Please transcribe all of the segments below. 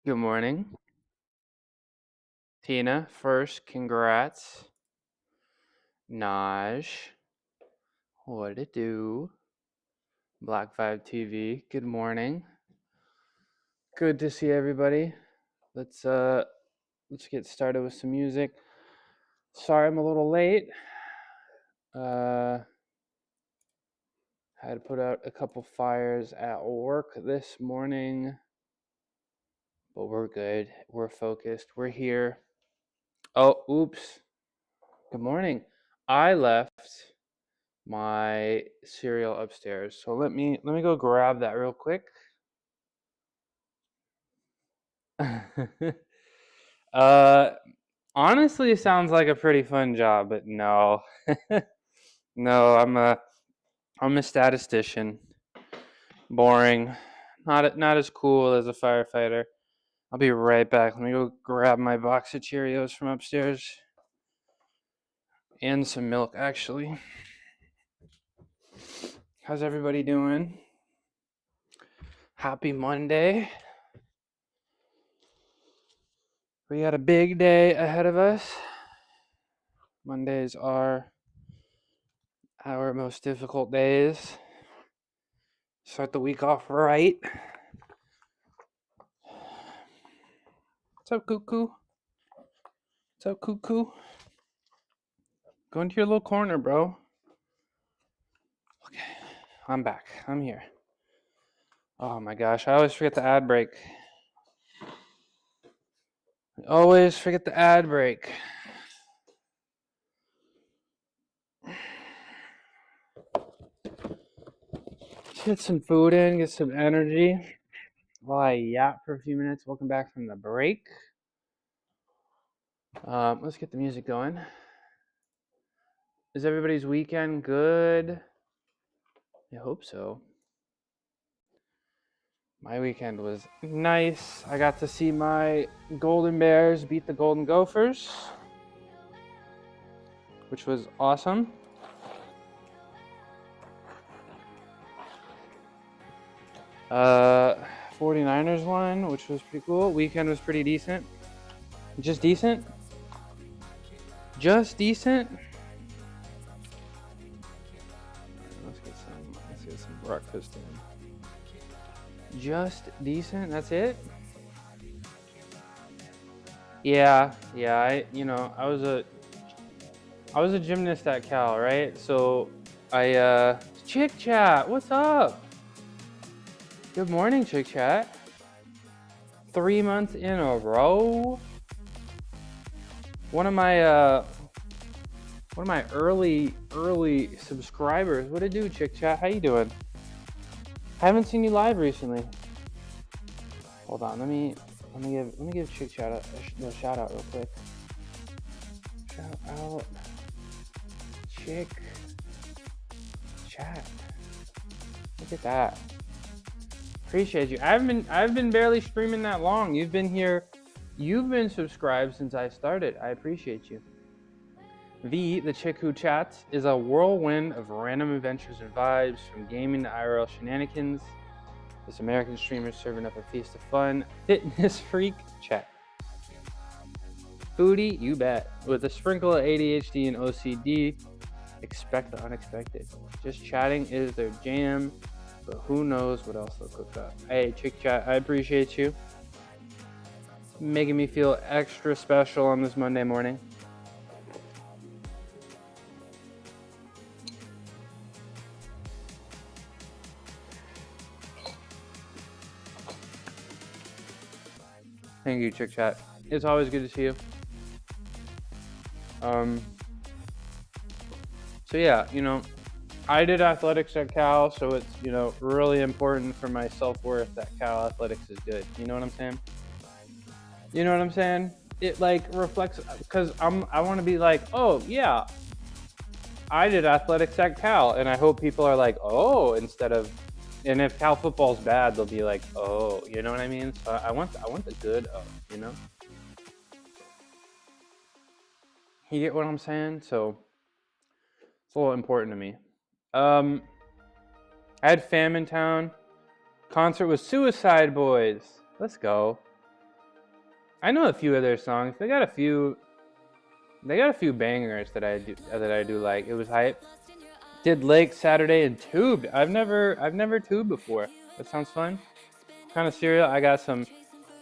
Good morning. Tina, first, congrats. Naj, what it do? Black 5 TV, good morning. Good to see everybody. Let's get started with some music. Sorry I'm a little late. Had to put out a couple fires at work this morning, but we're good. We're focused. We're here. Oh, oops. Good morning. I left my cereal upstairs. So let me go grab that real quick. Honestly, it sounds like a pretty fun job, but no. No, I'm a statistician. Boring. Not as cool as a firefighter. I'll be right back. Let me go grab my box of Cheerios from upstairs. And some milk, actually. How's everybody doing? Happy Monday. We got a big day ahead of us. Mondays are our most difficult days. Start the week off right. What's up, Cuckoo? What's up, Cuckoo? Go into your little corner, bro. Okay, I'm back. I'm here. Oh my gosh, I always forget the ad break. I always forget the ad break. Get some food in, get some energy. While I yap for a few minutes, welcome back from the break. Let's get the music going. Is everybody's weekend good? I hope so. My weekend was nice. I got to see my Golden Bears beat the Golden Gophers, which was awesome. Uh, 49ers won, which was pretty cool. Weekend was pretty decent. Just decent? Just decent? Let's get some breakfast in. Just decent? That's it? Yeah. I was a gymnast at Cal, right? So Chick Chat, what's up? Good morning, Chick Chat. 3 months in a row. One of my early subscribers. What it do, Chick Chat? How you doing? I haven't seen you live recently. Hold on, let me give Chick Chat a shout out real quick. Shout out, Chick Chat. Look at that. Appreciate you. I've been barely streaming that long. You've been subscribed since I started. I appreciate you. The Chick Who Chats is a whirlwind of random adventures and vibes, from gaming to IRL shenanigans. This American streamer serving up a feast of fun, fitness freak chat. Foodie, you bet. With a sprinkle of ADHD and OCD, expect the unexpected. Just chatting is their jam, but who knows what else they'll cook up. Hey, Chick Chat, I appreciate you. Making me feel extra special on this Monday morning. Thank you, Chick Chat. It's always good to see you. So yeah, I did athletics at Cal, so it's, really important for my self-worth that Cal athletics is good. You know what I'm saying? You know what I'm saying? It reflects, because I want to be like, oh yeah, I did athletics at Cal, and I hope people are like, oh, instead of, and if Cal football's bad, they'll be like, oh, you know what I mean? So I want the good of, You get what I'm saying? So it's a little important to me. I had fam in town. Concert with Suicide Boys. Let's go. I know a few of their songs. They got a few bangers that I do like. It was hype. Did Lake Saturday and tubed. I've never tubed before. That sounds fun. Kind of cereal. I got some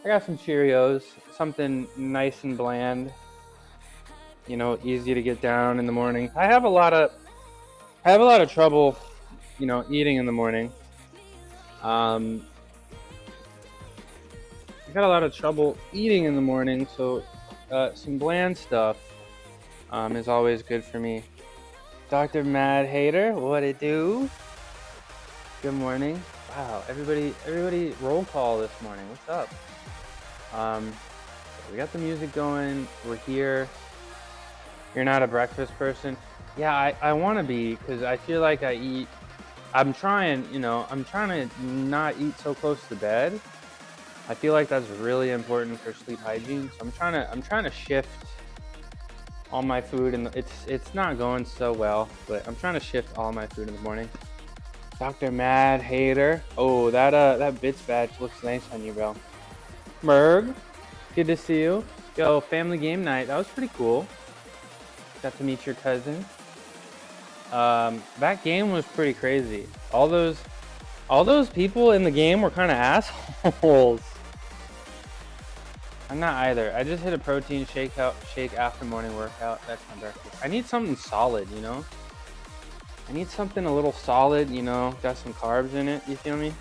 Cheerios, something nice and bland. You know, easy to get down in the morning. I have a lot of trouble, you know, eating in the morning. I got a lot of trouble eating in the morning, so some bland stuff is always good for me. Dr. Mad Hater, what it do? Good morning. Wow, everybody roll call this morning. What's up? We got the music going. We're here. You're not a breakfast person? Yeah, I want to be, because I feel like I'm trying to not eat so close to bed. I feel like that's really important for sleep hygiene. So I'm trying to shift all my food, and it's not going so well, but I'm trying to shift all my food in the morning. Dr. Mad Hater. Oh, that Bits badge looks nice on you, bro. Merg, good to see you. Yo, family game night. That was pretty cool. Got to meet your cousin. That game was pretty crazy. All those people in the game were kind of assholes. I'm not either. I just hit a protein shake after morning workout. That's my breakfast. I need something solid, you know? I need something a little solid, you know, got some carbs in it, you feel me?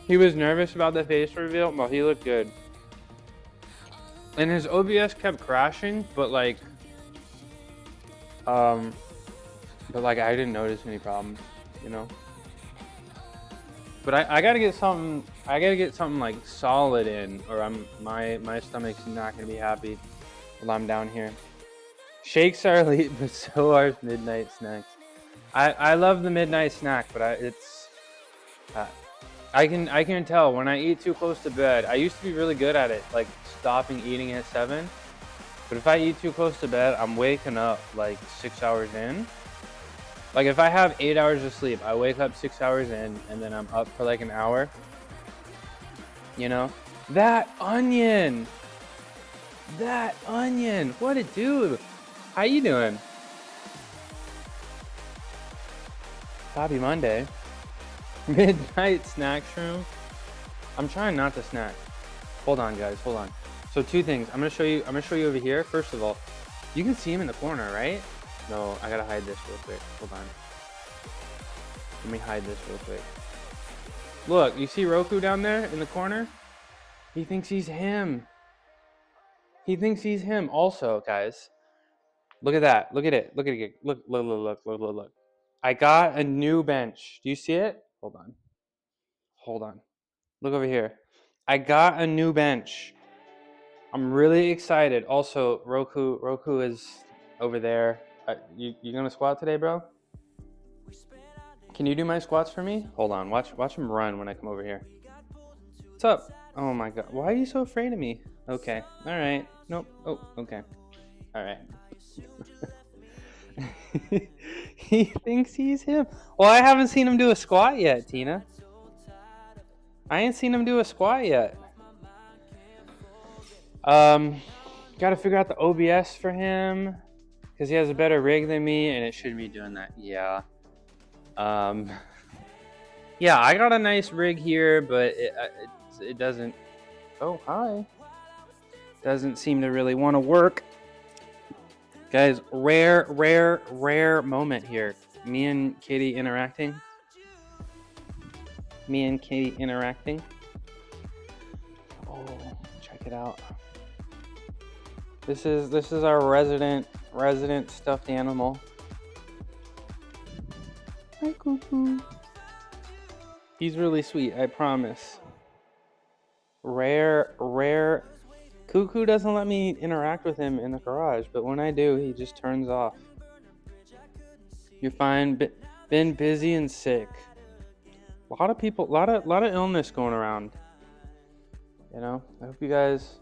He was nervous about the face reveal. Well, he looked good. And his OBS kept crashing, but like I didn't notice any problems, you know? But I gotta get something like solid in, or my stomach's not gonna be happy while I'm down here. Shakes are elite, but so are midnight snacks. I love the midnight snack, but I can tell when I eat too close to bed. I used to be really good at it, like stopping eating at 7. But if I eat too close to bed, I'm waking up like 6 hours in. Like if I have 8 hours of sleep, I wake up 6 hours in, and then I'm up for like an hour. You know? That onion! What it do? How you doing? Happy Monday. Midnight snack shroom. I'm trying not to snack. Hold on, guys. Hold on. So 2 things. I'm gonna show you over here. First of all, you can see him in the corner, right? No, I gotta hide this real quick. Hold on. Let me hide this real quick. Look, you see Roku down there in the corner? He thinks he's him. Also, guys. Look at that. Look at it. Look at it. Look. I got a new bench. Do you see it? Hold on. Look over here. I got a new bench. I'm really excited. Also, Roku is over there. You gonna squat today, bro? Can you do my squats for me? Hold on. Watch him run when I come over here. What's up? Oh my god. Why are you so afraid of me? Okay. All right. Nope. Oh, okay. All right. He thinks he's him. Well, I haven't seen him do a squat yet, Tina. I ain't seen him do a squat yet. Gotta figure out the OBS for him, because he has a better rig than me, and it shouldn't be doing that. Yeah. Yeah, I got a nice rig here, but it doesn't. Oh, hi. Doesn't seem to really want to work. Guys, rare moment here. Me and Katie interacting. Oh, check it out. This is our resident stuffed animal. Hi, Cuckoo. He's really sweet, I promise. Rare. Cuckoo doesn't let me interact with him in the garage, but when I do, he just turns off. You're fine. Been busy and sick. A lot of people, a lot of illness going around. You know, I hope you guys.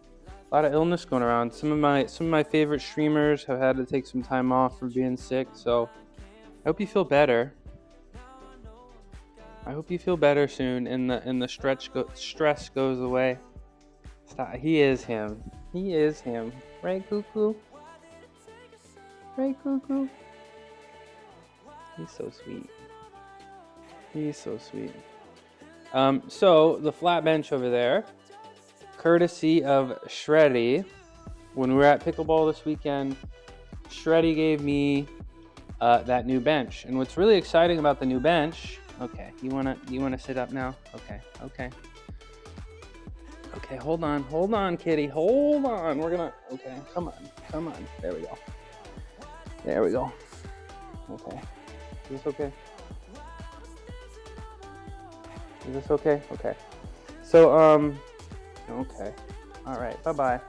A lot of illness going around. Some of my favorite streamers have had to take some time off from being sick, so I hope you feel better. I hope you feel better soon and the stress goes away. Stop. He is him. He is him. Right, Cuckoo? Right, Cuckoo? He's so sweet. He's so sweet. So the flat bench over there, courtesy of Shreddy. When we were at pickleball this weekend, Shreddy gave me that new bench. And what's really exciting about the new bench, okay, you wanna sit up now? Okay, hold on, kitty, hold on. Okay, come on. There we go. Okay, is this okay? Okay. So, okay. All right, bye-bye.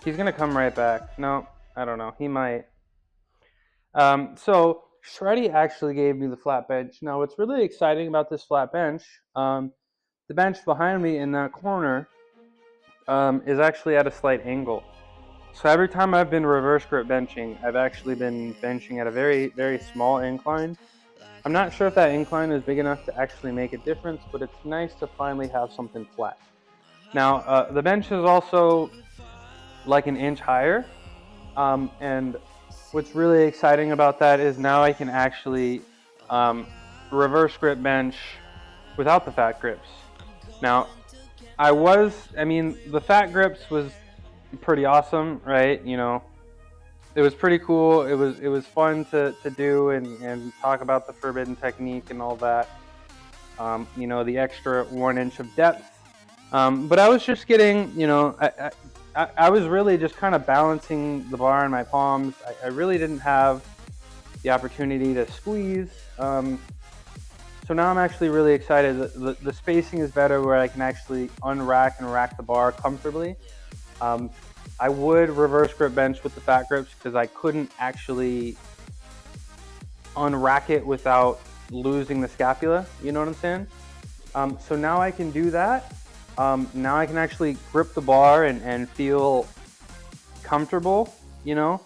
He's gonna come right back. No, I don't know. He might. So Shreddy actually gave me the flat bench. Now, what's really exciting about this flat bench, the bench behind me in that corner, is actually at a slight angle. So every time I've been reverse grip benching, I've actually been benching at a very, very small incline. I'm not sure if that incline is big enough to actually make a difference, but it's nice to finally have something flat. Now, the bench is also like an inch higher, and what's really exciting about that is now I can actually reverse grip bench without the fat grips. Now, the fat grips was pretty awesome, right? You know, it was pretty cool. It was fun to do and talk about the forbidden technique and all that. You know, the extra 1 inch of depth. But I was just getting, you know, I was really just kind of balancing the bar in my palms. I really didn't have the opportunity to squeeze. So now I'm actually really excited. The spacing is better where I can actually unrack and rack the bar comfortably. I would reverse grip bench with the fat grips because I couldn't actually unrack it without losing the scapula. You know what I'm saying? So now I can do that. Now I can actually grip the bar and feel comfortable, you know?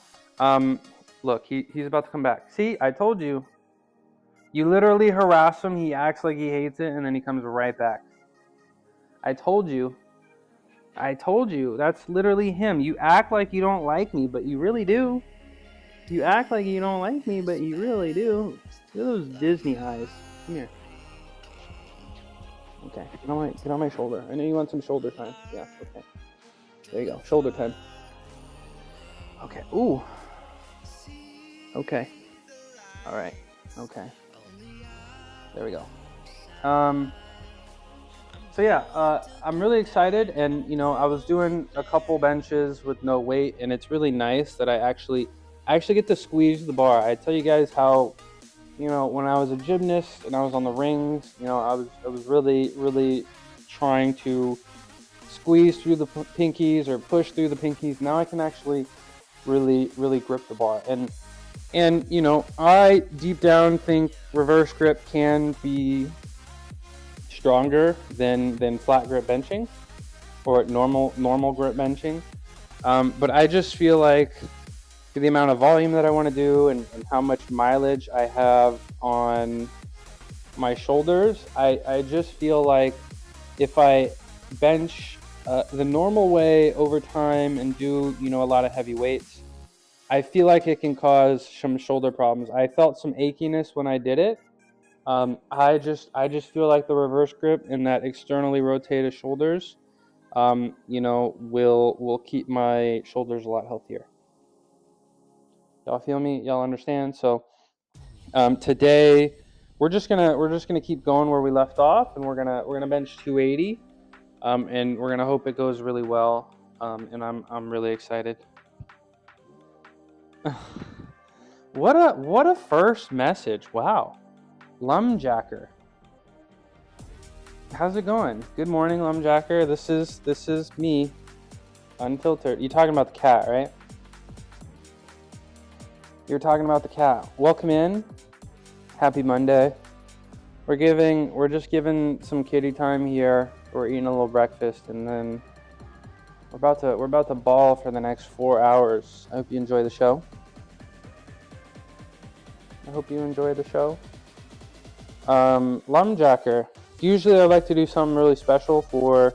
Look, he's about to come back. See, I told you. You literally harass him, he acts like he hates it, and then he comes right back. I told you. That's literally him. You act like you don't like me, but you really do. You act like you don't like me, but you really do. Look at those Disney eyes. Come here. Okay, get on my shoulder. I know you want some shoulder time. Yeah, okay. There you go, shoulder time. Okay, ooh. Okay. All right, okay. There we go. So yeah, I'm really excited, and you know, I was doing a couple benches with no weight, and it's really nice that I actually get to squeeze the bar. I tell you guys how, you know, when I was a gymnast and I was on the rings, you know, I was really trying to squeeze through the pinkies or push through the pinkies. Now I can actually really grip the bar, and you know, I deep down think reverse grip can be stronger than flat grip benching or normal grip benching, but I just feel like the amount of volume that I want to do and how much mileage I have on my shoulders, I just feel like if I bench the normal way over time and do, you know, a lot of heavy weights, I feel like it can cause some shoulder problems. I felt some achiness when I did it. I just feel like the reverse grip and that externally rotated shoulders, you know, will keep my shoulders a lot healthier. Y'all feel me? Y'all understand? So today we're just gonna keep going where we left off, and we're gonna bench 280, and we're gonna hope it goes really well. And I'm really excited. What a first message! Wow, Lumjacker. How's it going? Good morning, Lumjacker. This is me, unfiltered. You talking about the cat, right? You're talking about the cat. Welcome in. Happy Monday. We're just giving some kitty time here. We're eating a little breakfast, and then we're about to ball for the next 4 hours. I hope you enjoy the show. Lumjacker. Usually I like to do something really special for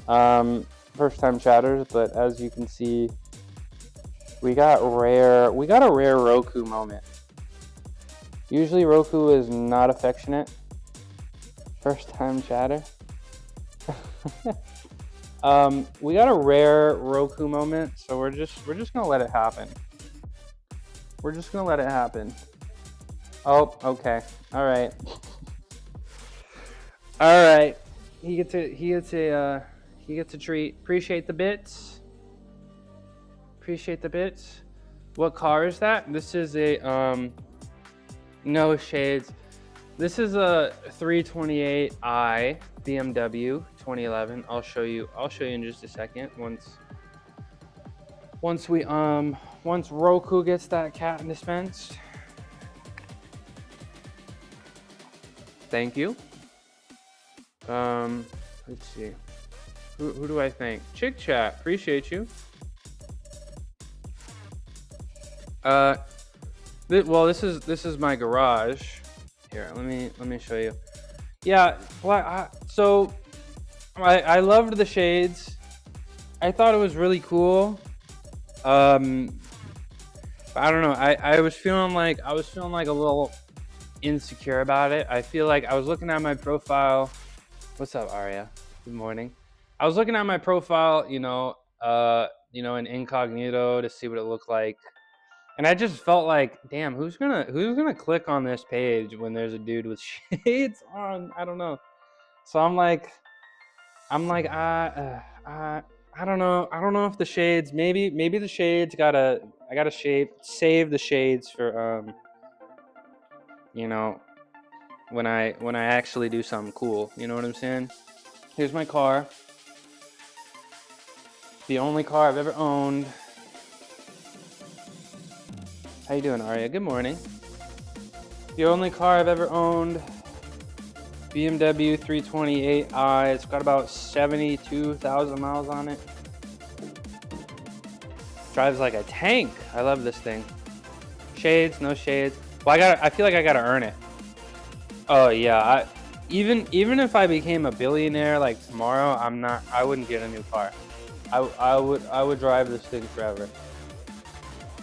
first time chatters, but as you can see, we got a rare Roku moment. Usually Roku is not affectionate. First time chatter. We got a rare Roku moment, so we're just gonna let it happen. We're just gonna let it happen. Oh, okay. All right. All right. He gets a treat. Appreciate the bits. Appreciate the bits. What car is that? This is a no shades. This is a 328i BMW 2011. I'll show you in just a second once Roku gets that cat dispensed. Thank you. Let's see. Who do I thank? Chick Chat, appreciate you. Well, this is my garage. Here, let me show you. Yeah, well, I loved the shades. I thought it was really cool. But I don't know. I was feeling like a little insecure about it. I feel like I was looking at my profile. What's up, Aria? Good morning. I was looking at my profile, in incognito to see what it looked like. And I just felt like, damn, who's gonna click on this page when there's a dude with shades on? I don't know. So I'm like, I don't know. I don't know if the shades, maybe the shades I gotta save the shades for when I actually do something cool. You know what I'm saying? Here's my car. The only car I've ever owned. How you doing, Aria? Good morning. The only car I've ever owned, BMW 328i. It's got about 72,000 miles on it. Drives like a tank. I love this thing. Shades, no shades. Well, I feel like I gotta earn it. Oh yeah, even if I became a billionaire like tomorrow, I wouldn't get a new car. I would drive this thing forever.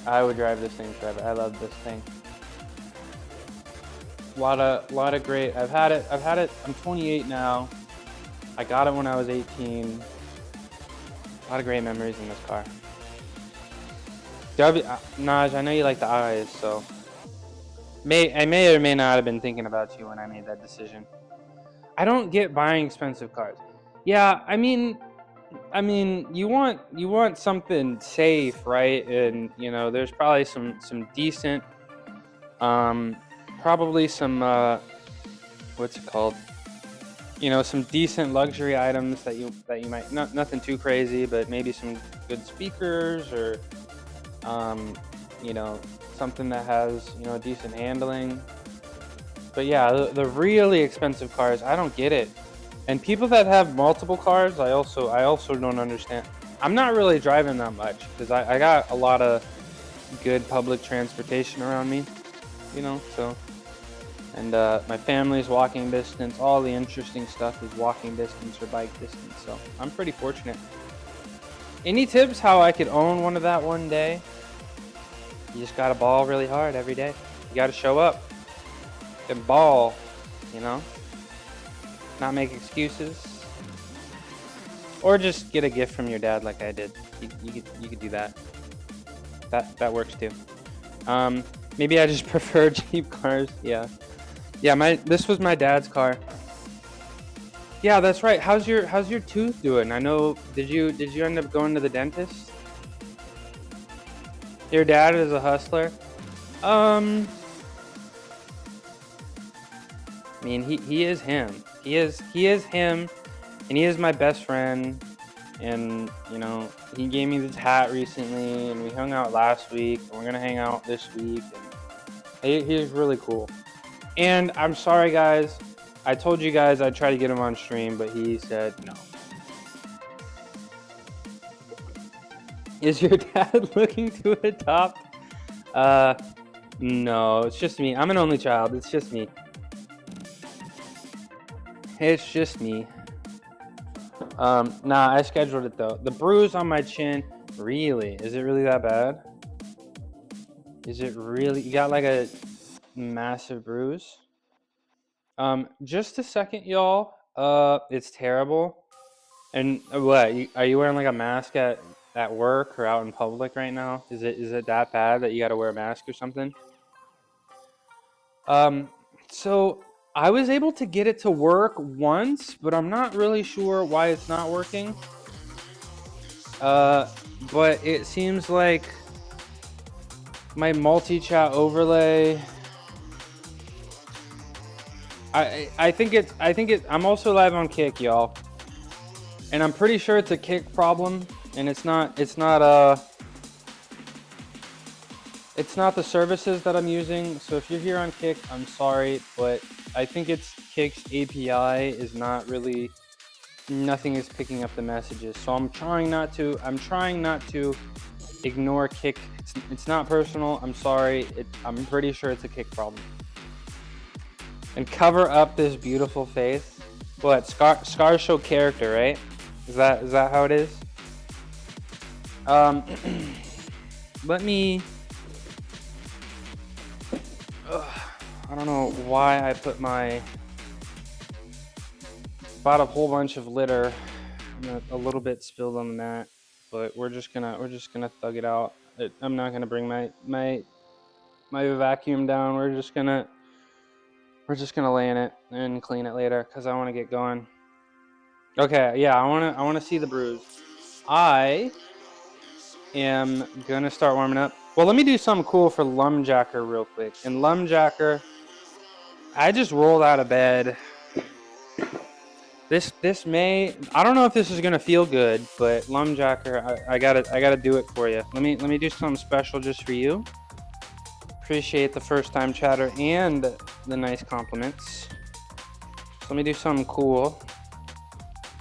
I would drive this thing forever. I love this thing. Lot of great. I've had it. I'm 28 now. I got it when I was 18. A lot of great memories in this car. Naj, I know you like the eyes, so I may or may not have been thinking about you when I made that decision. I don't get buying expensive cars. Yeah, I mean, you want something safe, right? And there's probably some decent, probably some what's it called? Some decent luxury items that you might nothing too crazy, but maybe some good speakers or something that has decent handling. But yeah, the really expensive cars, I don't get it. And people that have multiple cars, I also don't understand. I'm not really driving that much because I got a lot of good public transportation around me, so. And my family's walking distance. All the interesting stuff is walking distance or bike distance. So I'm pretty fortunate. Any tips how I could own one of that one day? You just gotta ball really hard every day. You gotta show up and ball, not make excuses, or just get a gift from your dad like I did. You could do that. That works too. Maybe I just prefer cheap cars. Yeah. This was my dad's car. Yeah, that's right. How's your tooth doing? I know. Did you end up going to the dentist? Your dad is a hustler. I mean, he is him. He is him, and he is my best friend. And he gave me this hat recently, and we hung out last week, and we're gonna hang out this week. And he's really cool. And I'm sorry, guys. I told you guys I'd try to get him on stream, but he said no. Is your dad looking to adopt? No, it's just me. I'm an only child. It's just me. It's just me. Nah, I scheduled it though. The bruise on my chin, really? Is it really that bad? Is it really? You got like a massive bruise? Just a second, y'all. It's terrible. And what? Are you wearing like a mask at work or out in public right now? Is it that bad that you got to wear a mask or something? So I was able to get it to work once, but I'm not really sure why it's not working. But it seems like my multi-chat overlay. I think I'm also live on Kick, y'all, and I'm pretty sure it's a Kick problem, and it's not the services that I'm using. So if you're here on Kick, I'm sorry, but I think it's Kick's API is not really, nothing is picking up the messages. So I'm trying not to ignore Kick. It's not personal. I'm sorry. I'm pretty sure it's a Kick problem. And cover up this beautiful face. What? Scars show character, right? Is that how it is? Let me. I don't know why I bought a whole bunch of litter. A little bit spilled on the mat, but we're just gonna thug it out. I'm not gonna bring my vacuum down. We're just gonna lay in it and clean it later because I want to get going. Okay, yeah, I wanna see the bruise. I am gonna start warming up. Well, let me do something cool for Lumjacker real quick. In Lumjacker, I just rolled out of bed. This may, I don't know if this is gonna feel good, but Lumjacker, I gotta do it for you. Let me do something special just for you. Appreciate the first time chatter and the nice compliments. So let me do something cool,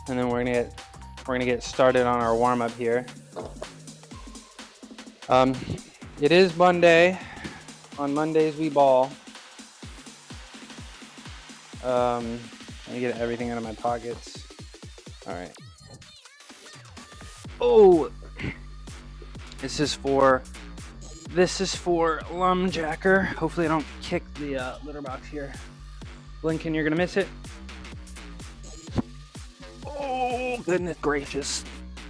and then we're gonna get started on our warm up here. It is Monday. On Mondays we ball. Let me get everything out of my pockets. All right. Oh, this is for Lumjacker. Hopefully I don't kick the litter box here. Blinken, you're gonna miss it. Oh, goodness gracious.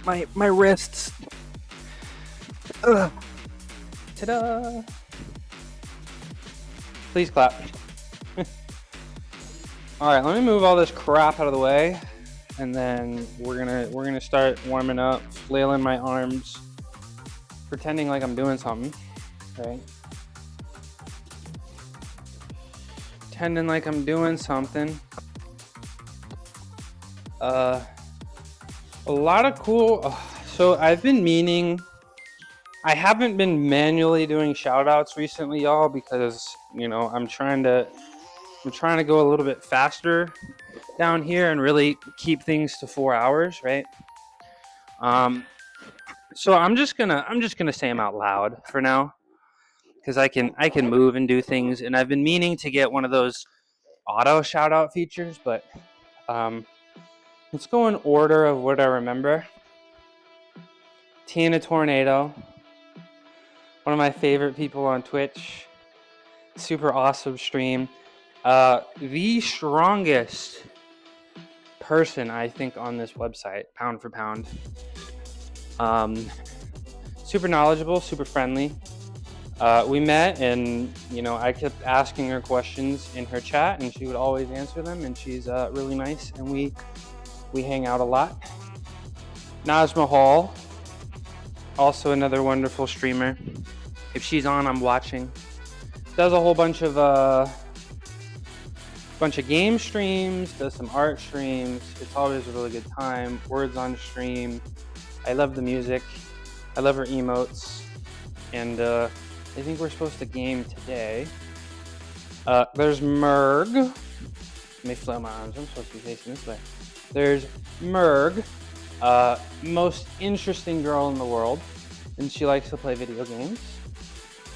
My wrists. Ugh. Ta-da! Please clap. All right, let me move all this crap out of the way, and then we're gonna start warming up, flailing my arms, pretending like I'm doing something. Okay. Pretending like I'm doing something. A lot of cool. So I've been meaning. I haven't been manually doing shout outs recently, y'all, because I'm trying to go a little bit faster down here and really keep things to 4 hours, right? So I'm just gonna say them out loud for now, because I can move and do things, and I've been meaning to get one of those auto shout out features, but let's go in order of what I remember. Tina Tornado, one of my favorite people on Twitch, super awesome stream. The strongest person I think on this website, pound for pound. Super knowledgeable, super friendly. We met, and I kept asking her questions in her chat, and she would always answer them. And she's really nice, and we hang out a lot. Nazma Hall, also another wonderful streamer. If she's on, I'm watching. Does a whole bunch of game streams, does some art streams. It's always a really good time. Words on stream. I love the music. I love her emotes. And I think we're supposed to game today. There's Merg. Let me flail my arms. I'm supposed to be facing this way. There's Merg. Most interesting girl in the world. And she likes to play video games.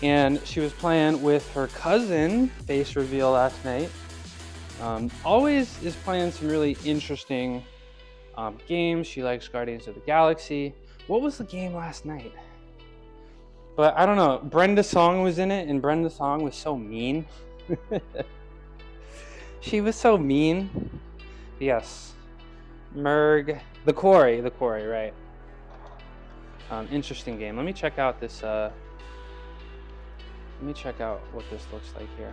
And she was playing with her cousin, face reveal last night. Always is playing some really interesting games. She likes Guardians of the Galaxy. What was the game last night? But I don't know. Brenda Song was in it, and Brenda Song was so mean. She was so mean. Yes. Merg. The Quarry, right. Interesting game. Let me check out this. Let me check out what this looks like here.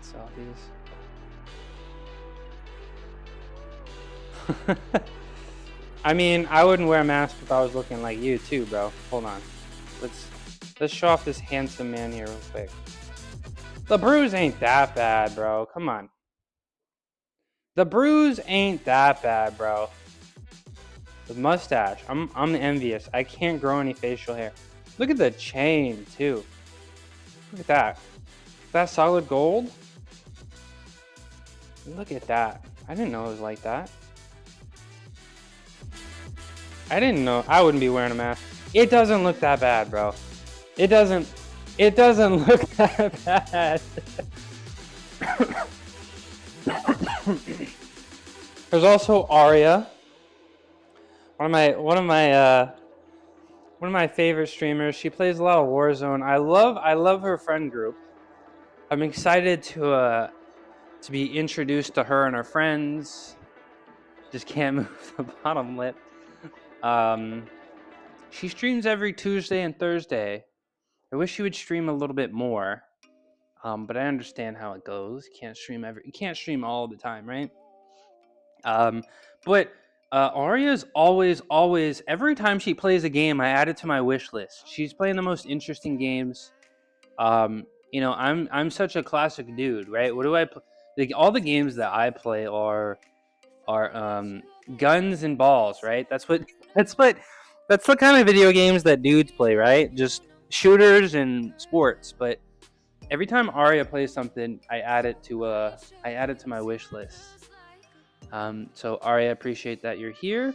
Sell these. I mean, I wouldn't wear a mask if I was looking like you too, bro. Hold on. Let's show off this handsome man here real quick. The bruise ain't that bad, bro. Come on. The bruise ain't that bad, bro. The mustache. I'm envious. I can't grow any facial hair. Look at the chain too. Look at that. Is that solid gold? Look at that. I didn't know it was like that. I didn't know. I wouldn't be wearing a mask. It doesn't look that bad, bro. It doesn't look that bad. There's also Arya. One of my favorite streamers. She plays a lot of Warzone. I love her friend group. I'm excited to be introduced to her and her friends. Just can't move the bottom lip. She streams every Tuesday and Thursday. I wish she would stream a little bit more. But I understand how it goes. You can't stream all the time, right? But Arya's always every time she plays a game, I add it to my wish list. She's playing the most interesting games. I'm such a classic dude, right? What do I play? Like, all the games that I play are guns and balls, right? That's the kind of video games that dudes play, right? Just shooters and sports. But every time Arya plays something, I add it to my wish list. So Arya, appreciate that you're here.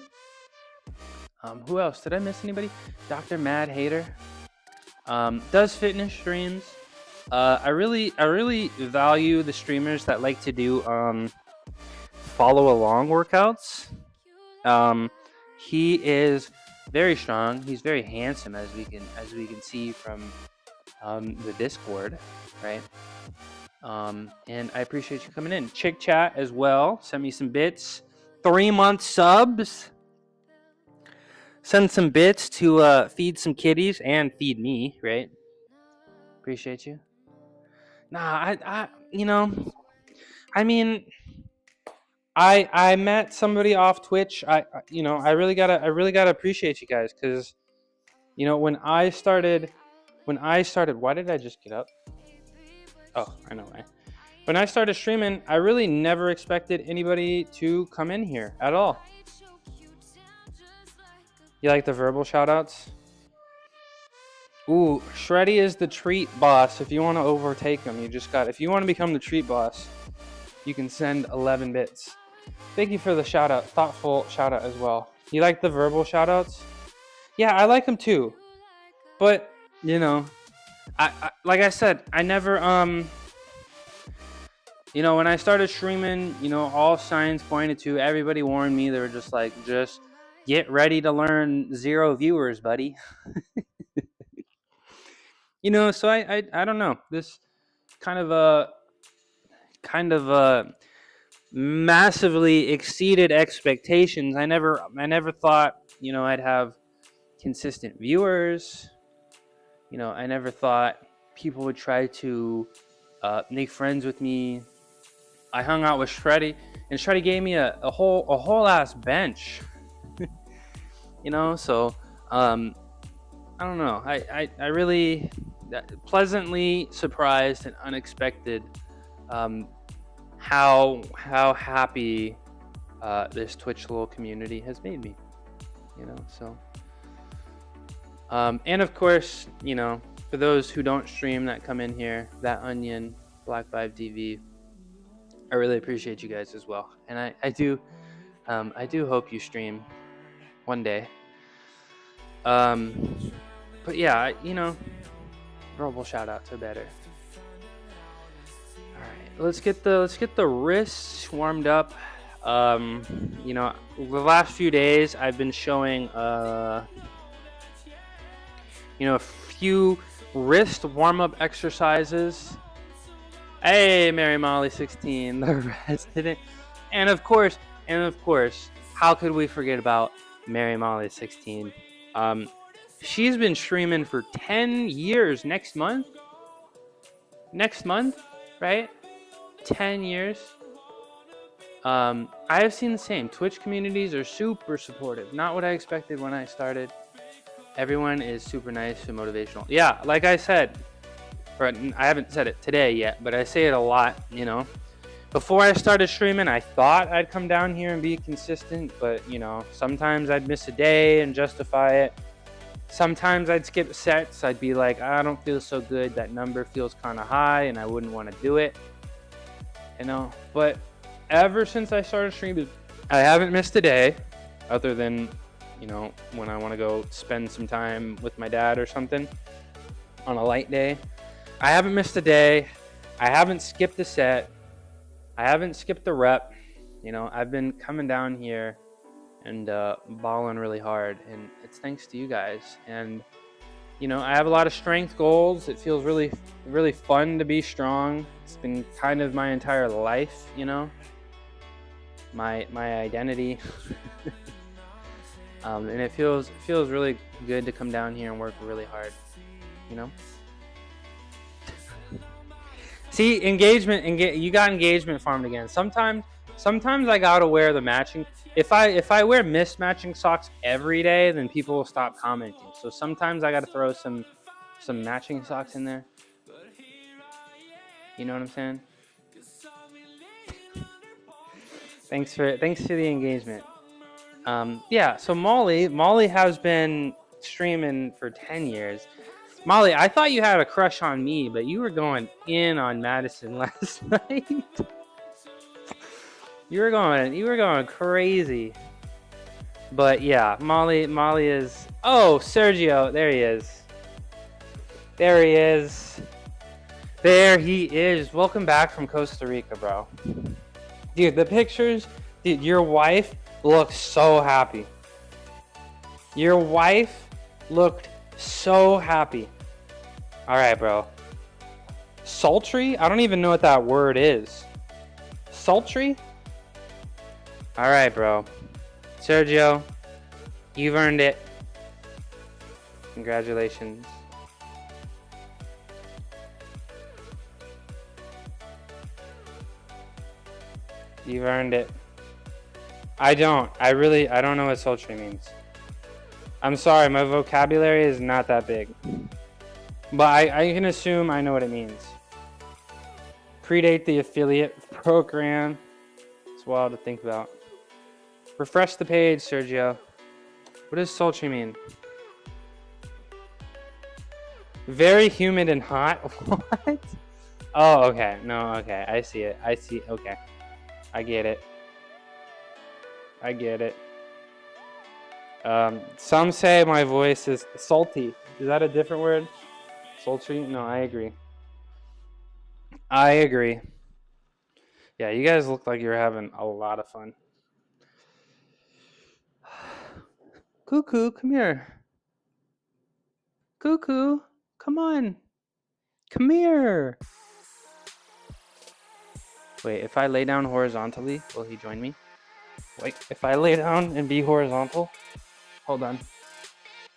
Who else? Did I miss anybody? Dr. Mad Hater does fitness streams. I really value the streamers that like to do follow along workouts. He is very strong. He's very handsome, as we can see from the Discord, right? And I appreciate you coming in. Chick Chat as well. Send me some bits. 3-month subs. Send some bits to feed some kitties and feed me, right? Appreciate you. Nah, I met somebody off Twitch. I really gotta appreciate you guys, because when I started, why did I just get up? Oh, I know why. When I started streaming, I really never expected anybody to come in here at all. You like the verbal shoutouts? Ooh, Shreddy is the treat boss. If you want to overtake him, if you want to become the treat boss, you can send 11 bits. Thank you for the shout out, thoughtful shout out as well. You like the verbal shout outs? Yeah, I like them too. But, I like I said, I never, when I started streaming, all signs pointed to, everybody warned me. They were just like, just get ready to learn 0 viewers, buddy. So I don't know. This kind of massively exceeded expectations. I never thought, I'd have consistent viewers. I never thought people would try to make friends with me. I hung out with Shreddy, and Shreddy gave me a whole ass bench. So I don't know. I really pleasantly surprised and unexpected how happy this Twitch little community has made me. So and of course, for those who don't stream that come in here, that Onion, Black 5 TV, I really appreciate you guys as well. And I do hope you stream one day. But yeah, verbal shout outs are better. All right. let's get the wrists warmed up. You know, the last few days I've been showing you know, a few wrist warm-up exercises. Hey, Mary Molly 16, the resident, and of course, how could we forget about Mary Molly 16? She's been streaming for 10 years next month, right? 10 years. I have seen the same. Twitch communities are super supportive. Not what I expected when I started. Everyone is super nice and motivational. Yeah, like I said, or I haven't said it today yet, but I say it a lot, you know. Before I started streaming, I thought I'd come down here and be consistent, but, you know, sometimes I'd miss a day and justify it. Sometimes I'd skip sets. I'd be like, I don't feel so good. That number feels kind of high, and I wouldn't want to do it, you know. But ever since I started streaming, I haven't missed a day, other than, you know, when I want to go spend some time with my dad or something on a light day. I haven't missed a day. I haven't skipped a set. I haven't skipped a rep. You know, I've been coming down here and balling really hard, and it's thanks to you guys. And, you know, I have a lot of strength goals. It feels really, really fun to be strong. It's been kind of my entire life, you know, my identity. And it feels really good to come down here and work really hard, you know. See, engagement, you got engagement farmed again. Sometimes I gotta wear the matching. If I wear mismatching socks every day, then people will stop commenting. So sometimes I gotta throw some matching socks in there. You know what I'm saying? Thanks for the engagement. Yeah. So Molly has been streaming for 10 years. Molly, I thought you had a crush on me, but you were going in on Madison last night. You were going crazy. But yeah, Molly is. Oh, Sergio, there he is. There he is. Welcome back from Costa Rica, bro. Dude, the pictures. Dude, your wife looks so happy. Your wife looked so happy. All right, bro. Sultry? I don't even know what that word is. Sultry? All right, bro. Sergio, you've earned it. Congratulations. You've earned it. I don't know what sultry means. I'm sorry, my vocabulary is not that big. But I can assume I know what it means. Predate the affiliate program. It's wild to think about. Refresh the page, Sergio. What does sultry mean? Very humid and hot? What? Oh, okay. No, okay. I see it. Okay. I get it. Some say my voice is salty. Is that a different word? Sultry? No, I agree. Yeah, you guys look like you're having a lot of fun. Cuckoo, come here. Cuckoo, come on. Come here. Wait, if I lay down horizontally, will he join me? Wait, if I lay down and be horizontal? Hold on.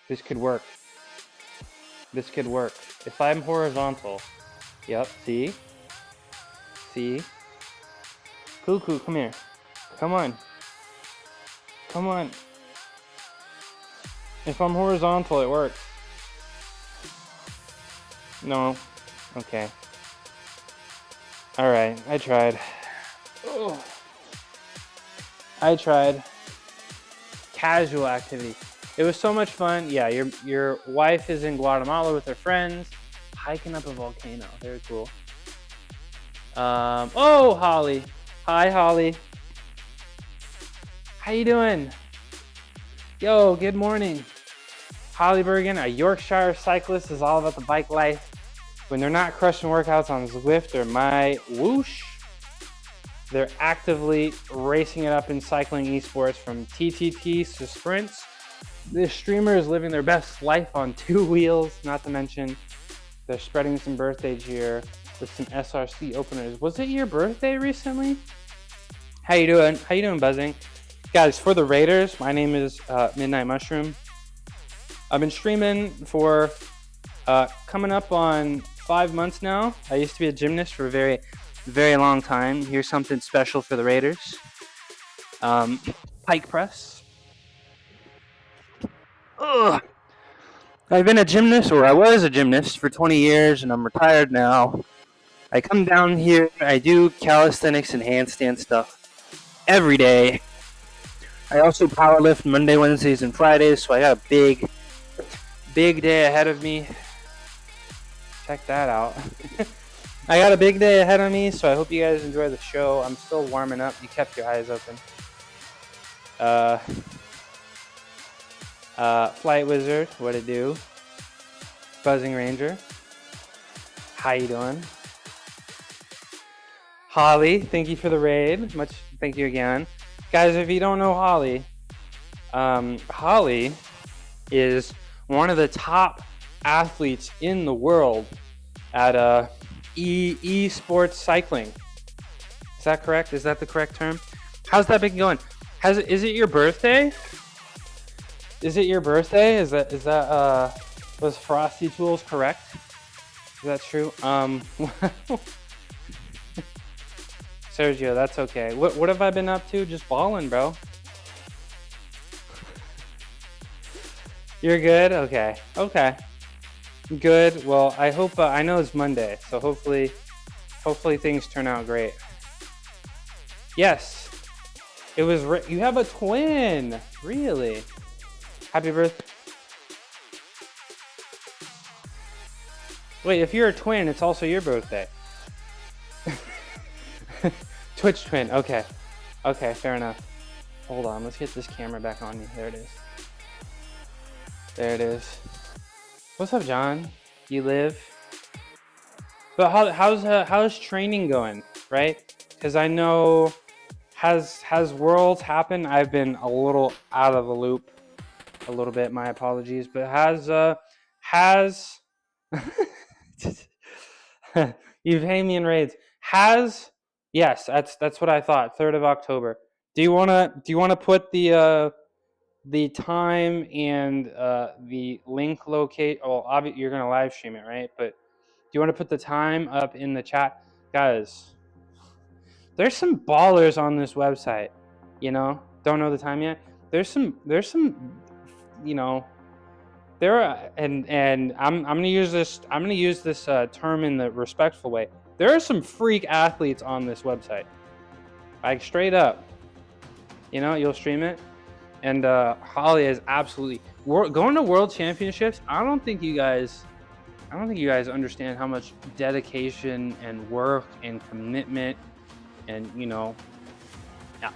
This could work. If I'm horizontal. Yep, see? Cuckoo, come here. Come on. If I'm horizontal, it works. No. Okay. Alright, I tried. Oh. Casual activity. It was so much fun. Yeah, your wife is in Guatemala with her friends, hiking up a volcano. Very cool. Oh, Holly. Hi, Holly. How you doing? Yo, good morning. Holly Bergen, a Yorkshire cyclist, is all about the bike life. when they're not crushing workouts on Zwift or My Whoosh, they're actively racing it up in cycling esports from TTTs to sprints. This streamer is living their best life on 2 wheels, not to mention they're spreading some birthday cheer with some SRC openers. Was it your birthday recently? How you doing? How you doing, Buzzing? Guys, for the Raiders, my name is Midnight Mushroom. I've been streaming for coming up on 5 months now. I used to be a gymnast for a very, very long time. Here's something special for the Raiders. Pike press. Ugh. I've been a gymnast, or I was a gymnast for 20 years, and I'm retired now. I come down here, I do calisthenics and handstand stuff every day. I also powerlift Monday, Wednesdays, and Fridays, so I got a big day ahead of me. Check that out. I got a big day ahead of me, so I hope you guys enjoy the show. I'm still warming up. You kept your eyes open. Flight Wizard, what it do? Buzzing Ranger, how you doing? Holly, thank you for the raid. Much thank you again. Guys, if you don't know Holly, Holly is one of the top athletes in the world at esports cycling. Is that correct? Is that the correct term? How's that been going? Is it your birthday? Is it your birthday? Is that was Frosty Tools correct? Is that true? Sergio, that's okay. What have I been up to? Just balling, bro. You're good? Okay. Good. Well, I hope I know it's Monday, so hopefully things turn out great. Yes. It was you have a twin. Really? Happy birthday. Wait, if you're a twin, it's also your birthday. Twitch twin. Okay, fair enough. Hold on, let's get this camera back on me. There it is. What's up, John? You live? But how's training going, right? Because I know has Worlds happened? I've been a little out of the loop, a little bit. My apologies, but has Euphamian raids yes, that's what I thought. 3rd of October. Do you wanna put the time and the link locate? Oh, obviously you're gonna live stream it, right? But do you want to put the time up in the chat, guys? There's some ballers on this website. You know, don't know the time yet. There's some. You know, there are, and I'm gonna use this. I'm gonna use this term in the respectful way. There are some freak athletes on this website, like straight up. You know, you'll stream it, and Holly is absolutely going to World Championships. I don't think you guys understand how much dedication and work and commitment, and you know,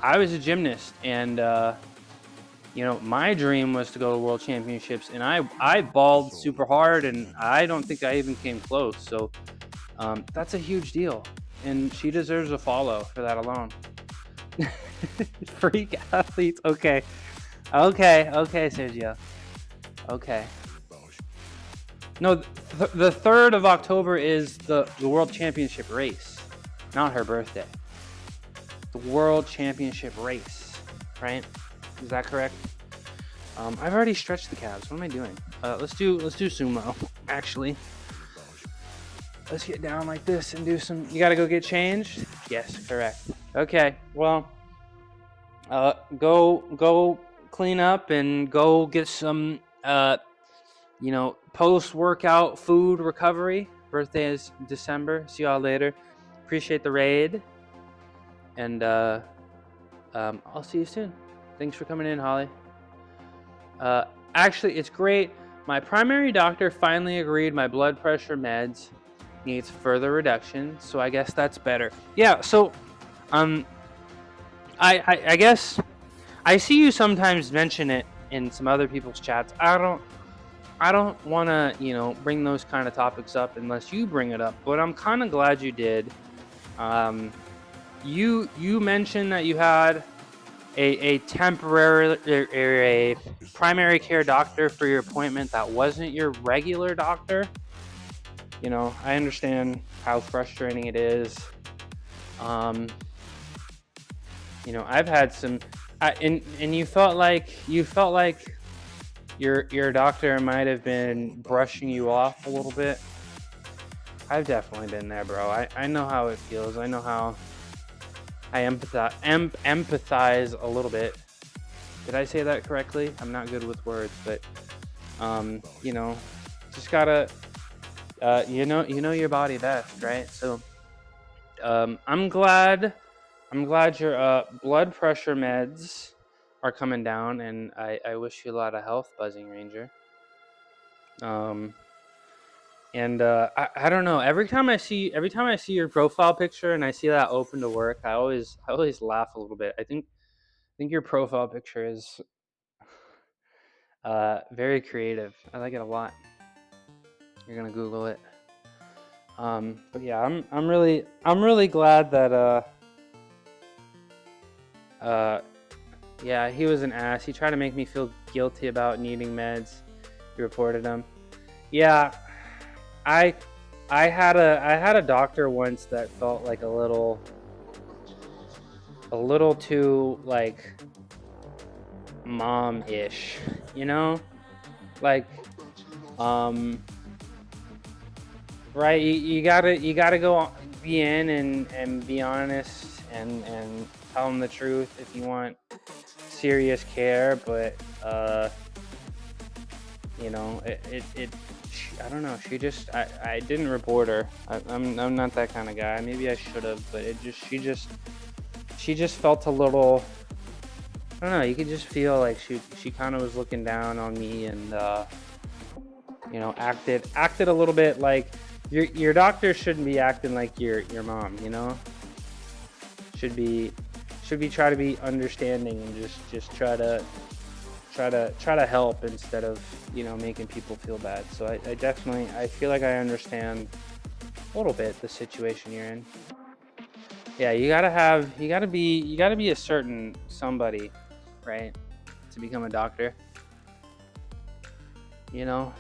I was a gymnast, and you know, my dream was to go to World Championships, and I balled super hard, and I don't think I even came close. So that's a huge deal, and she deserves a follow for that alone. Freak athletes. Okay, Sergio. Okay. No, the 3rd of October is the World Championship race, not her birthday. The World Championship race, right? Is that correct? I've already stretched the calves. What am I doing? Let's do sumo. Actually, let's get down like this and do some. You gotta go get changed. Yes, correct. Okay. Well, go clean up and go get some. You know, post-workout food recovery. Birthday is December. See y'all later. Appreciate the raid, and I'll see you soon. Thanks for coming in, Holly. Actually, it's great. My primary doctor finally agreed my blood pressure meds needs further reduction, so I guess that's better. Yeah, so I guess I see you sometimes mention it in some other people's chats. I I don't want to, bring those kind of topics up unless you bring it up, but I'm kind of glad you did. Um, you mentioned that you had a temporary a primary care doctor for your appointment that wasn't your regular doctor. I understand how frustrating it is. I've had some, and you felt like your doctor might have been brushing you off a little bit. I've definitely been there, bro. I know how it feels. I know how I empathize a little bit. Did I say that correctly? I'm not good with words, but just gotta you know your body best, right? So I'm glad your blood pressure meds are coming down, and I wish you a lot of health, Buzzing Ranger. And I don't know. Every time I see your profile picture and I see that open to work, I always laugh a little bit. I think your profile picture is very creative. I like it a lot. You're gonna Google it. But yeah, I'm really glad that yeah, he was an ass. He tried to make me feel guilty about needing meds. He reported them. Yeah, I had a doctor once that felt like a little too like mom-ish, like right, you gotta go be in and be honest and tell them the truth if you want serious care, but I don't know. She just I didn't report her. I'm not that kind of guy. Maybe I should have, but she just felt a little. I don't know. You could just feel like she kind of was looking down on me and acted a little bit like your doctor shouldn't be acting like your mom. Should be try to be understanding and just try to help instead of making people feel bad. So I definitely feel like I understand a little bit the situation you're in. Yeah, you gotta be a certain somebody, right, to become a doctor. And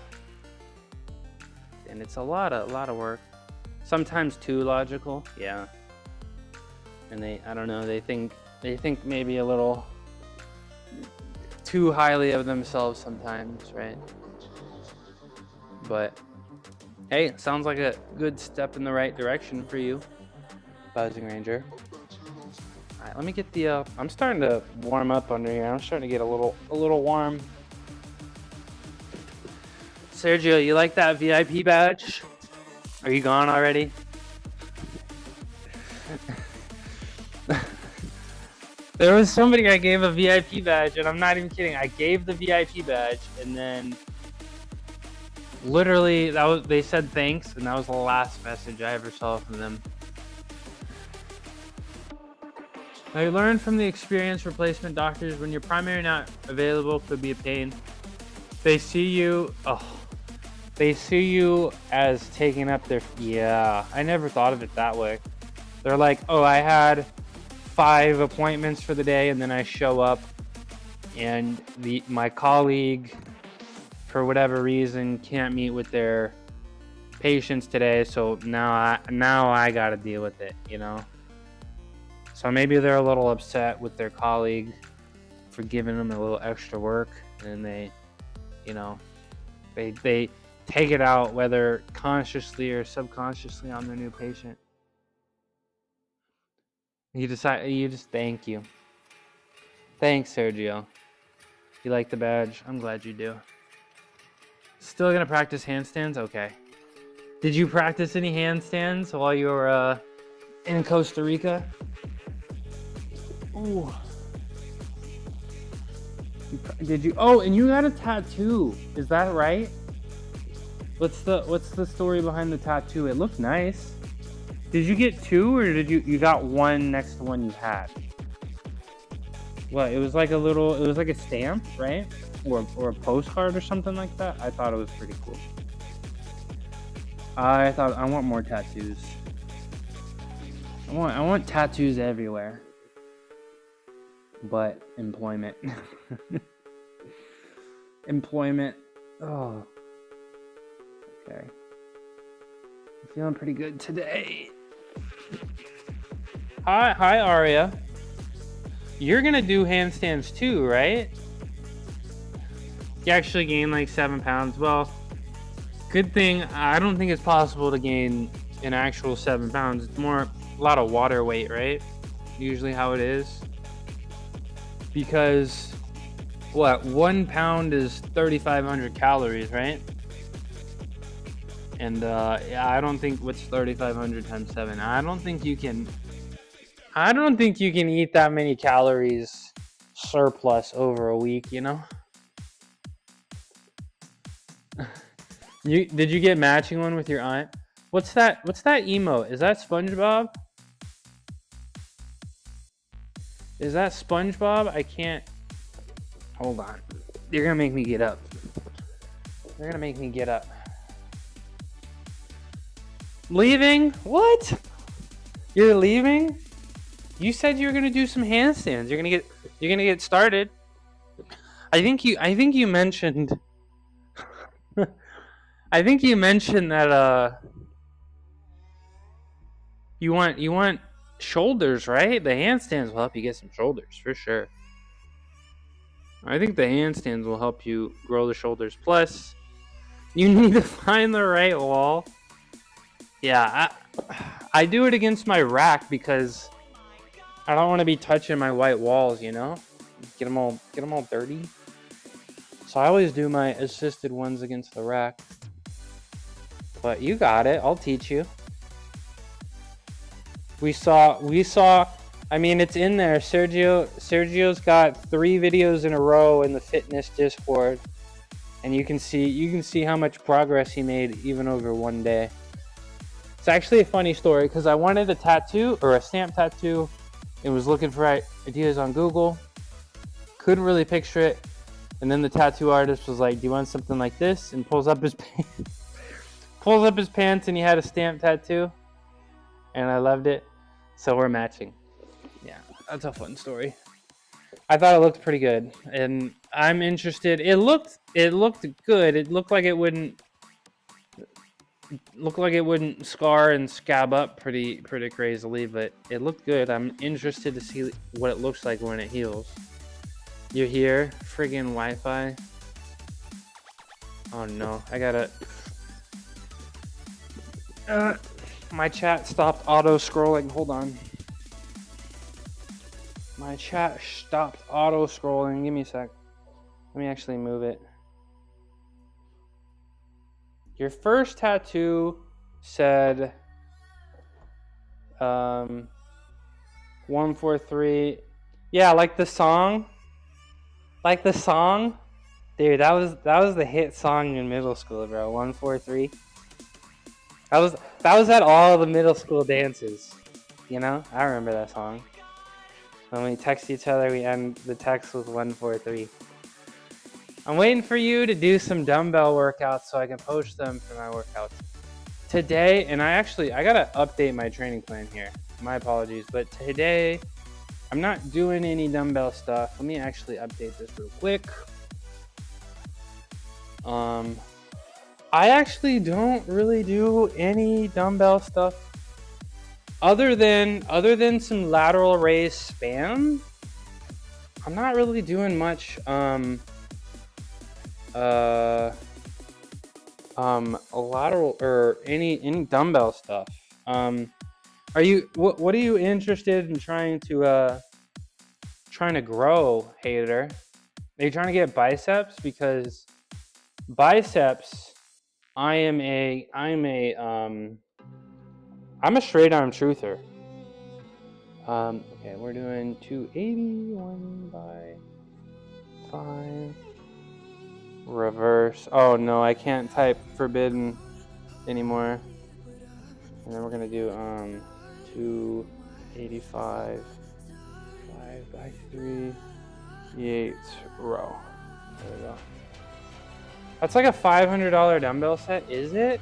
it's a lot of work. Sometimes too logical. Yeah. And I don't know, they think maybe a little too highly of themselves sometimes, right? But hey, sounds like a good step in the right direction for you, Buzzing Ranger. All right, let me get the I'm starting to warm up under here. I'm starting to get a little warm. Sergio, you like that VIP badge? Are you gone already? There was somebody I gave a VIP badge, and I'm not even kidding. I gave the VIP badge, and then literally they said thanks, and that was the last message I ever saw from them. I learned from the experience replacement doctors when your primary not available could be a pain. They see you as taking up their. Yeah, I never thought of it that way. They're like, oh, I had 5 appointments for the day, and then I show up and my colleague for whatever reason can't meet with their patients today, so now I got to deal with it, So maybe they're a little upset with their colleague for giving them a little extra work, and they take it out, whether consciously or subconsciously, on their new patient. You just thank you. Thanks, Sergio. You like the badge? I'm glad you do. Still gonna practice handstands? Okay. Did you practice any handstands while you were in Costa Rica? Ooh. Did you? Oh, and you got a tattoo. Is that right? What's the story behind the tattoo? It looked nice. Did you get 2, or did you got one next to one you had? What? It was like a stamp, right? or a postcard or something like that. I thought it was pretty cool. I thought I want more tattoos. I want tattoos everywhere. But employment. Employment. Oh. Okay. I'm feeling pretty good today. Hi Aria. You're gonna do handstands too, right? You actually gain like 7 pounds. Well, good thing I don't think it's possible to gain an actual 7 pounds. It's more a lot of water weight, right? Usually how it is. Because what, 1 pound is 3,500 calories, right? And yeah, I don't think what's 3,500 times 7. I don't think you can eat that many calories surplus over a week, you know? Did you get matching one with your aunt? What's that emote? Is that SpongeBob? Is that SpongeBob? I can't. Hold on. You're gonna make me get up. You're gonna make me get up. Leaving? What? You're leaving? You said you were gonna do some handstands. You're gonna get started. I think you mentioned. I think you mentioned that you want shoulders, right? The handstands will help you get some shoulders for sure. I think the handstands will help you grow the shoulders. Plus, you need to find the right wall. Yeah, I do it against my rack because I don't want to be touching my white walls, you know? Get them all dirty. So I always do my assisted ones against the rack. But you got it. I'll teach you. We saw, I mean, it's in there. Sergio's got 3 videos in a row in the fitness Discord. And you can see how much progress he made even over one day. It's actually a funny story because I wanted a tattoo or a stamp tattoo and was looking for ideas on Google. Couldn't really picture it. And then the tattoo artist was like, "Do you want something like this?" And pulls up his pants and he had a stamp tattoo. And I loved it. So we're matching. Yeah, that's a fun story. I thought it looked pretty good. And I'm interested. It looked good. It looked like it wouldn't scar and scab up pretty crazily, but it looked good. I'm interested to see what it looks like when it heals. You're here? Friggin' Wi-Fi. Oh no, I gotta... my chat stopped auto-scrolling. Hold on. My chat stopped auto-scrolling. Give me a sec. Let me actually move it. Your first tattoo said 143. Yeah, like the song. Dude, that was the hit song in middle school, bro. 143. That was at all the middle school dances. You know? I remember that song. When we text each other, we end the text with 143. I'm waiting for you to do some dumbbell workouts so I can post them for my workouts today. And I gotta update my training plan here. My apologies, but today I'm not doing any dumbbell stuff. Let me actually update this real quick. I actually don't really do any dumbbell stuff other than some lateral raise spam. I'm not really doing much a lateral or any dumbbell stuff. What are you interested in trying to grow, hater? Are you trying to get biceps? Because biceps, I'm a straight arm truther. Okay, we're doing 281 by 5. Reverse. Oh no, I can't type forbidden anymore. And then we're gonna do 285 5 by 3 8 row. There we go. That's like a $500 dumbbell set, is it?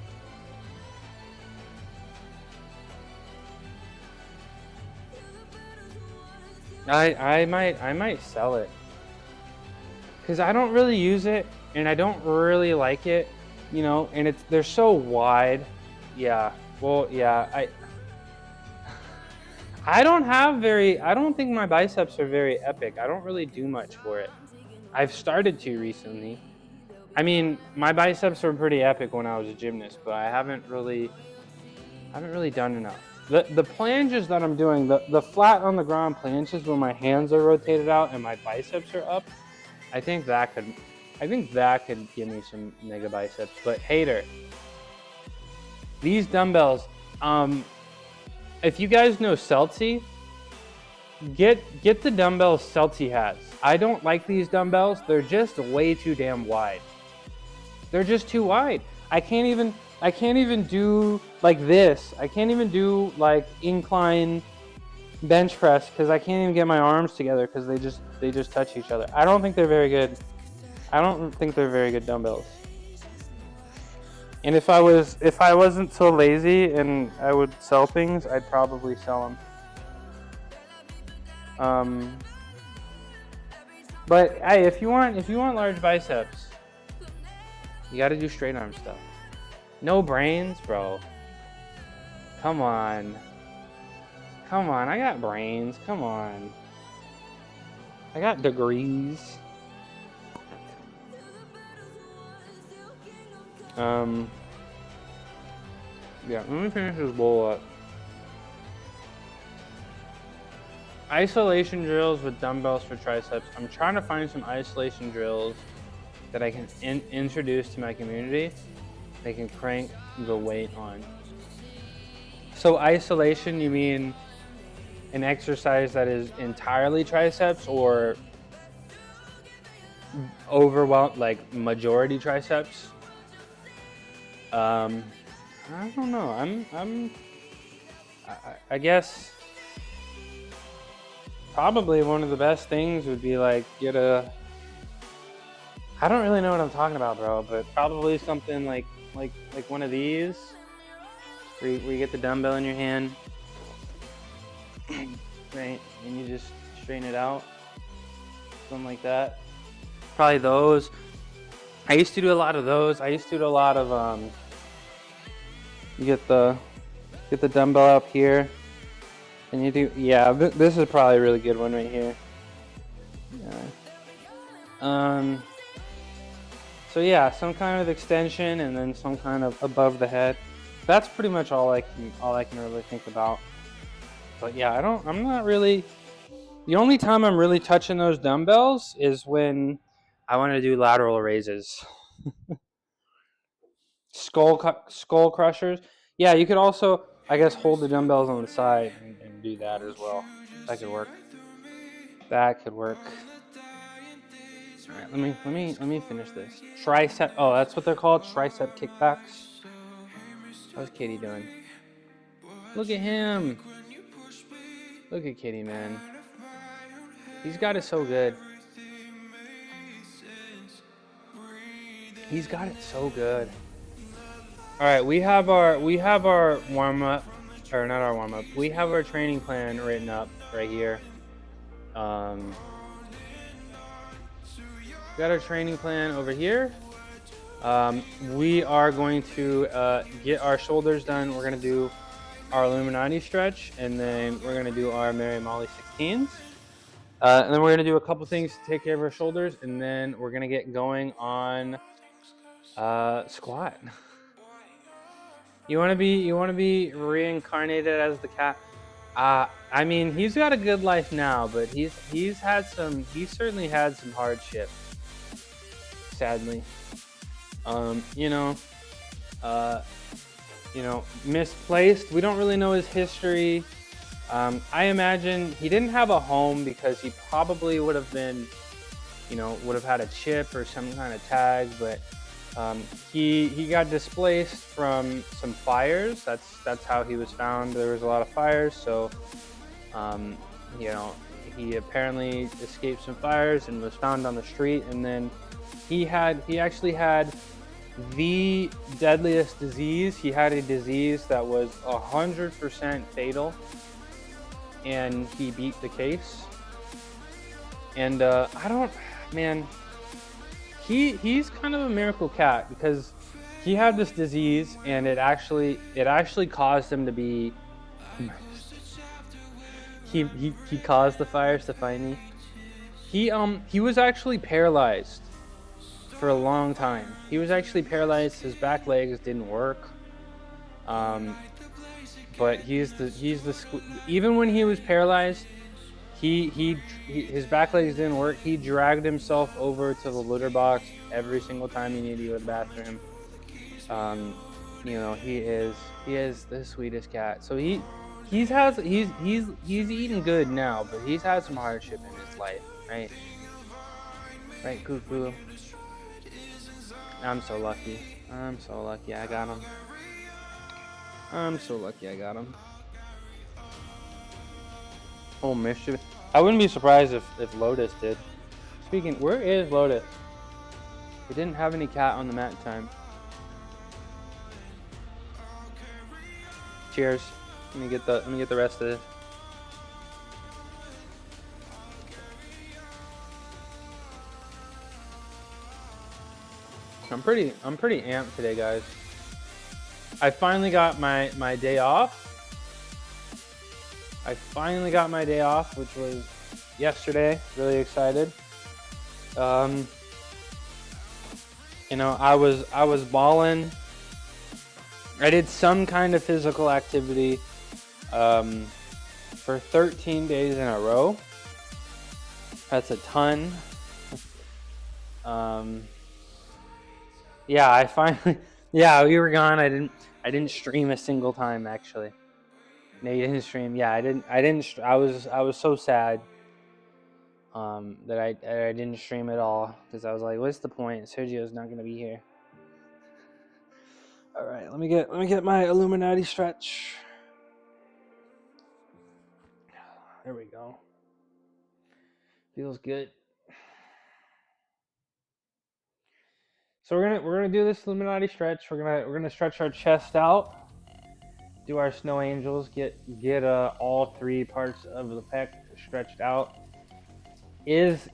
I might sell it. Cause I don't really use it and I don't really like it, you know, and they're so wide. Yeah. Well, yeah, I don't think my biceps are very epic. I don't really do much for it. I've started to recently. I mean, my biceps were pretty epic when I was a gymnast, but I haven't really done enough. The planches that I'm doing, the flat on the ground planches where my hands are rotated out and my biceps are up, I think that could give me some mega biceps. But hater, these dumbbells, if you guys know Celti, get the dumbbells Celti has. I don't like these dumbbells. They're just way too damn wide. They're just too wide. I can't even do like this. I can't even do like incline bench press because I can't even get my arms together because they just touch each other. I don't think they're very good. I don't think they're very good dumbbells. And if I wasn't so lazy and I would sell things, I'd probably sell them. But hey, if you want large biceps, you got to do straight arm stuff. No brains, bro. Come on. I got brains. Come on. I got degrees. Yeah, let me finish this bowl up. Isolation drills with dumbbells for triceps. I'm trying to find some isolation drills that I can introduce to my community. They can crank the weight on. So isolation, you mean an exercise that is entirely triceps or like majority triceps? I don't know. I guess probably one of the best things would be like I don't really know what I'm talking about, bro, but probably something like one of these where you get the dumbbell in your hand, right, and you just straighten it out, something like that. Probably those. I used to do a lot of those. I used to do a lot of you get the dumbbell up here and you do, yeah, this is probably a really good one right here. Yeah. So yeah, some kind of extension and then some kind of above the head. That's pretty much all I can really think about. But yeah, I'm not really, the only time I'm really touching those dumbbells is when I want to do lateral raises. Skull crushers. Yeah, you could also, I guess, hold the dumbbells on the side and do that as well. That could work. That could work. All right, let me finish this. Tricep. Oh, that's what they're called. Tricep kickbacks. How's Katie doing? Look at him. Look at Kitty, man. He's got it so good. He's got it so good. All right, we have our warm up, or not our warm up. We have our training plan written up right here. Got our training plan over here. We are going to get our shoulders done. We're gonna do our Illuminati stretch, and then we're gonna do our Mary Molly 16s. And then we're gonna do a couple things to take care of our shoulders, and then we're gonna get going on squat. You wanna be reincarnated as the cat? I mean, he's got a good life now, but he's certainly had some hardship. Sadly, misplaced. We don't really know his history. I imagine he didn't have a home because he probably would have been, would have had a chip or some kind of tag, but he got displaced from some fires. That's how he was found. There was a lot of fires, so he apparently escaped some fires and was found on the street, and then he actually had the deadliest disease. He had a disease that was 100% fatal, and he beat the case. And he's kind of a miracle cat, because he had this disease and it actually caused him to be he caused the fires to find me. He was actually paralyzed for a long time. He was actually paralyzed. His back legs didn't work. But even when he was paralyzed, his back legs didn't work. He dragged himself over to the litter box every single time he needed to go to the bathroom. He is the sweetest cat. So he's eating good now, but he's had some hardship in his life, right? Right, Cuckoo. I'm so lucky. I got him. I'm so lucky I got him. Oh, mischief. I wouldn't be surprised if Lotus did. Speaking, where is Lotus? We didn't have any cat on the mat time. Cheers. Let me get the rest of this. I'm pretty amped today, guys. I finally got my day off. Which was yesterday. Really excited. I was balling. I did some kind of physical activity for 13 days in a row. That's a ton. Yeah, we were gone. I didn't stream a single time, actually. No, you didn't stream. Yeah, I didn't. I was so sad that I didn't stream at all, because I was like, what's the point? Sergio's not gonna be here. All right, let me get my Illuminati stretch. There we go. Feels good. So we're gonna do this Illuminati stretch. We're gonna stretch our chest out. Do our snow angels. Get all three parts of the pec stretched out. Is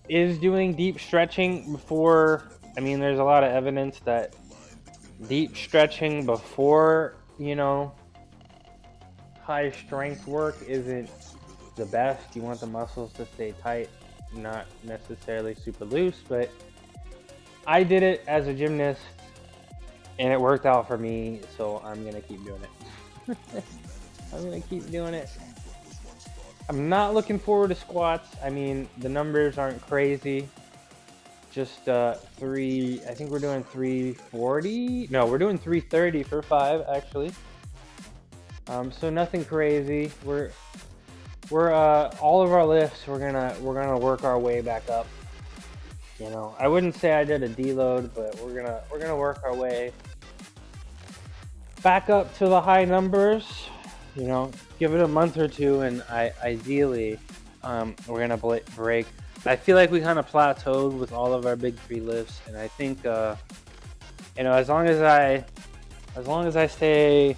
doing deep stretching before. I mean, there's a lot of evidence that deep stretching before, high strength work isn't the best. You want the muscles to stay tight, not necessarily super loose, but I did it as a gymnast and it worked out for me, so I'm gonna keep doing it. I'm gonna keep doing it. I'm not looking forward to squats. I mean, the numbers aren't crazy. Just I think we're doing 340. No, we're doing 330 for 5 actually. So nothing crazy. We're all of our lifts we're gonna work our way back up. I wouldn't say I did a deload, but we're gonna work our way back up to the high numbers. Give it a month or two, and ideally we're gonna break. I feel like we kind of plateaued with all of our big 3 lifts, and I think as long as I stay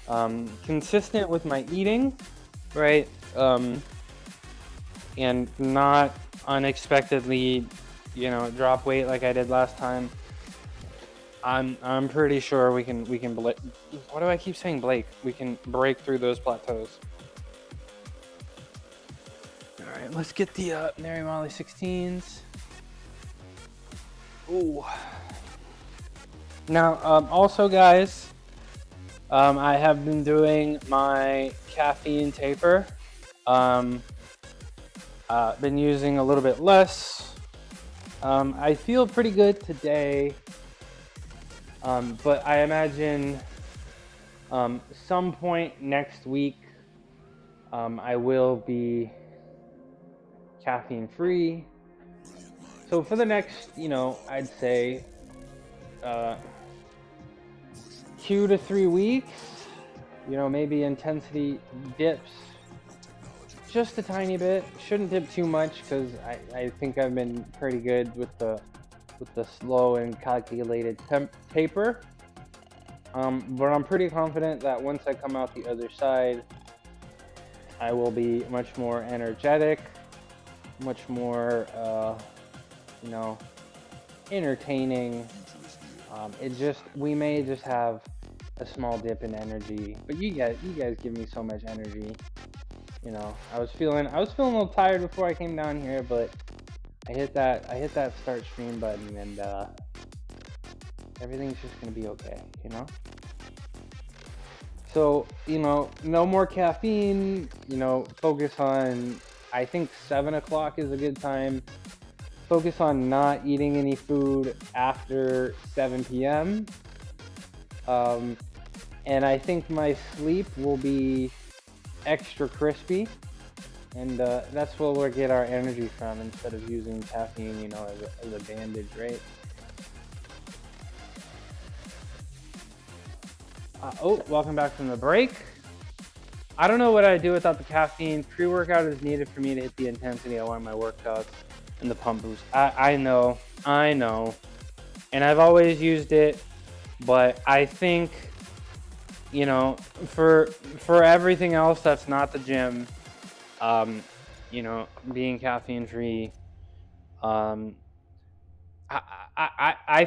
consistent with my eating, right, and not unexpectedly drop weight like I did last time, I'm pretty sure we can why do I keep saying Blake? We can break through those plateaus. All right, let's get the Mary Molly 16s. Ooh. Now, also, guys, I have been doing my caffeine taper. Been using a little bit less. I feel pretty good today, but I imagine some point next week I will be caffeine free. So for the next, I'd say 2 to 3 weeks, maybe intensity dips just a tiny bit. Shouldn't dip too much because I think I've been pretty good with the slow and calculated taper. But I'm pretty confident that once I come out the other side, I will be much more energetic, much more, you know, entertaining. We may just have a small dip in energy, but you guys give me so much energy. You know, I was feeling a little tired before I came down here, but I hit that start stream button, and everything's just gonna be okay, you know. So, you know, no more caffeine. You know, focus on. I think 7 o'clock is a good time. Focus on not eating any food after 7 p.m. And I think my sleep will be extra crispy, and that's where we'll get our energy from instead of using caffeine, you know, as a bandage, right? Welcome back from the break. I don't know what I'd do without the caffeine. Pre-workout is needed for me to hit the intensity I want in my workouts and the pump boost. I know. And I've always used it, but I think, you know, for everything else that's not the gym, you know, being caffeine free, I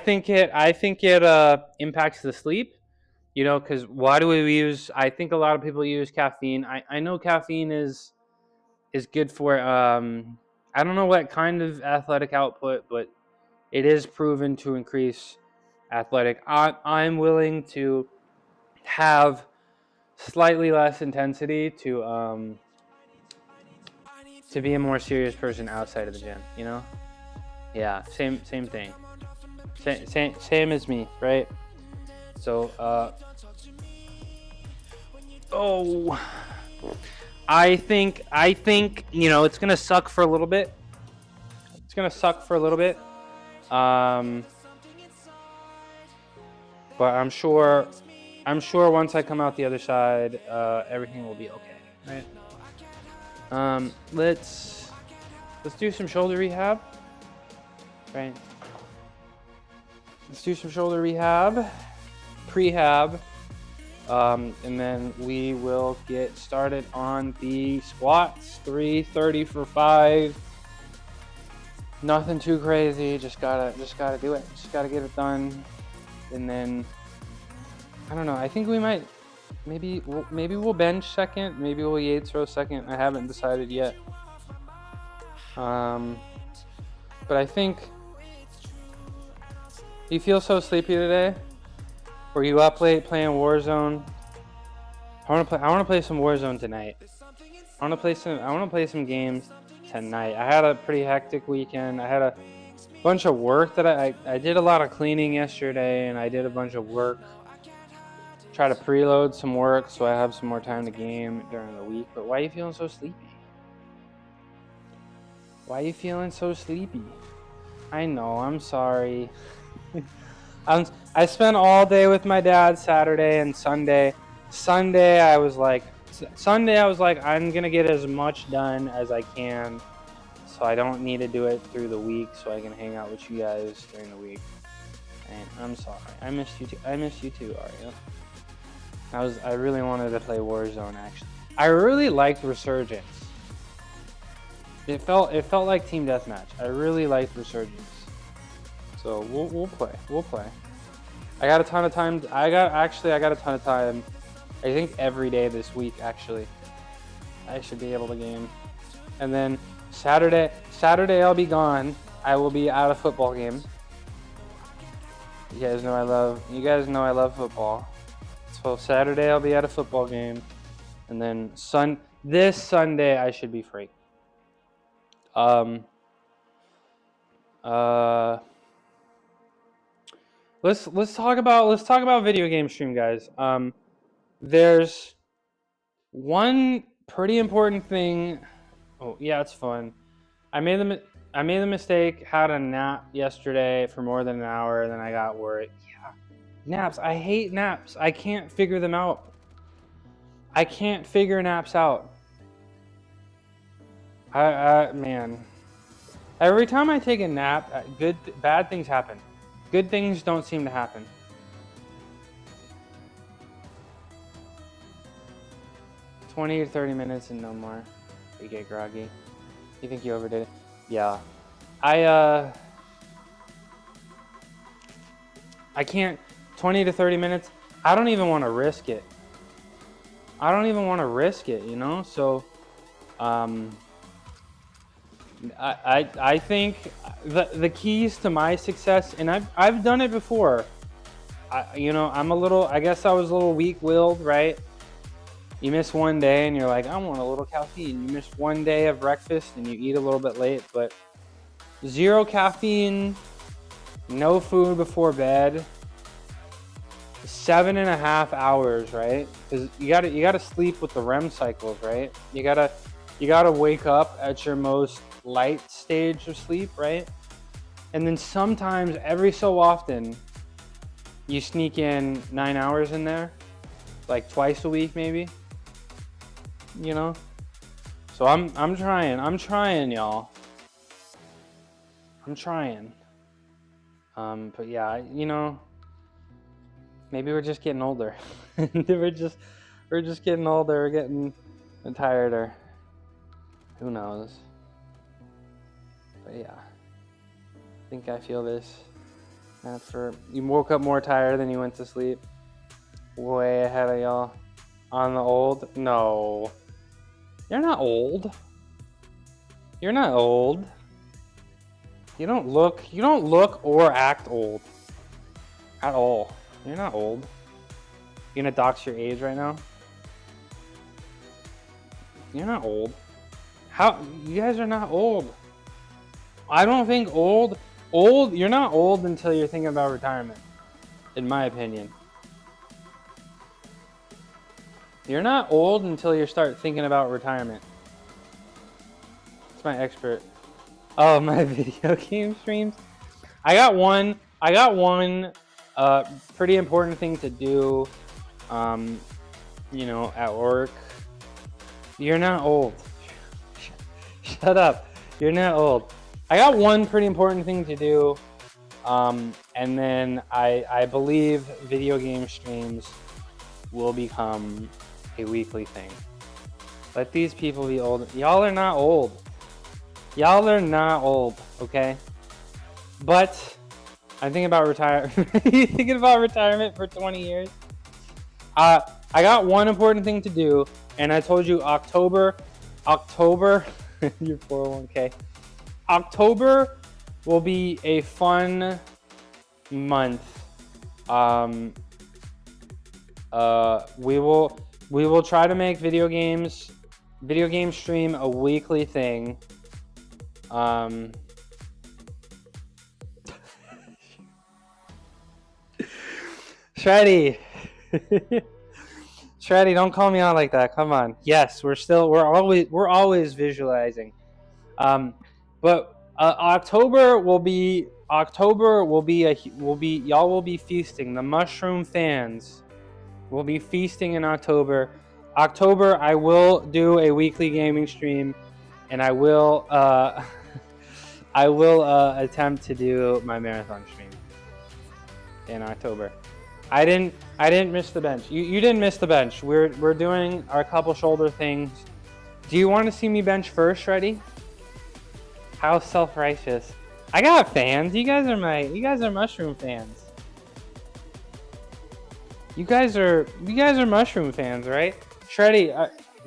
think it impacts the sleep, you know, because why do we use? I think a lot of people use caffeine. I know caffeine is good for I don't know what kind of athletic output, but it is proven to increase athletic. I'm willing to have slightly less intensity to be a more serious person outside of the gym, you know? Yeah, same thing. Same as me, right? So I think you know, it's gonna suck for a little bit. But I'm sure once I come out the other side, everything will be okay, right? Let's do some shoulder rehab, right? Let's do some shoulder rehab, prehab, and then we will get started on the squats. 330 for 5. Nothing too crazy. Just gotta do it. Just gotta get it done. And then I don't know. I think we might maybe we'll bench second. Maybe we'll Yates row second. I haven't decided yet. But I think you feel so sleepy today. Were you up late playing Warzone? I want to play some Warzone tonight. I want to play some games tonight. I had a pretty hectic weekend. I had a bunch of work that I did a lot of cleaning yesterday, and I did a bunch of work. Try to preload some work so I have some more time to game during the week. But why are you feeling so sleepy? Why are you feeling so sleepy? I know, I'm sorry. I spent all day with my dad Saturday and Sunday. Sunday I was like, I'm gonna get as much done as I can, so I don't need to do it through the week, so I can hang out with you guys during the week. And I'm sorry, I missed you too, Arya. I really wanted to play Warzone actually. I really liked Resurgence. It felt like Team Deathmatch. I really liked Resurgence. So we'll play. I got a ton of time. I got a ton of time. I think every day this week actually. I should be able to game. And then Saturday I'll be gone. I will be out of football game. You guys know I love football. So Saturday I'll be at a football game, and then this Sunday I should be free. Let's talk about video game stream, guys. There's one pretty important thing. Oh yeah, it's fun. I made the mistake. Had a nap yesterday for more than an hour, and then I got worried. Yeah, naps. I hate naps. I can't figure them out. I can't figure naps out. Man, every time I take a nap, bad things happen. Good things don't seem to happen. "20 to 30 minutes and no more. You get groggy. You think you overdid it?" Yeah. I can't. 20 to 30 minutes. I don't even want to risk it. You know? So, I think the keys to my success, and I've done it before. I guess I was a little weak-willed, right? You miss one day and you're like, I want a little caffeine. You miss one day of breakfast and you eat a little bit late, but 0 caffeine, no food before bed, 7.5 hours, right? Because you gotta sleep with the REM cycles, right? You gotta wake up at your most light stage of sleep, right? And then sometimes, every so often, you sneak in 9 hours in there, like twice a week maybe. You know? So I'm trying, y'all. I'm trying. But yeah, maybe we're just getting older. we're just getting older, we're getting tired, who knows. But yeah, I think I feel this after you woke up more tired than you went to sleep. Way ahead of y'all. On the old? No. You're not old. You're not old. You don't look or act old. At all. You're not old. You gonna dox your age right now? You're not old. How? You guys are not old. I don't think you're not old until you're thinking about retirement, in my opinion. You're not old until you start thinking about retirement. It's my expert. Oh, my video game streams. I got one pretty important thing to do, at work. You're not old. Shut up. You're not old. I got one pretty important thing to do, and then I believe video game streams will become a weekly thing. Let these people be old. Y'all are not old. Y'all are not old, okay? But I'm thinking about you thinking about retirement for 20 years? I got one important thing to do, and I told you October, your 401k. October will be a fun month. We will try to make video game stream a weekly thing. Shreddy, Shreddy, don't call me out like that. Come on. Yes, we're always visualizing. But October will be y'all will be feasting. The mushroom fans will be feasting in October. I will do a weekly gaming stream, and I will attempt to do my marathon stream in October. I didn't miss the bench. You didn't miss the bench. We're doing our couple shoulder things. Do you want to see me bench first, Shreddy? How self-righteous. I got fans. You guys are mushroom fans. You guys are mushroom fans, right? Shreddy,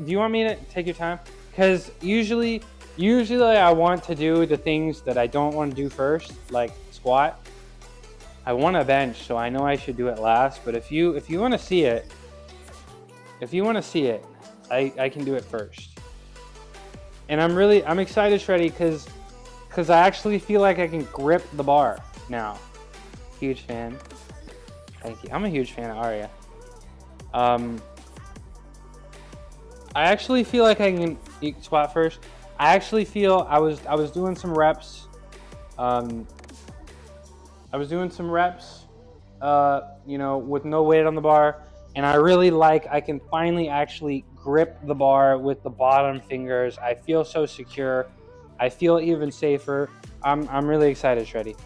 do you want me to take your time? Because usually I want to do the things that I don't want to do first, like squat. I want to bench, so I know I should do it last. But if you want to see it, I can do it first. And I'm excited, Shreddy, because I actually feel like I can grip the bar now. Huge fan. Thank you. I'm a huge fan of Arya. I actually feel like I can squat first. I actually feel I was doing some reps. With no weight on the bar, And I really like, I can finally actually grip the bar with the bottom fingers. I feel so secure. I feel even safer. I'm really excited, Shreddy.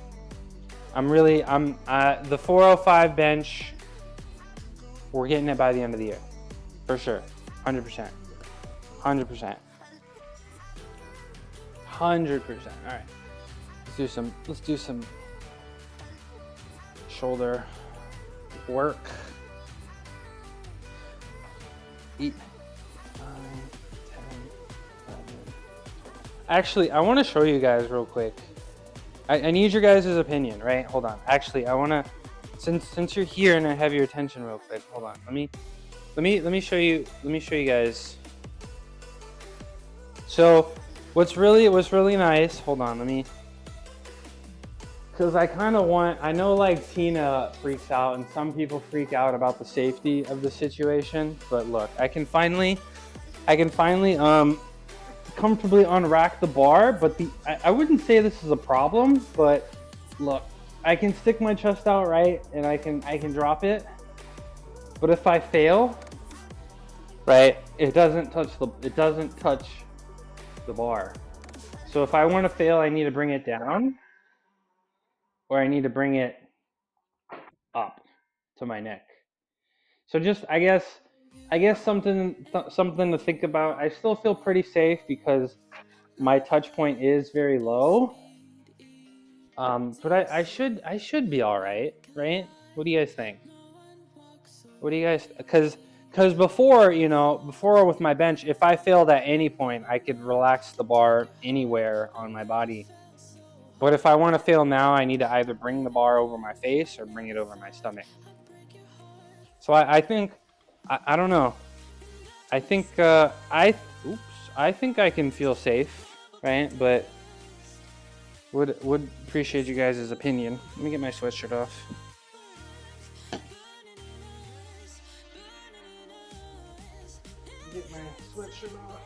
The 405 bench, we're getting it by the end of the year. For sure. 100%. 100%. 100%. All right. Let's do some shoulder work. 8, 9, 10, 11. Actually, I want to show you guys real quick. I need your guys' opinion, right? Hold on. Actually, I want to, since you're here and I have your attention real quick. Hold on. Let me show you guys. So, what's really nice. Hold on. Because I know like Tina freaks out and some people freak out about the safety of the situation, but look, I can finally comfortably unrack the bar, but I wouldn't say this is a problem, but look, I can stick my chest out right and I can drop it. But if I fail, right, it doesn't touch the bar. So if I want to fail, I need to bring it down. Or I need to bring it up to my neck. So just, I guess something to think about. I still feel pretty safe because my touch point is very low. But I should be all right? What do you guys think? Because before with my bench, if I failed at any point, I could relax the bar anywhere on my body. But if I want to fail now, I need to either bring the bar over my face or bring it over my stomach. So I think, I don't know. I think I think I can feel safe, right? But would appreciate you guys' opinion. Let me get my sweatshirt off. Get my sweatshirt off.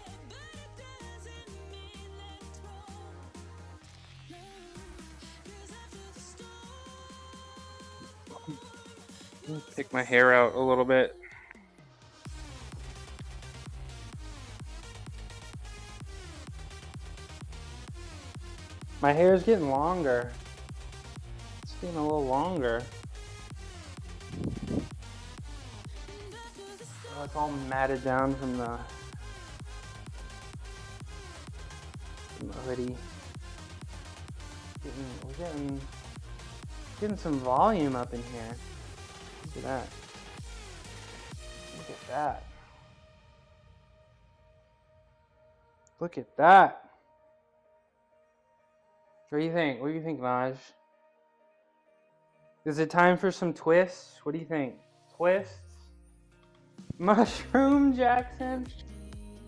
Pick my hair out a little bit. My hair is getting longer. It's getting a little longer. Oh, it's all matted down from the hoodie. We're getting some volume up in here. Look at that. Look at that. Look at that. What do you think? What do you think, Maj? Is it time for some twists? What do you think? Twists? Mushroom Jackson?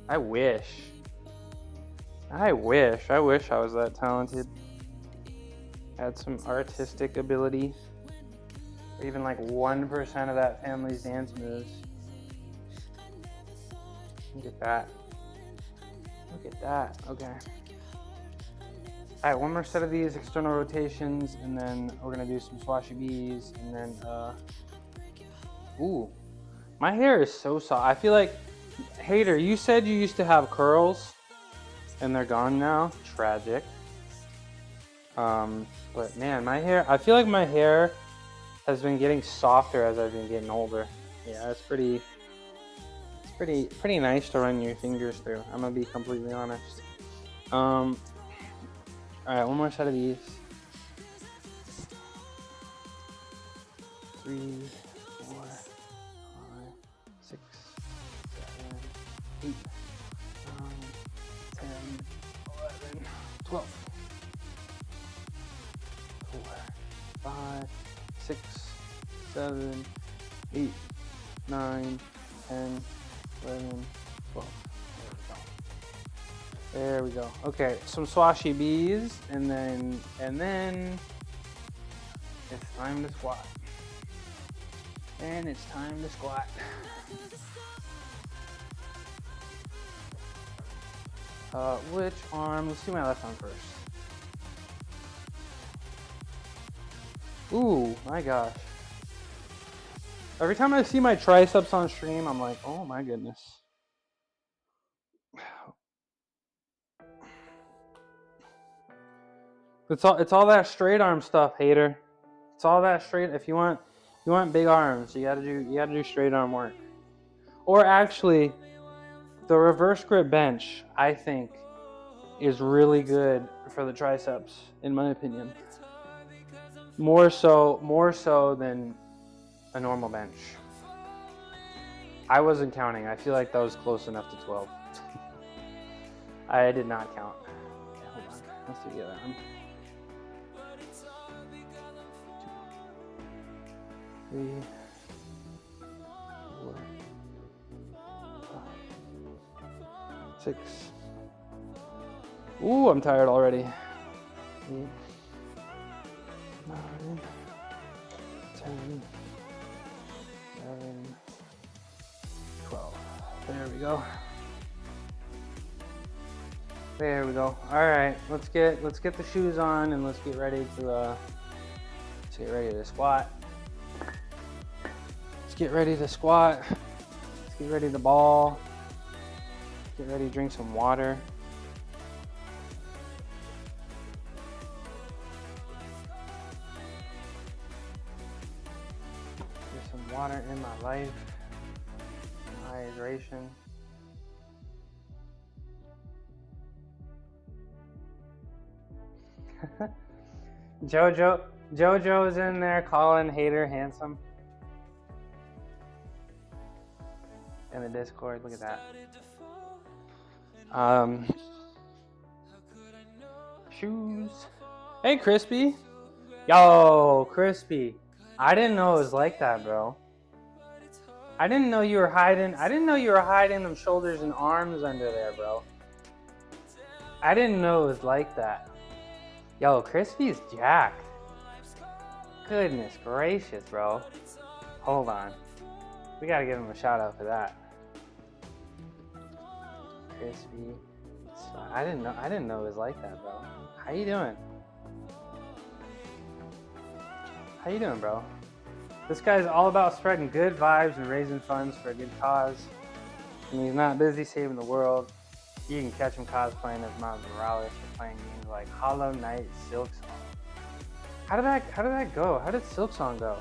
I wish I was that talented. Had some artistic ability. Or even like 1% of that family's dance moves. Look at that. Look at that. Okay. Alright, one more set of these external rotations, and then we're gonna do some swashy bees, and then ooh. My hair is so soft. I feel like, Hater, you said you used to have curls and they're gone now. Tragic. But man, my hair, I feel like my hair has been getting softer as I've been getting older. Yeah, it's pretty nice to run your fingers through. I'm gonna be completely honest. All right, one more set of these. 3, 4, 5, 6, 7, 8, 9, 10, 11, 12. 4, 5, 6, 7, 8, 9, 10, 11, 12. There we go. Okay, some swashy bees, and then it's time to squat. And it's time to squat. Which arm? Let's do my left arm first. Ooh, my gosh. Every time I see my triceps on stream, I'm like, oh my goodness. It's all that straight arm stuff, hater. It's all that straight. If you want big arms, you gotta do straight arm work. Or actually, the reverse grip bench, I think, is really good for the triceps, in my opinion. More so than a normal bench. I wasn't counting. I feel like that was close enough to 12. I did not count. Okay, hold on. Let's do the other one. 3, 4, 5, 6. Ooh, I'm tired already. 8, 9, 10, 11, 12. There we go. There we go. All right, let's get the shoes on and let's get ready to squat. Let's get ready to squat. Let's get ready to ball. Get ready to drink some water. There's some water in my life. Hydration. Jojo's in there calling hater handsome. In the Discord, look at that. Shoes. Hey, Crispy. Yo, Crispy. I didn't know it was like that, bro. I didn't know you were hiding them shoulders and arms under there, bro. I didn't know it was like that. Yo, Crispy's jacked. Goodness gracious, bro. Hold on. We gotta give him a shout out for that. Crispy. I didn't know it was like that, bro. How you doing? How you doing, bro? This guy's all about spreading good vibes and raising funds for a good cause. And he's not busy saving the world. You can catch him cosplaying as Miles Morales or playing games like Hollow Knight, Silksong. How did that go? How did Silksong go?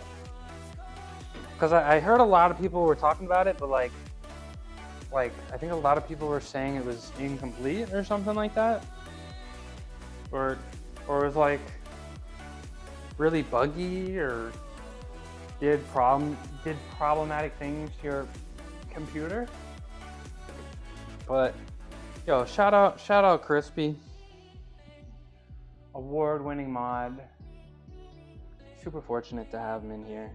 Because I heard a lot of people were talking about it, but like I think a lot of people were saying it was incomplete or something like that, or it was like really buggy or did problematic things to your computer. But yo, shout out Crispy, award-winning mod. Super fortunate to have him in here,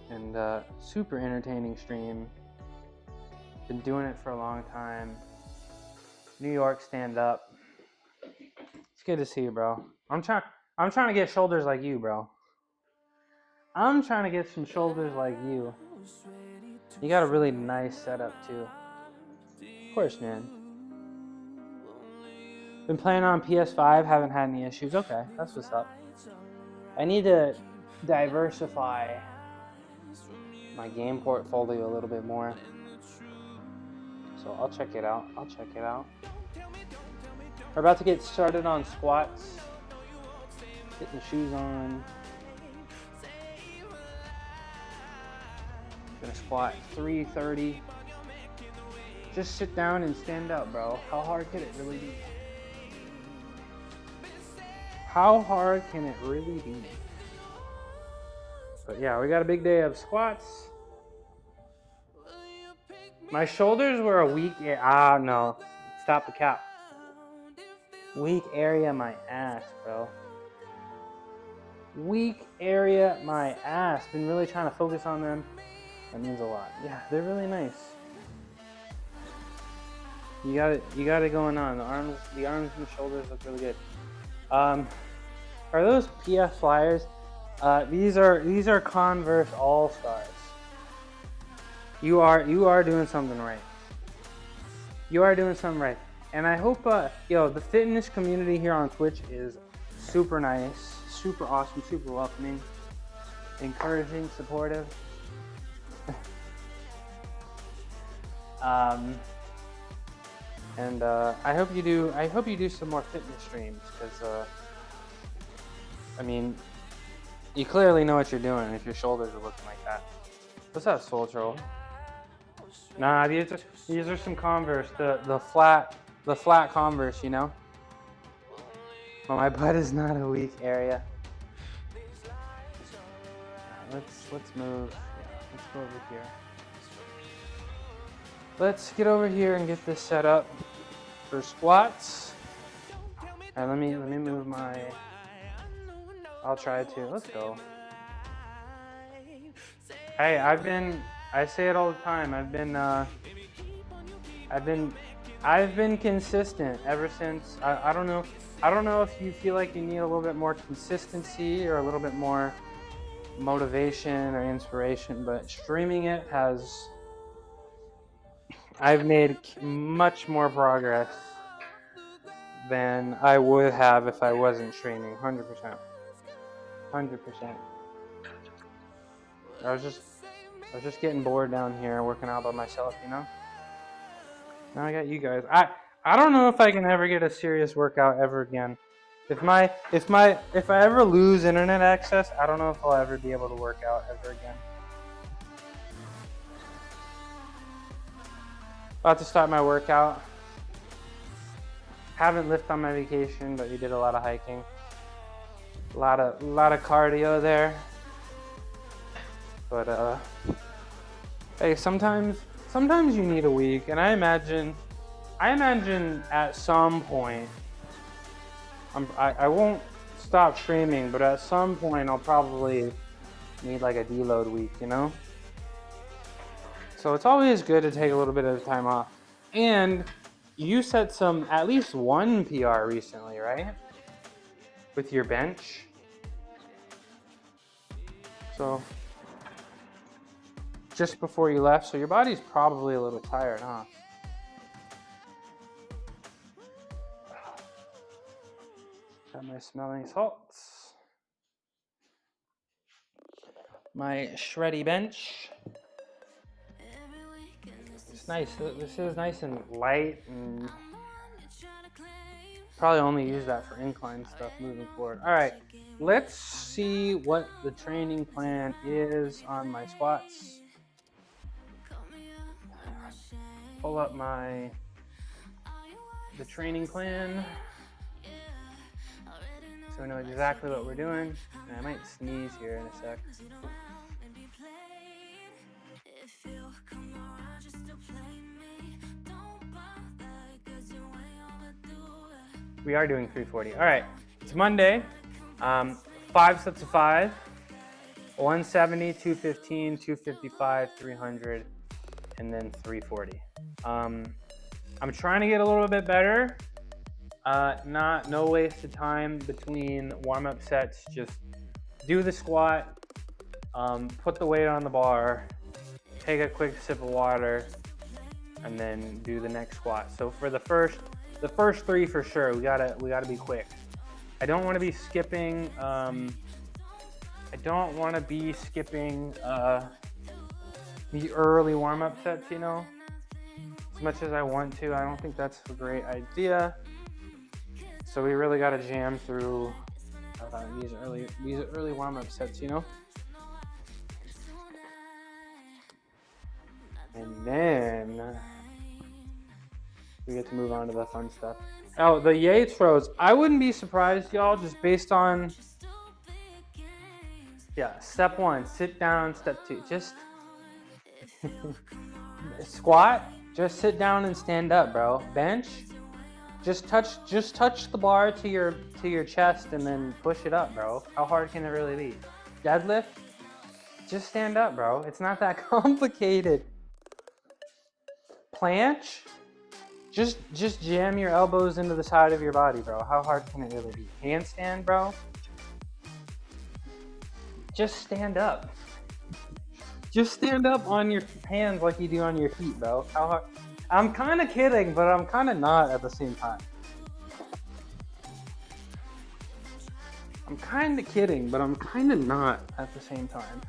and super entertaining stream. Been doing it for a long time. New York stand up. It's good to see you, bro. I'm trying to get shoulders like you, bro. I'm trying to get some shoulders like you. You got a really nice setup too. Of course, man. Been playing on PS5, haven't had any issues. Okay, that's what's up. I need to diversify my game portfolio a little bit more. So I'll check it out. We're about to get started on squats. Get the shoes on. Gonna squat 330. Just sit down and stand up, bro. How hard could it really be? How hard can it really be? But yeah, we got a big day of squats. My shoulders were a weak area. No. Stop the cap. Weak area my ass, bro. Weak area my ass. Been really trying to focus on them. That means a lot. Yeah, they're really nice. You got it going on. The arms and the shoulders look really good. Are those PF Flyers? These are Converse All Stars. You are doing something right. You are doing something right. And I hope the fitness community here on Twitch is super nice, super awesome, super welcoming. encouraging, supportive. And I hope you do some more fitness streams, because I mean, you clearly know what you're doing if your shoulders are looking like that. What's up, Soul Troll? Nah, these are some Converse, the flat Converse, you know. Well, my butt is not a weak area. Let's move. Yeah, let's go over here. Let's get over here and get this set up for squats. And let me move my. I'll try to. Let's go. Hey, I say it all the time. I've been consistent ever since. I don't know if you feel like you need a little bit more consistency or a little bit more motivation or inspiration, but streaming it has. I've made much more progress than I would have if I wasn't streaming. 100%. 100%. I was just getting bored down here working out by myself, you know? Now I got you guys. I don't know if I can ever get a serious workout ever again. If I ever lose internet access, I don't know if I'll ever be able to work out ever again. About to start my workout. Haven't lifted on my vacation, but we did a lot of hiking. A lot of cardio there. But hey, sometimes you need a week, and I imagine at some point I won't stop streaming, but at some point I'll probably need like a deload week, you know? So it's always good to take a little bit of time off. And you set at least one PR recently, right? With your bench. So just before you left, so your body's probably a little tired, huh? Got my smelling salts. My shreddy bench. It's nice. This is nice and light, and probably only use that for incline stuff moving forward. All right, let's see what the training plan is on my squats. Pull up the training plan so we know exactly what we're doing. And I might sneeze here in a sec. We are doing 340. All right, it's Monday. 5 sets of 5, 170, 215, 255, 300, and then 340. I'm trying to get a little bit better. No waste of time between warm-up sets. Just do the squat, put the weight on the bar, take a quick sip of water, and then do the next squat. So for the first 3 for sure, we gotta be quick. I don't want to be skipping. The early warm-up sets, you know, as much as I want to. I don't think that's a great idea. So we really got to jam through these early warm-up sets, you know. And then we get to move on to the fun stuff. Oh, the Yates rows. I wouldn't be surprised, y'all, just based on, step 1, sit down. Step 2, just squat, just sit down and stand up, bro. Bench, just touch the bar to your chest and then push it up, bro. How hard can it really be? Deadlift, just stand up, bro. It's not that complicated. Planche, just jam your elbows into the side of your body, bro. How hard can it really be? Handstand, bro. Just stand up. Just stand up on your hands like you do on your feet, bro. How hard? I'm kind of kidding, but I'm kind of not at the same time. I'm kind of kidding, but I'm kind of not at the same time.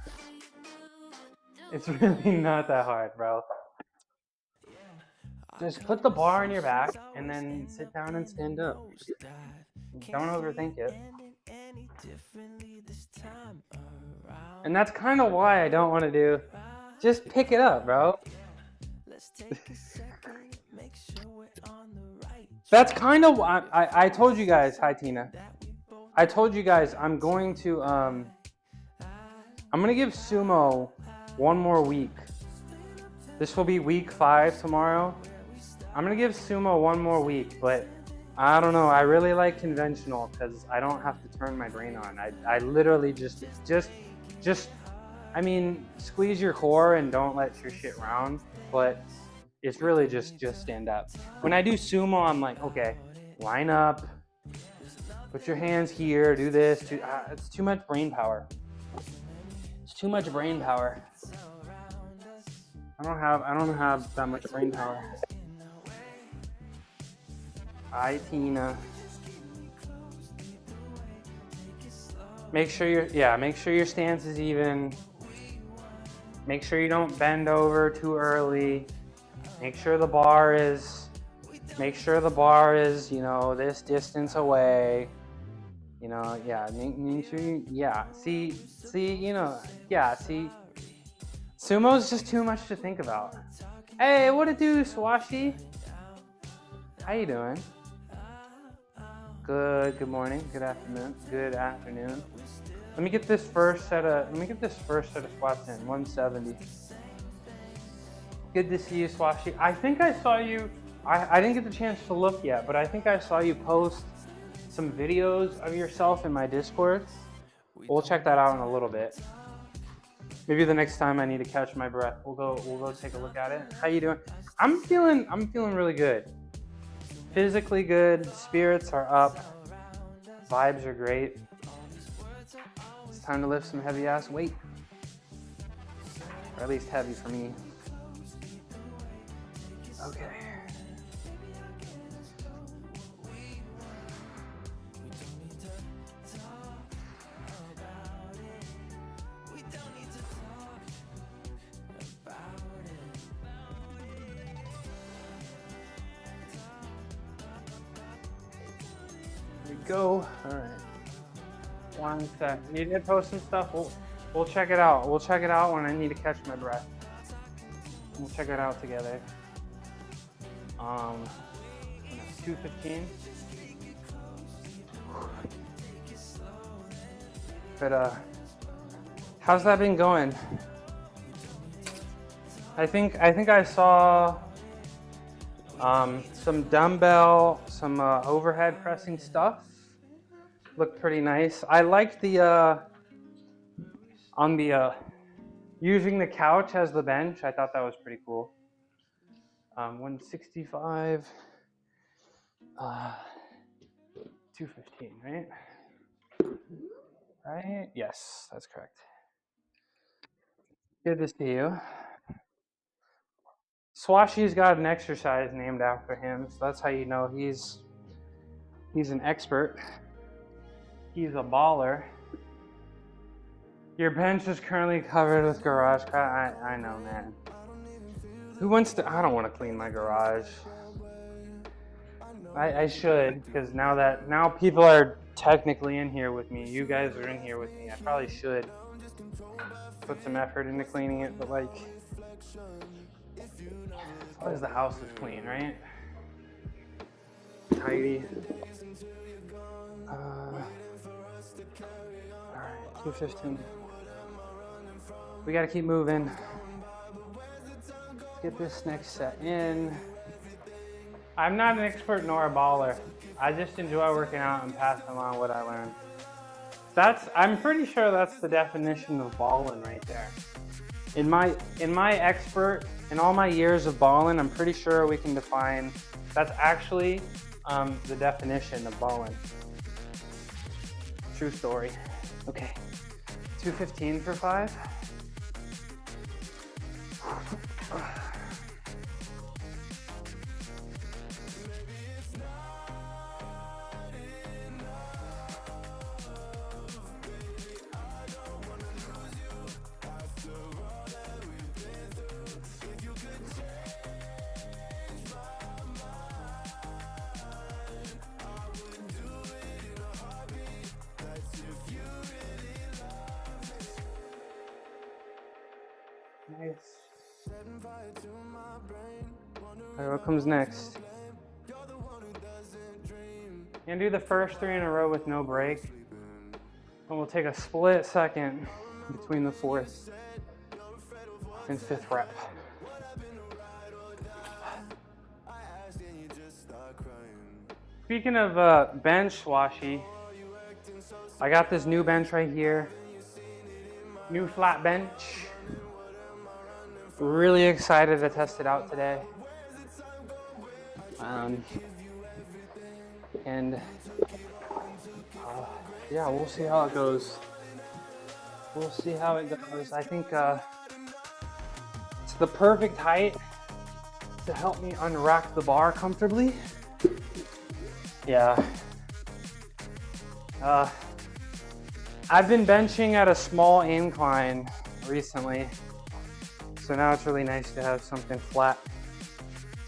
It's really not that hard, bro. Just put the bar on your back and then sit down and stand up. Don't overthink it. And that's kind of why I don't want to do. Just pick it up, bro. That's kind of why I told you guys. Hi, Tina. I told you guys I'm going to give sumo one more week. This will be week 5 tomorrow. I'm gonna give sumo one more week, but I don't know. I really like conventional because I don't have to turn my brain on. I literally just I mean, squeeze your core and don't let your shit round, but it's really just stand up. When I do sumo, I'm like, okay, line up, put your hands here, do this. It's too much brain power. It's too much brain power. I don't have that much brain power. Hi, Tina. Make sure your stance is even. Make sure you don't bend over too early. Make sure the bar is, you know, this distance away. You know, yeah, make sure you, yeah. See, you know, yeah, see. Sumo's just too much to think about. Hey, what it do, Swashi? How you doing? Good morning, good afternoon. Let me get this first set of squats in, 170. Good to see you, Swashi. I think I saw you, I didn't get the chance to look yet, but I think I saw you post some videos of yourself in my Discord. We'll check that out in a little bit. Maybe the next time I need to catch my breath, we'll go take a look at it. How you doing? I'm feeling really good. Physically good, spirits are up, vibes are great. It's time to lift some heavy ass weight. Or at least heavy for me. Okay. Go. All right. 1 sec. Need to post some stuff. We'll check it out. We'll check it out when I need to catch my breath. We'll check it out together. 2:15. But how's that been going? I think I saw some dumbbell, some overhead pressing stuff. Looked pretty nice. I liked the using the couch as the bench. I thought that was pretty cool. 165, 215, right? Right? Yes, that's correct. Good to see you. Swashi's got an exercise named after him, so that's how you know he's an expert. He's a baller. Your bench is currently covered with garage crap. I know, man. Who wants to? I don't want to clean my garage. I should, because now people are technically in here with me. You guys are in here with me. I probably should put some effort into cleaning it, but like, as long as the house is clean, right? Tidy. Alright, 215. We gotta keep moving. Let's get this next set in. I'm not an expert nor a baller. I just enjoy working out and passing along what I learned. I'm pretty sure that's the definition of balling right there. In my all my years of balling, I'm pretty sure we can define that's actually the definition of balling. True story. Okay, 215 for 5. Alright, what comes next? Gonna do the first 3 in a row with no break. And we'll take a split second between the 4th and 5th rep. Speaking of bench, Washi, I got this new bench right here. New flat bench. Really excited to test it out today. Yeah, we'll see how it goes. We'll see how it goes. I think it's the perfect height to help me unrack the bar comfortably. Yeah. I've been benching at a small incline recently, so now it's really nice to have something flat,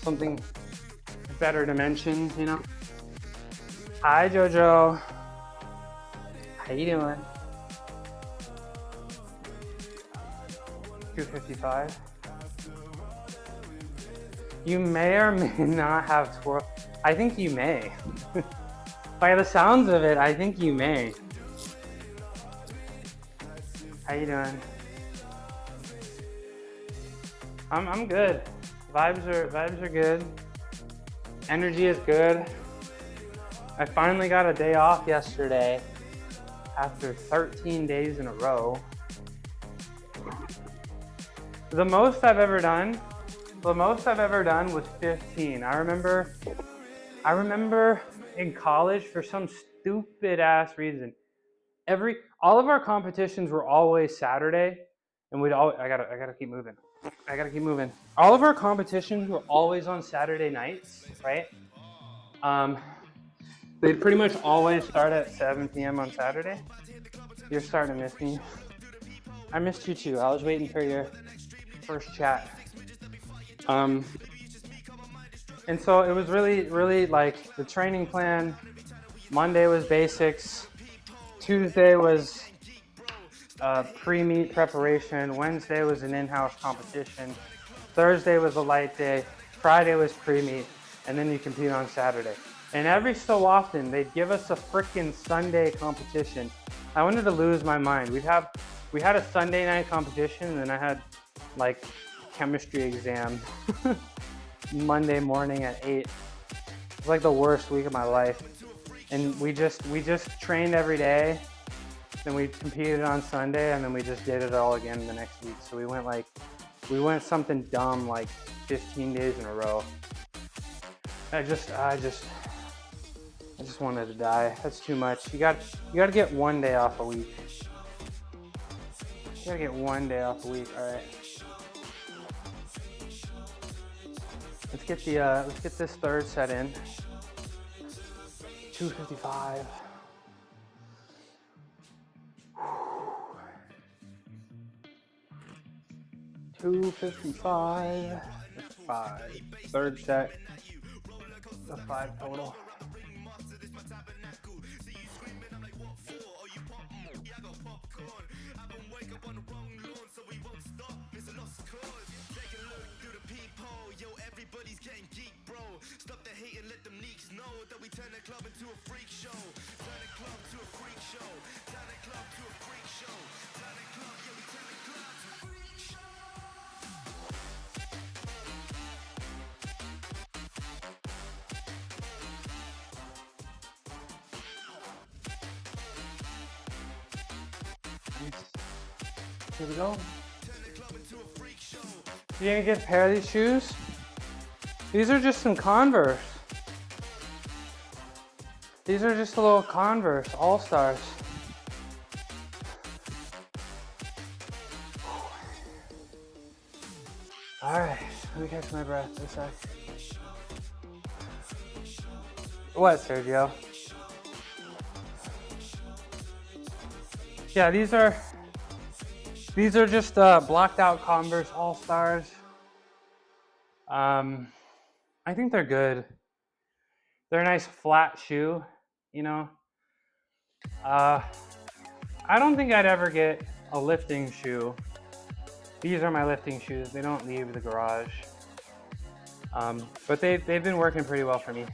something better dimensions, you know? Hi, Jojo. How you doing? 255. You may or may not have twirl. I think you may. By the sounds of it, I think you may. How you doing? I'm good. Vibes are good. Energy is good. I finally got a day off yesterday after 13 days in a row. The most I've ever done was 15. I remember in college, for some stupid ass reason, all of our competitions were always Saturday, and I gotta keep moving. All of our competitions were always on Saturday nights, right? They'd pretty much always start at 7 p.m. on Saturday. You're starting to miss me. I missed you too. I was waiting for your first chat. And so it was really like the training plan. Monday was basics. Tuesday was pre-meet preparation. Wednesday was an in-house competition. Thursday was a light day. Friday was pre-meet. And then you compete on Saturday. And every so often, they'd give us a frickin' Sunday competition. I wanted to lose my mind. We had a Sunday night competition, and then I had like chemistry exam Monday morning at 8. It was like the worst week of my life. And we just trained every day. Then we competed on Sunday, and then we just did it all again the next week. So we went something dumb like 15 days in a row. I just wanted to die. That's too much. You got to get one day off a week. You got to get one day off a week. All right. Let's get this third set in. 255. That's 5. Third set. The 5 total. Here we go. You gonna get a pair of these shoes? These are just some Converse. These are just a little Converse All-Stars. All right, let me catch my breath for a sec. What, Sergio? Yeah, these are just blocked out Converse All-Stars. I think they're good. They're a nice flat shoe, you know. I don't think I'd ever get a lifting shoe These are my lifting shoes. They don't leave the garage. But they've been working pretty well for me.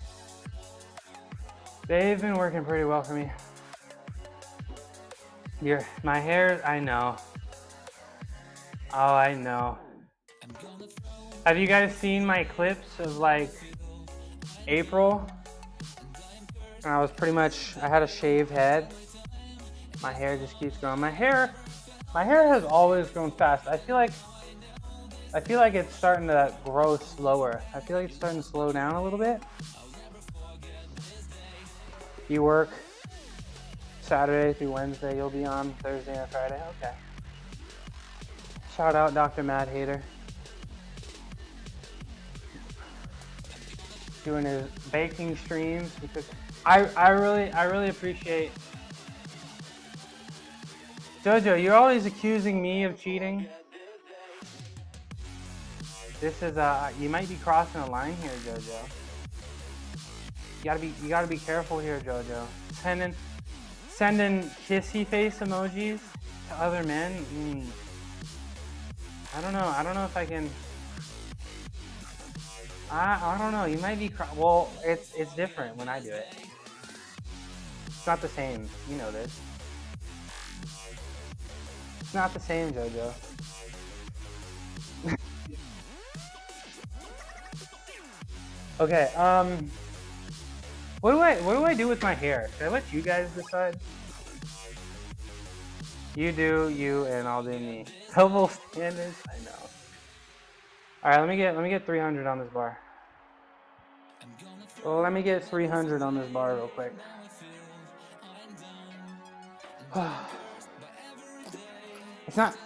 They've been working pretty well for me. My hair, I know. Oh, I know. Have you guys seen my clips of like April? And I was I had a shaved head. My hair just keeps growing. My hair has always grown fast. I feel like it's starting to grow slower. I feel like it's starting to slow down a little bit. You work Saturday through Wednesday, you'll be on Thursday and Friday. Okay. Shout out Dr. Mad Hater. Doing his baking streams because I really appreciate Jojo, you're always accusing me of cheating. This is you might be crossing a line here, Jojo. You gotta be careful here, Jojo. Sending kissy face emojis to other men. I don't know if I can. I don't know. You might be. Well, it's different when I do it. It's not the same. You know this. It's not the same, Jojo. Okay. What do I do with my hair? Should I let you guys decide? You do you, and I'll do me. Double standards. I know. All right, let me get 300 on this bar. Well, let me get 300 on this bar real quick.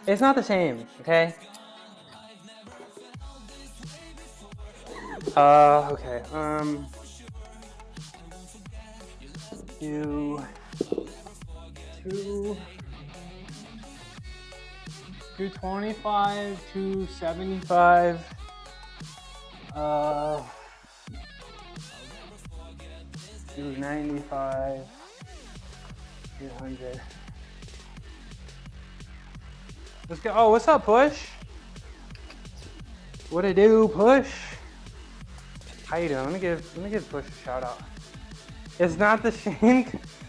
It's not the same, okay? Okay. 225, 275. 295, 200. Let's go. Oh, what's up, Push? What it do, Push? How you doing? Let me give Push a shout out. It's not the same.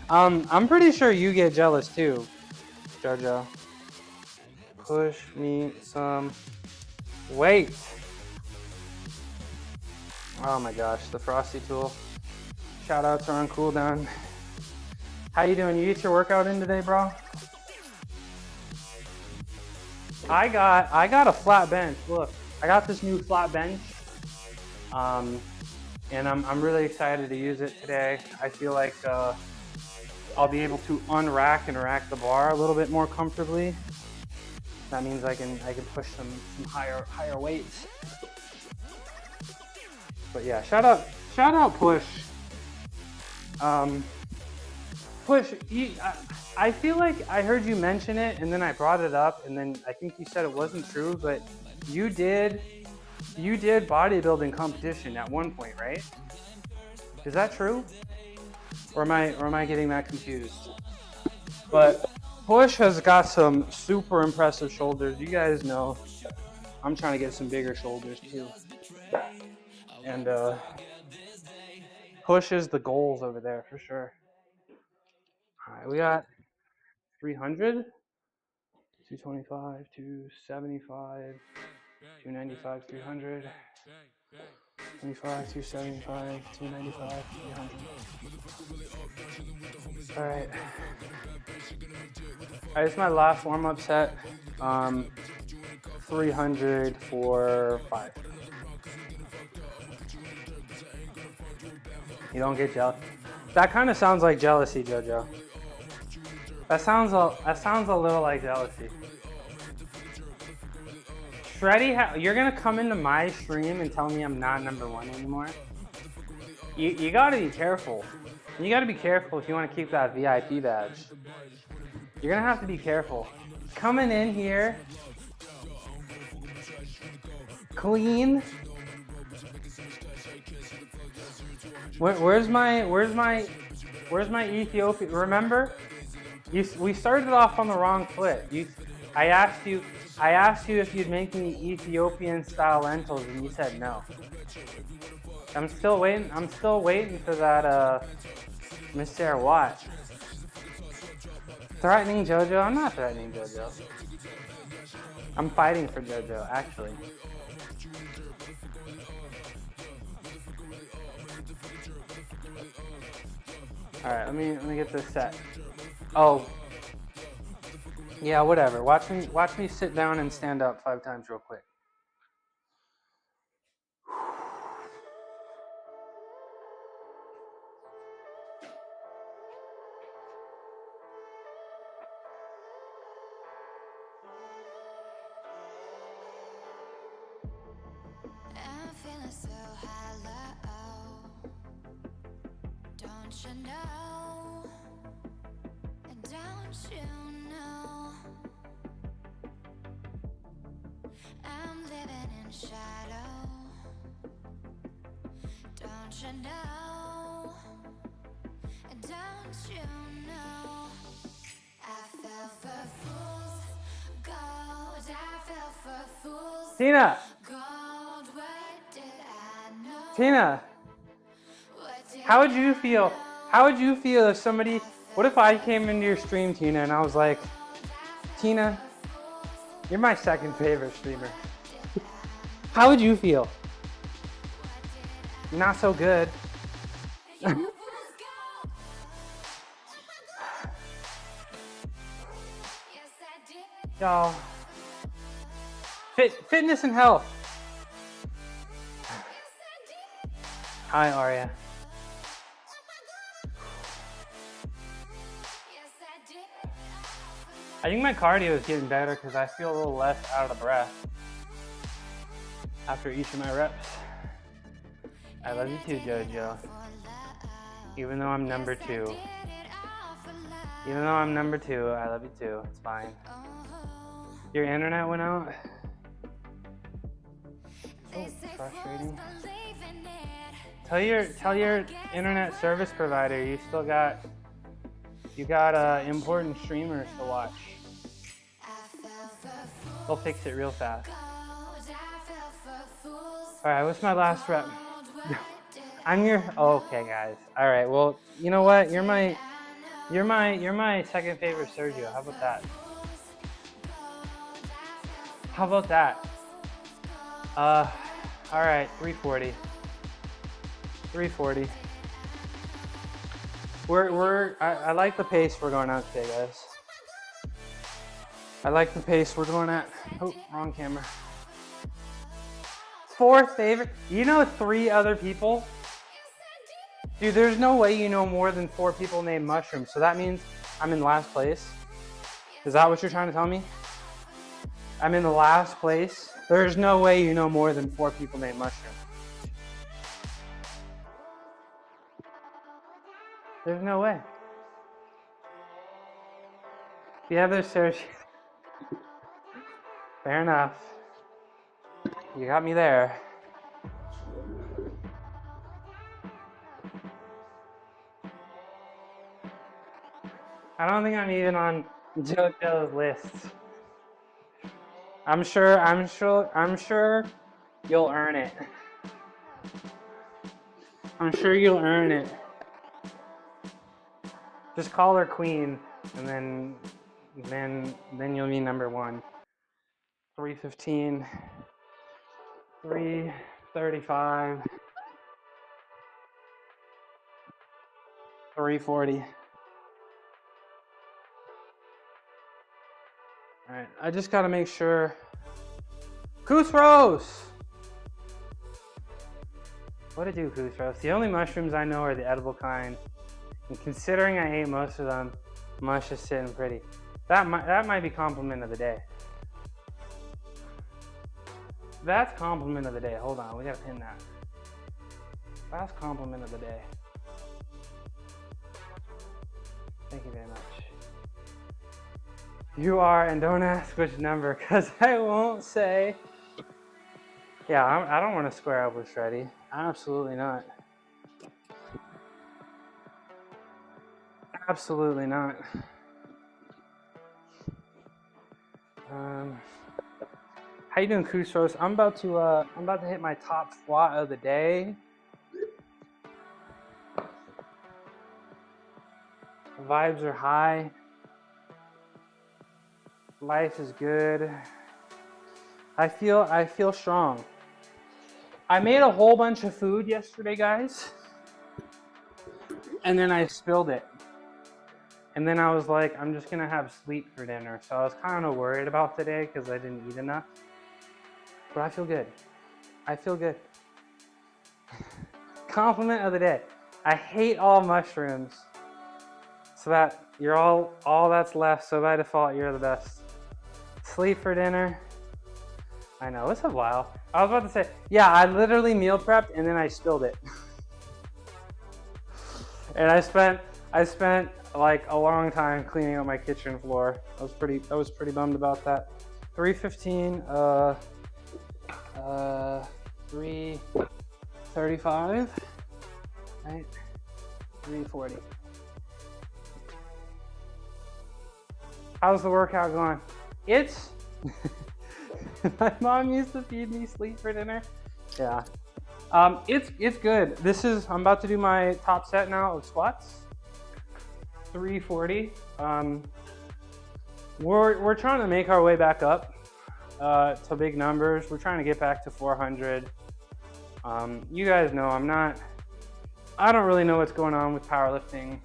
I'm pretty sure you get jealous too, Jojo. Push me some weight. Oh my gosh, the Frosty tool. Shout outs are on cooldown. How you doing? You get your workout in today, bro? I got a flat bench. Look, I got this new flat bench. And I'm really excited to use it today. I feel like I'll be able to unrack and rack the bar a little bit more comfortably. That means I can push some higher weights. But yeah, shout out Push. Push, I feel like I heard you mention it and then I brought it up and then I think you said it wasn't true, but you did bodybuilding competition at one point, right? Is that true? Or am I getting that confused? But Push has got some super impressive shoulders. You guys know I'm trying to get some bigger shoulders too. And Push is the goals over there for sure. All right, we got 300, 225, 275, 295, 300, 25, 275, 295, 300. All right, this is my last warm-up set. 300 for 5. You don't get jealous. That kind of sounds like jealousy, Jojo. That sounds a little like jealousy. Shreddy, you're gonna come into my stream and tell me I'm not number 1 anymore? You gotta be careful. You gotta be careful if you want to keep that VIP badge. You're gonna have to be careful. Coming in here, clean. Where's my Ethiopia? Remember? We started off on the wrong foot. I asked you, I asked you if you'd make me Ethiopian style lentils and you said no. I'm still waiting for that Mr. Watt. Threatening JoJo? I'm not threatening JoJo. I'm fighting for JoJo, actually. Alright, let me get this set. Oh. Yeah, whatever. Watch me sit down and stand up 5 times real quick. I'm feeling so hollow. Don't you know? Don't you know? I'm living in shadow. Don't you know? Don't you know? I fell for fools gold. I fell for fools Tina! gold. What did I know? Tina! What did How would you feel? How would you feel if somebody, what if I came into your stream, Tina, and I was like, Tina, you're my second favorite streamer. How would you feel? Not so good. Y'all. Fitness and health. Hi, Arya. I think my cardio is getting better because I feel a little less out of breath after each of my reps. I love you too, JoJo. Even though I'm number 2. Even though I'm number 2, I love you too. It's fine. Your internet went out? Oh, frustrating. Tell your internet service provider you still got important streamers to watch. They'll fix it real fast. All right, what's my last rep? I'm your. Oh, okay, guys. All right. Well, you know what? You're my second favorite Sergio. How about that? How about that? All right. 340. 340. I like the pace we're going at today, guys. I like the pace we're going at. Oh, wrong camera. 4th favorite. You know 3 other people? Dude, there's no way you know more than 4 people named Mushroom. So that means I'm in last place. Is that what you're trying to tell me? I'm in the last place. There's no way you know more than 4 people named Mushroom. There's no way. The other search. Fair enough. You got me there. I don't think I'm even on JoJo's list. I'm sure you'll earn it. I'm sure you'll earn it. Just call her queen, and then you'll be number 1. 315, 335, 340. All right, I just gotta make sure. Koosros! What to do, Koosros? The only mushrooms I know are the edible kind. And considering I ate most of them, Mush is sitting pretty. That might be compliment of the day. That's compliment of the day. Hold on, we gotta pin that. That's compliment of the day. Thank you very much. You are, and don't ask which number, because I won't say. Yeah, I don't want to square up with Freddy. Absolutely not. Absolutely not. How you doing, Kusros? I'm about to hit my top squat of the day. Vibes are high. Life is good. I feel strong. I made a whole bunch of food yesterday, guys. And then I spilled it. And then I was like, I'm just gonna have sleep for dinner. So I was kind of worried about today because I didn't eat enough. But I feel good. I feel good. Compliment of the day. I hate all mushrooms. So that you're all that's left, so by default you're the best. Sleep for dinner. I know, it's a while. I was about to say, yeah, I literally meal prepped and then I spilled it. And I spent like a long time cleaning up my kitchen floor. I was pretty bummed about that. 3:15, 3:35, right? 3:40. How's the workout going? It's my mom used to feed me sleep for dinner. Yeah. It's good. I'm about to do my top set now of squats. 340. We're trying to make our way back up to big numbers. We're trying to get back to 400. You guys know I don't really know what's going on with powerlifting.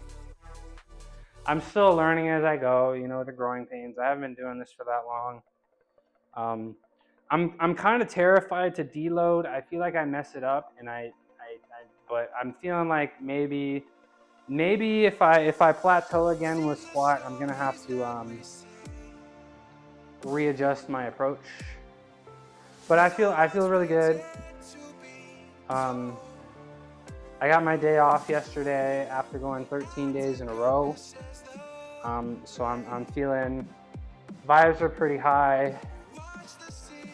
I'm still learning as I go, the growing pains. I haven't been doing this for that long. I'm kind of terrified to deload. I feel like I mess it up, and but I'm feeling like maybe if I plateau again with squat, I'm gonna have to readjust my approach. But I feel really good. I got my day off yesterday after going 13 days in a row. So I'm feeling, vibes are pretty high.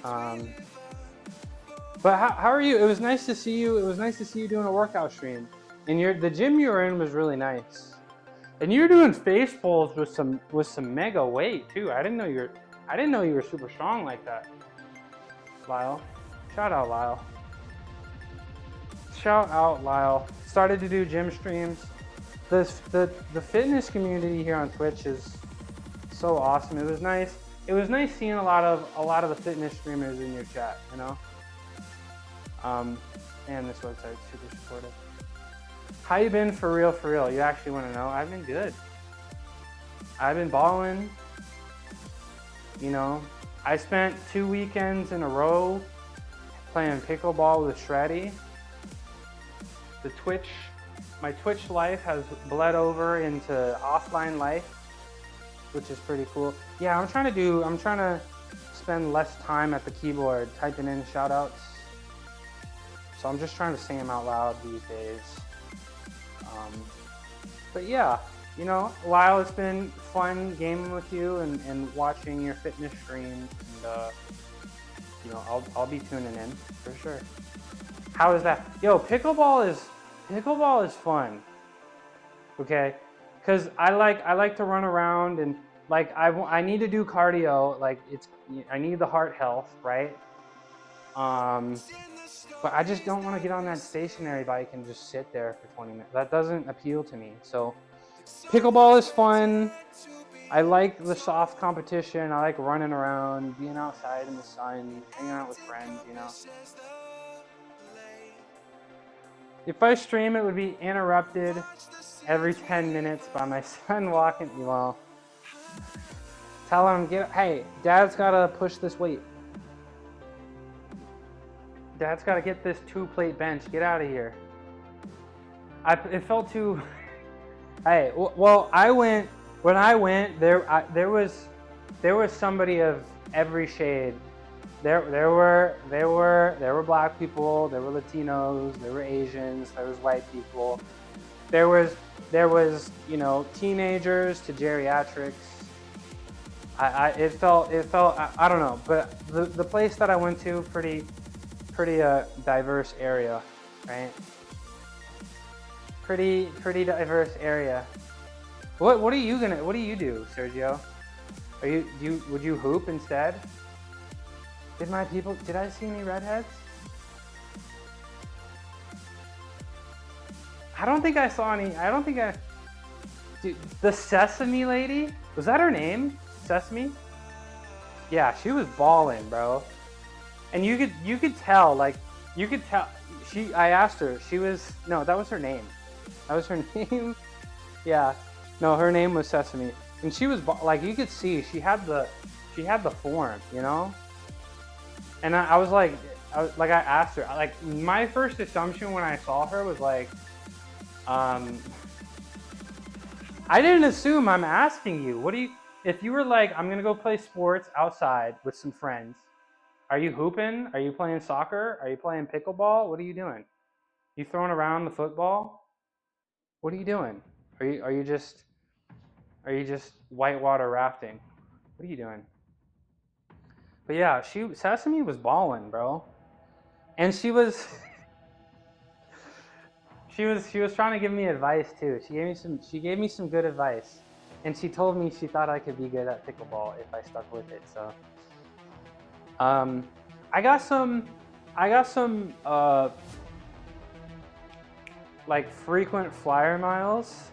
But how are you? It was nice to see you. It was nice to see you doing a workout stream. And the gym you were in was really nice. And you're doing face pulls with some mega weight too. I didn't know you were super strong like that. Lyle. Shout out Lyle. Shout out Lyle. Started to do gym streams. The fitness community here on Twitch is so awesome. It was nice. It was nice seeing a lot of the fitness streamers in your chat, And this website's super supportive. How you been for real? You actually want to know? I've been good. I've been balling. I spent 2 weekends in a row playing pickleball with Shreddy. My Twitch life has bled over into offline life, which is pretty cool. Yeah, I'm trying to spend less time at the keyboard typing in shout outs. So I'm just trying to sing them out loud these days. But yeah, Lyle, it's been fun gaming with you and watching your fitness stream. And, I'll be tuning in for sure. How is that? Yo, pickleball is fun. Okay? Because I like to run around and I need to do cardio. I need the heart health, right? But I just don't want to get on that stationary bike and just sit there for 20 minutes. That doesn't appeal to me. So pickleball is fun. I like the soft competition. I like running around, being outside in the sun, hanging out with friends, If I stream, it would be interrupted every 10 minutes by my son walking. Well, tell him, hey, Dad's gotta push this weight. Dad's gotta get this 2-plate bench. Get out of here. It felt too. Hey, well, when I went there was somebody of every shade. There were black people, there were Latinos, there were Asians, there was white people. There was teenagers to geriatrics. It felt I don't know, but the place that I went to pretty diverse area, right? Pretty diverse area. What do you do, Sergio? Would you hoop instead? Did I see any redheads? I don't think I saw any. Dude, the Sesame lady? Was that her name? Sesame? Yeah, she was balling, bro. And you could tell, like, I asked her, no, that was her name. That was her name. Yeah. No, her name was Sesame. And she was, like, you could see, she had the form, you know? And I was like, I asked her, like, my first assumption when I saw her was like, I didn't assume. I'm asking you, if you were like, I'm gonna go play sports outside with some friends, are you hooping? Are you playing soccer? Are you playing pickleball? What are you doing? You throwing around the football? What are you doing? Are you just whitewater rafting? What are you doing? But yeah, Sesame was balling, bro. And she was she was trying to give me advice too. She gave me some good advice. And she told me she thought I could be good at pickleball if I stuck with it. So I got some like frequent flyer miles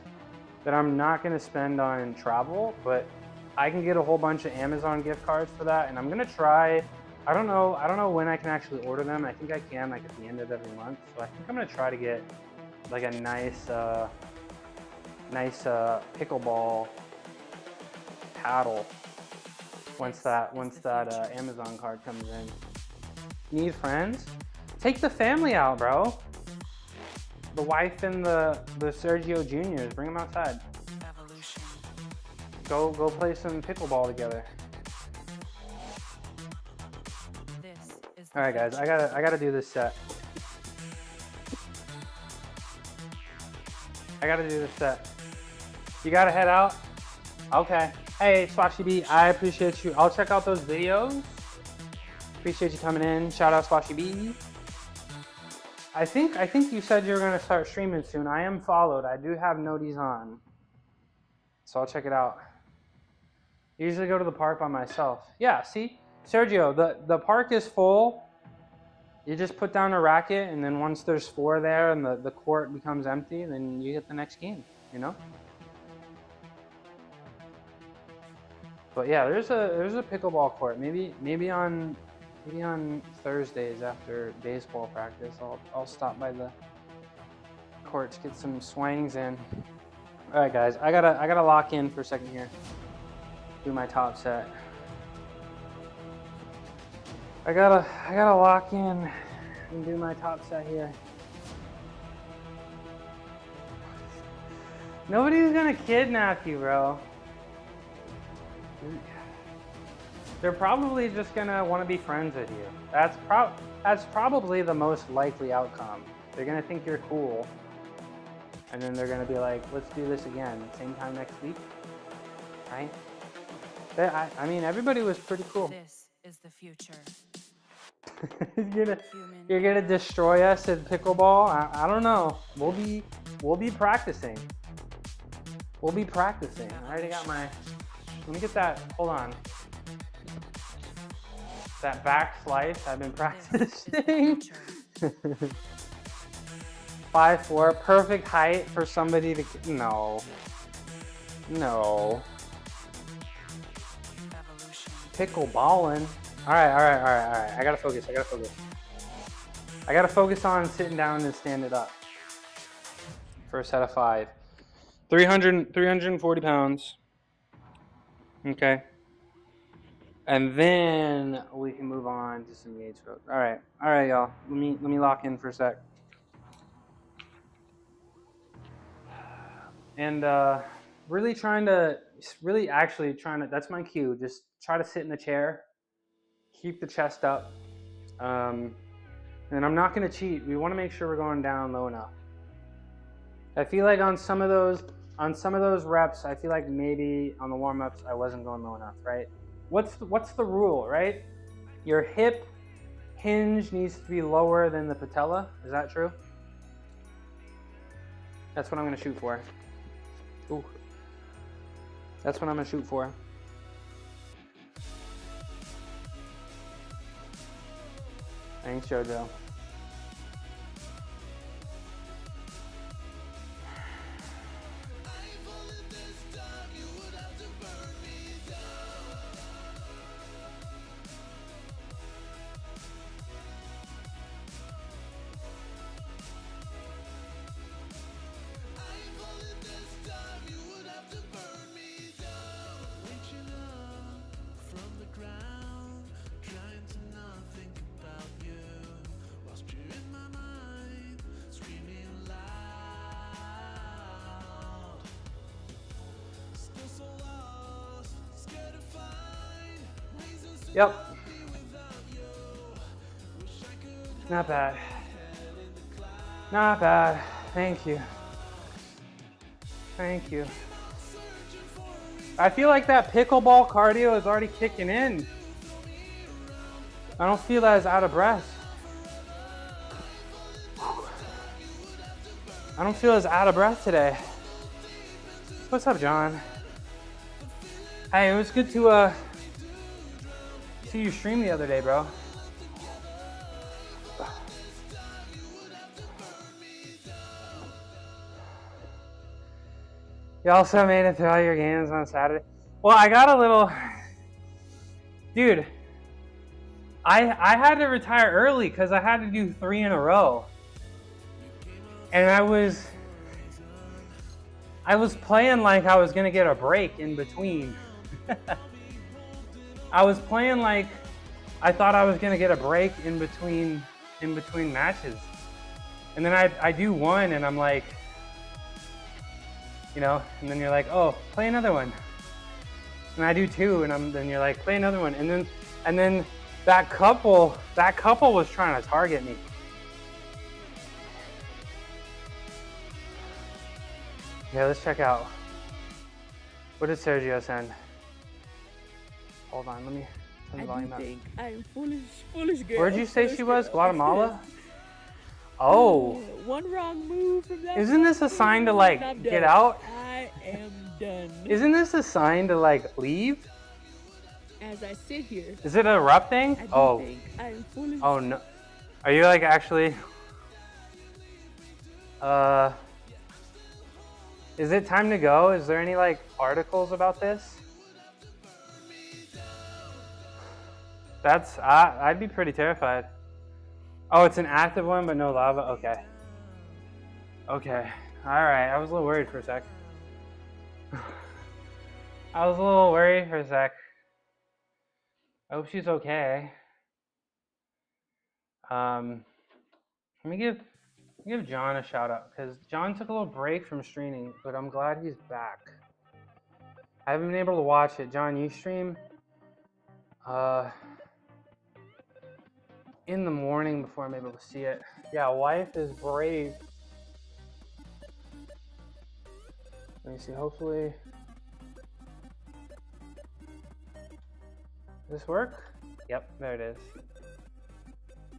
that I'm not gonna spend on travel, but I can get a whole bunch of Amazon gift cards for that, and I'm gonna try. I don't know when I can actually order them. I think I can, like, at the end of every month. So I think I'm gonna try to get like a nice pickleball paddle once that Amazon card comes in. Need friends? Take the family out, bro. The wife and the Sergio Juniors, bring them outside. Evolution. Go play some pickleball together. This is All right, guys, I gotta do this set. You gotta head out. Okay. Hey, Swashy B, I appreciate you. I'll check out those videos. Appreciate you coming in. Shout out Swashy B. I think you said you were gonna start streaming soon. I am followed. I do have noties on, so I'll check it out. I usually go to the park by myself. Yeah, see, Sergio, the park is full. You just put down a racket, and then once there's 4 there and the court becomes empty, then you get the next game. You know. But yeah, there's a pickleball court. Maybe on Thursdays after baseball practice, I'll stop by the courts, get some swings in. All right, guys, I gotta lock in for a second here. Do my top set. I gotta lock in and do my top set here. Nobody's gonna kidnap you, bro. They're probably just gonna want to be friends with you. That's probably the most likely outcome. They're gonna think you're cool, and then they're gonna be like, "Let's do this again, same time next week." Right? I mean, everybody was pretty cool. This is the future. You're gonna destroy us in pickleball? I don't know. We'll be practicing. We'll be practicing. I already got my. Let me get that. Hold on. That back slice I've been practicing. 5'4", perfect height for somebody to. No. Evolution. Pickleballin'. All right. I gotta focus. I gotta focus on sitting down and standing up for a set of 5. 340 pounds. Okay. And then we can move on to some gauge stroke. All right, y'all. Let me lock in for a sec. And really actually trying to. That's my cue. Just try to sit in the chair. Keep the chest up. And I'm not gonna cheat. We want to make sure we're going down low enough. I feel like on some of those reps, I feel like maybe on the warm-ups I wasn't going low enough, right? What's the rule, right? Your hip hinge needs to be lower than the patella. Is that true? That's what I'm gonna shoot for. Ooh. That's what I'm gonna shoot for. Thanks, JoJo. Yep. Not bad. Not bad. Thank you. Thank you. I feel like that pickleball cardio is already kicking in. I don't feel as out of breath. I don't feel as out of breath today. What's up, John? Hey, it was good to see you stream the other day, bro. You also made it through all your games on Saturday. Well, I got a little... Dude, I had to retire early because I had to do 3 in a row. And I was playing like I was going to get a break in between. I was playing like I thought I was going to get a break in between matches. And then I do one and I'm like, you know, and then you're like, oh, play another one. And I do 2 and then you're like, play another one. And then that couple was trying to target me. Yeah, let's check out. What did Sergio send? Hold on, let me turn the volume up. I think I'm foolish girl. Where'd you say she was? Girl. Guatemala? Oh. One wrong move from that. Isn't this a sign to like I'm get done. out? I am done. Isn't this a sign to like leave? As I sit here, Is it a rough thing? I do Oh. think I'm foolish. Oh no. Are you like actually? Is it time to go? Is there any like articles about this? I'd be pretty terrified. Oh, it's an active one, but no lava? Okay. Okay. Alright, I was a little worried for a sec. I was a little worried for a sec. I hope she's okay. Let me give John a shout out, because John took a little break from streaming, but I'm glad he's back. I haven't been able to watch it. John, you stream in the morning before I'm able to see it. Yeah, wife is brave. Let me see, hopefully. Does this work? Yep, there it is.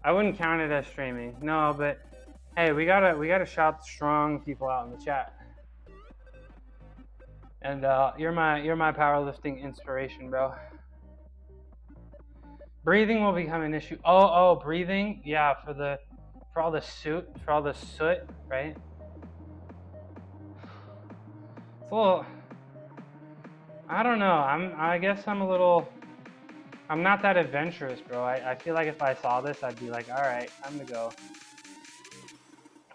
I wouldn't count it as streaming. No, but hey, we gotta shout strong people out in the chat. And you're my powerlifting inspiration, bro. Breathing will become an issue. Oh, breathing. Yeah, for all the soot, right? It's a little. I don't know. I guess I'm not that adventurous, bro. I feel like if I saw this, I'd be like, all right, time to go.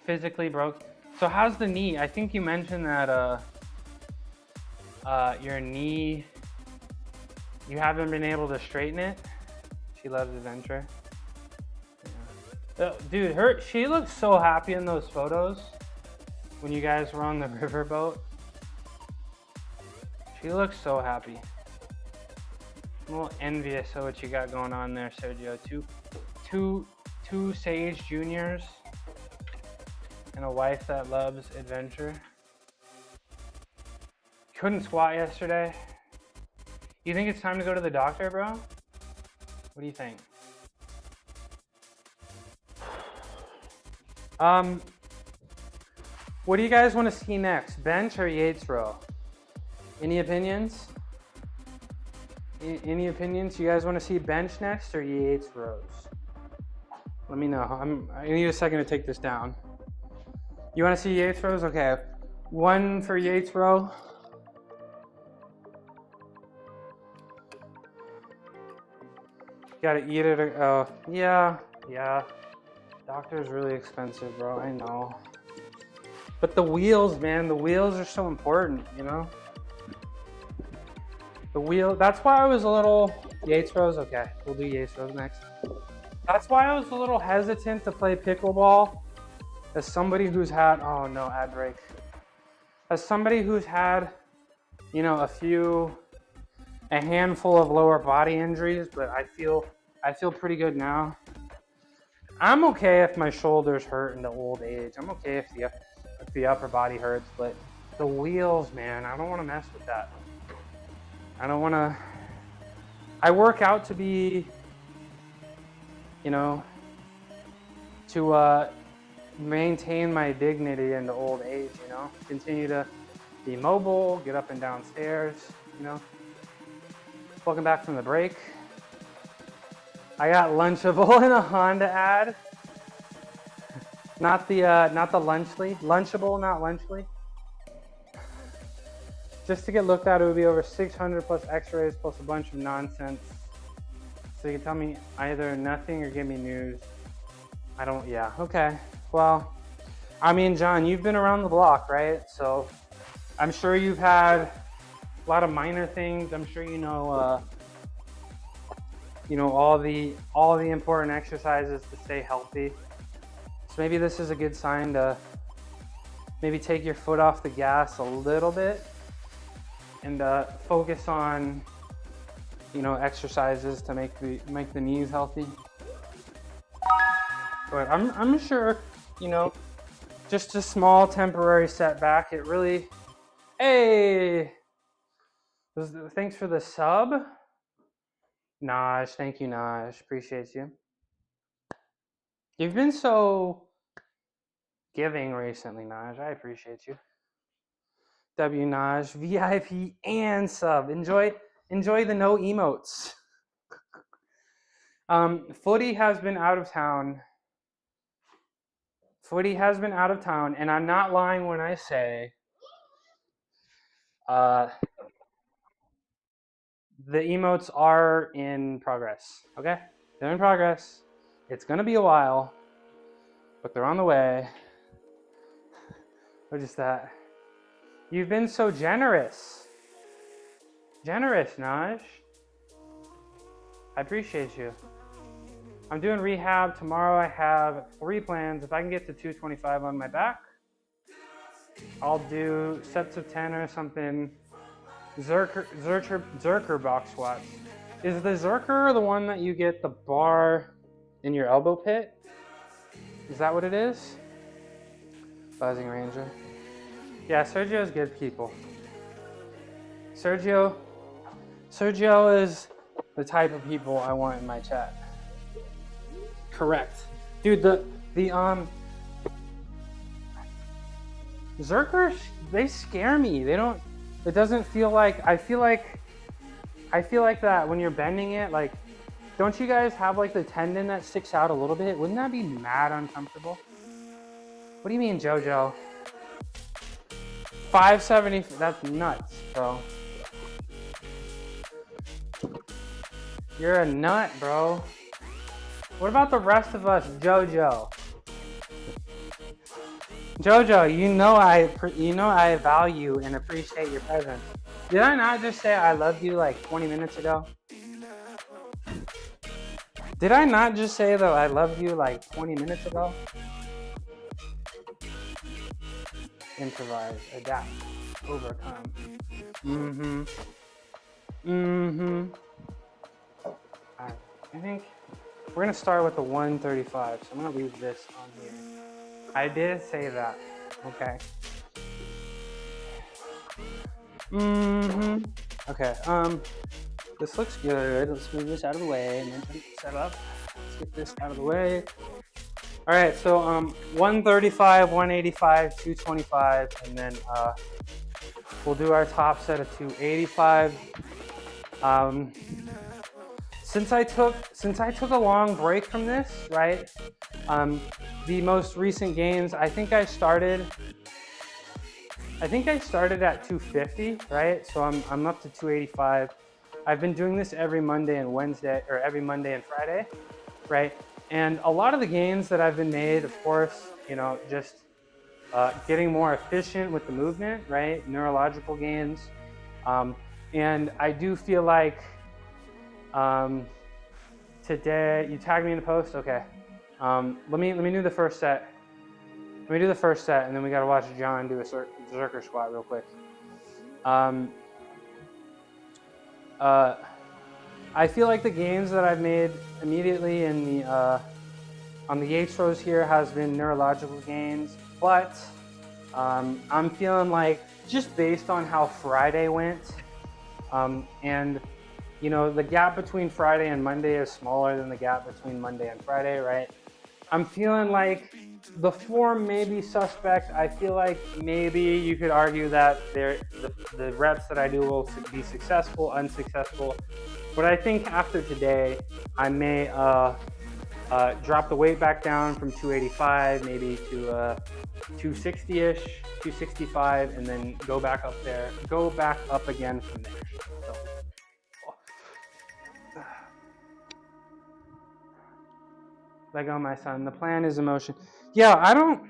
Physically broke. So how's the knee? I think you mentioned that your knee, you haven't been able to straighten it. She loves adventure. Yeah. Dude, she looked so happy in those photos when you guys were on the riverboat. She looks so happy. I'm a little envious of what you got going on there, Sergio. Two Sage Juniors and a wife that loves adventure. Couldn't squat yesterday. You think it's time to go to the doctor, bro? What do you think? What do you guys want to see next? Bench or Yates row? Any opinions? Any opinions? You guys want to see bench next or Yates rows? Let me know. I need a second to take this down. You want to see Yates rows? Okay. 1 for Yates row. Gotta eat it. Oh, yeah. Doctor's really expensive, bro. I know. But the wheels, man, the wheels are so important, you know? The wheel, that's why I was a little, Yates rows, okay, we'll do Yates rows next. That's why I was a little hesitant to play pickleball as somebody who's had, oh no, ad break. As somebody who's had, you know, a handful of lower body injuries, but I feel pretty good now. I'm okay if my shoulders hurt in the old age. I'm okay if the upper body hurts, but the wheels, man, I don't want to mess with that. I work out to be, you know, to maintain my dignity in the old age, you know, continue to be mobile, get up and down stairs, you know. Welcome back from the break. I got Lunchable in a Honda ad. Not the Lunchly. Lunchable, not Lunchly. Just to get looked at, it would be over 600 plus x-rays plus a bunch of nonsense. So you can tell me either nothing or give me news. Yeah, okay. Well, I mean, John, you've been around the block, right? So I'm sure you've had a lot of minor things. I'm sure you know all the important exercises to stay healthy. So maybe this is a good sign to maybe take your foot off the gas a little bit and focus on, you know, exercises to make the knees healthy. But I'm sure, you know, just a small temporary setback. It really, hey, thanks for the sub. Naj, thank you, Naj. Appreciate you. You've been so giving recently, Naj. I appreciate you. W Naj, VIP and sub. Enjoy the no emotes. Footy has been out of town. And I'm not lying when I say the emotes are in progress, okay? They're in progress. It's gonna be a while, but they're on the way. What is that? You've been so generous. Generous, Naj. I appreciate you. I'm doing rehab. Tomorrow I have 3 plans. If I can get to 225 on my back, I'll do sets of 10 or something. Zerker box squats. Is the Zerker the one that you get the bar in your elbow pit? Is that what it is? Buzzing Ranger. Yeah, Sergio's good people. Sergio is the type of people I want in my chat. Correct. Dude, the Zerkers, they scare me. It doesn't feel like, I feel like that when you're bending it, like, don't you guys have like the tendon that sticks out a little bit? Wouldn't that be mad uncomfortable? What do you mean, JoJo? 570, that's nuts, bro. You're a nut, bro. What about the rest of us, JoJo? JoJo, you know I value and appreciate your presence. Did I not just say I love you like 20 minutes ago? Did I not just say that I loved you like 20 minutes ago? Improvise, adapt, overcome. Alright, I think we're gonna start with the 135, so I'm gonna leave this on here. I did say that, okay. Okay, this looks good. Let's move this out of the way and then set up. Let's get this out of the way. All right, so 135, 185, 225, and then we'll do our top set of 285. since I took a long break from this, right? The most recent gains, I think I started at 250, right? So I'm up to 285. I've been doing this every Monday and Wednesday, or every Monday and Friday, right? And a lot of the gains that I've been made, of course, you know, just getting more efficient with the movement, right? Neurological gains. And I do feel like today, you tagged me in the post? Okay. Let me do the first set. Let me do the first set, and then we gotta watch John do a Zercher squat real quick. I feel like the gains that I've made immediately in the on the Yates rows here has been neurological gains, but I'm feeling like just based on how Friday went, and you know, the gap between Friday and Monday is smaller than the gap between Monday and Friday, right? I'm feeling like the form may be suspect. I feel like maybe you could argue that the reps that I do will be successful, unsuccessful. But I think after today, I may drop the weight back down from 285 maybe to 260-ish, 265, and then go back up there, go back up again from there. So, like, oh, my son, the plan is emotion. Yeah, I don't,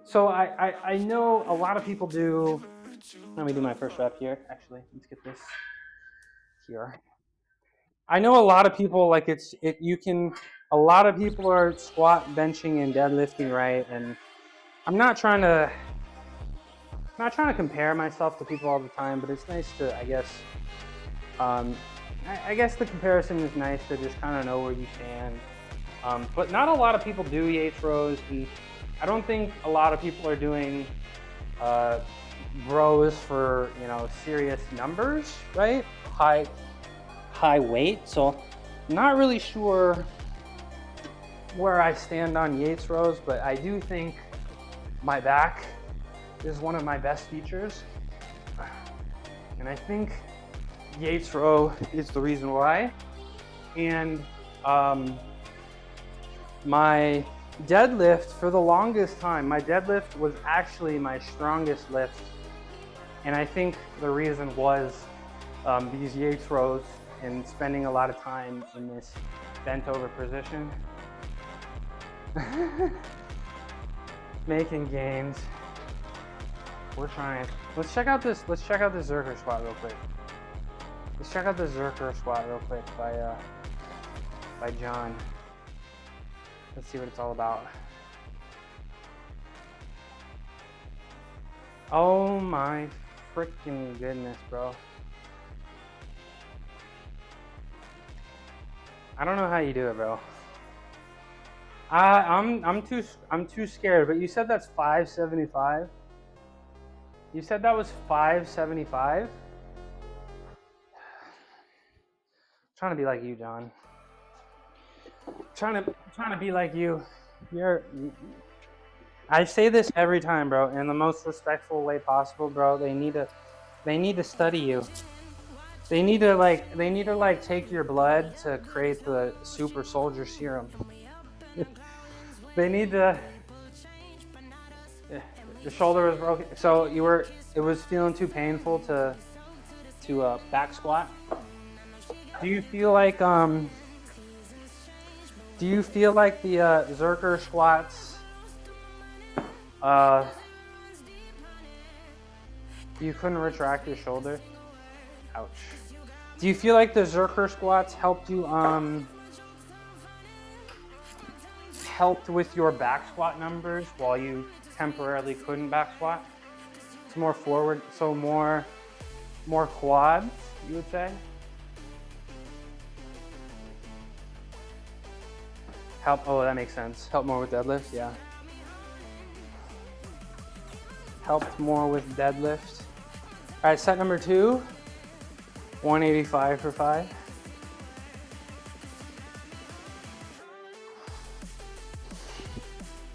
so I know a lot of people do, let me do my first rep here, actually, let's get this here. I know a lot of people, like, a lot of people are squat, benching, and deadlifting, right? And I'm not trying to compare myself to people all the time, but it's nice to, I guess, I guess the comparison is nice to just kind of know where you stand. But not a lot of people do Yates rows, and I don't think a lot of people are doing rows for, you know, serious numbers, right? High weight. So I'm not really sure where I stand on Yates rows, but I do think my back is one of my best features, and I think Yates row is the reason why. And my deadlift, for the longest time, my deadlift was actually my strongest lift, and I think the reason was these Yates rows and spending a lot of time in this bent over position. Making gains. We're trying. Let's check out this Zercher squat real quick. Let's check out the Zercher squat real quick by John. Let's see what it's all about. Oh my freaking goodness, bro. I don't know how you do it, bro. I'm too scared, but you said that's 575? You said that was 575? Trying to be like you, John. Trying to be like you. I say this every time, bro, in the most respectful way possible, bro. They need to study you. They need to take your blood to create the super soldier serum. They need to. The shoulder was broken, so it was feeling too painful to back squat. Do you feel like the Zercher squats, you couldn't retract your shoulder? Ouch. Do you feel like the Zercher squats helped you, helped with your back squat numbers while you temporarily couldn't back squat? It's more forward, so more quads, you would say? Oh, that makes sense. Help more with deadlift, yeah. Helped more with deadlift. All right, set number 2, 185 for 5.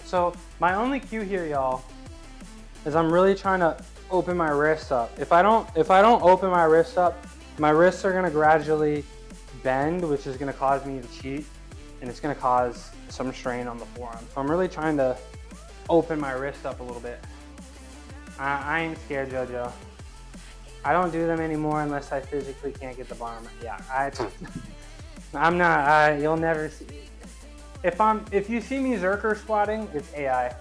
So my only cue here, y'all, is I'm really trying to open my wrists up. If I don't open my wrists up, my wrists are gonna gradually bend, which is gonna cause me to cheat, and it's gonna cause some strain on the forearm. So I'm really trying to open my wrist up a little bit. I ain't scared, JoJo. I don't do them anymore unless I physically can't get the bar. Yeah, I'm not. You'll never see. If you see me Zerker squatting, it's AI.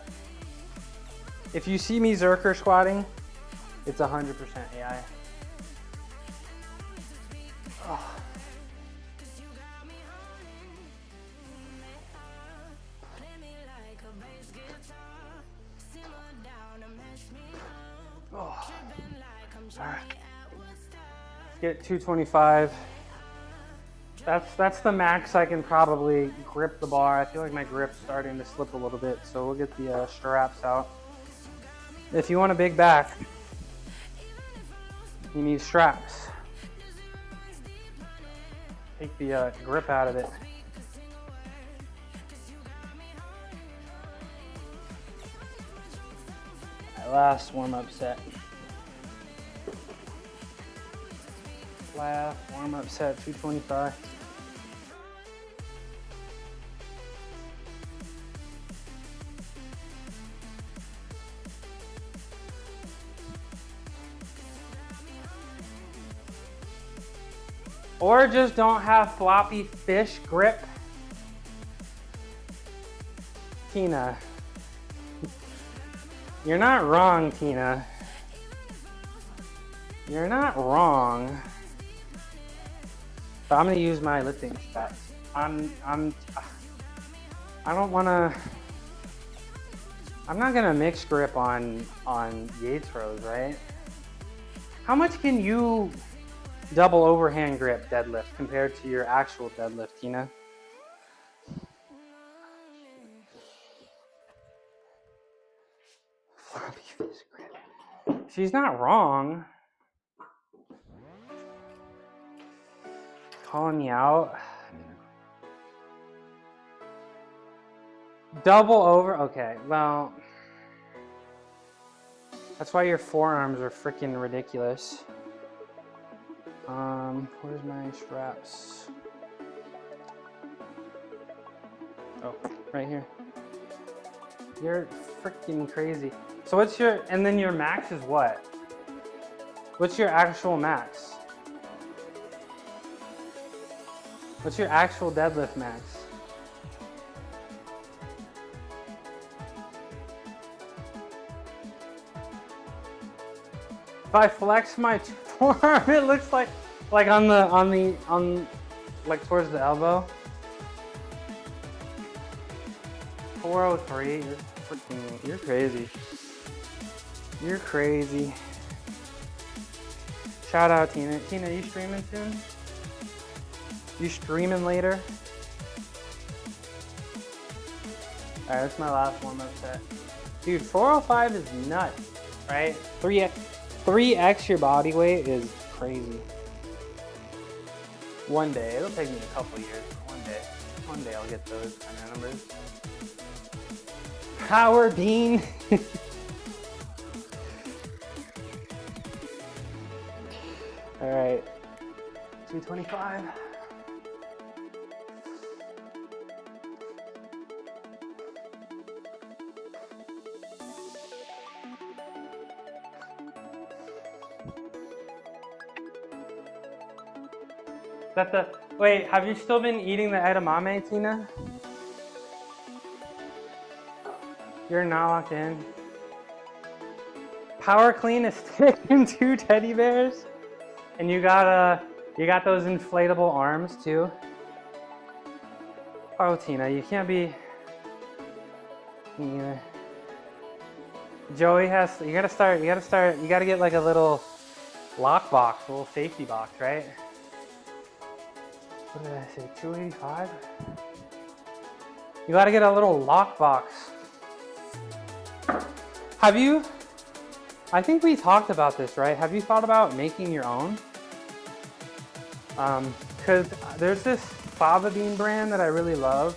If you see me Zerker squatting, it's 100% AI. Oh. Oh. All right. Get 225. That's the max I can probably grip the bar. I feel like my grip's starting to slip a little bit, so we'll get the straps out. If you want a big back, you need straps. Take the grip out of it. Last warm-up set. Last warm-up set, 225. Or just don't have floppy fish grip. Tina. You're not wrong, Tina. You're not wrong. But I'm gonna use my lifting stats. I'm not gonna mix grip on Yates rows, right? How much can you double overhand grip deadlift compared to your actual deadlift, Tina? Floppy fish grip. She's not wrong. Calling me out. Double over. Okay, well, that's why your forearms are freaking ridiculous. Where's my straps? Oh, right here. You're freaking crazy. So what's your, and then your max is what? What's your actual max? What's your actual deadlift max? If I flex my forearm, it looks like on like towards the elbow. 403. You're crazy. You're crazy. Shout out Tina. Tina, you streaming soon? You streaming later? Alright, that's my last warm-up set. Dude, 405 is nuts, right? 3x your body weight is crazy. One day, it'll take me a couple years, but one day I'll get those kind of numbers. Howard Dean. All right, 225. Wait, have you still been eating the edamame, Tina? You're not locked in. Power clean is taking 2 teddy bears, and you got those inflatable arms too. Oh, Tina, you can't be. Neither. Joey has. You gotta get like a little lock box, a little safety box, right? What did I say, 285? You gotta get a little lock box. Have you, I think we talked about this, right? Have you thought about making your own? Cause there's this fava bean brand that I really love.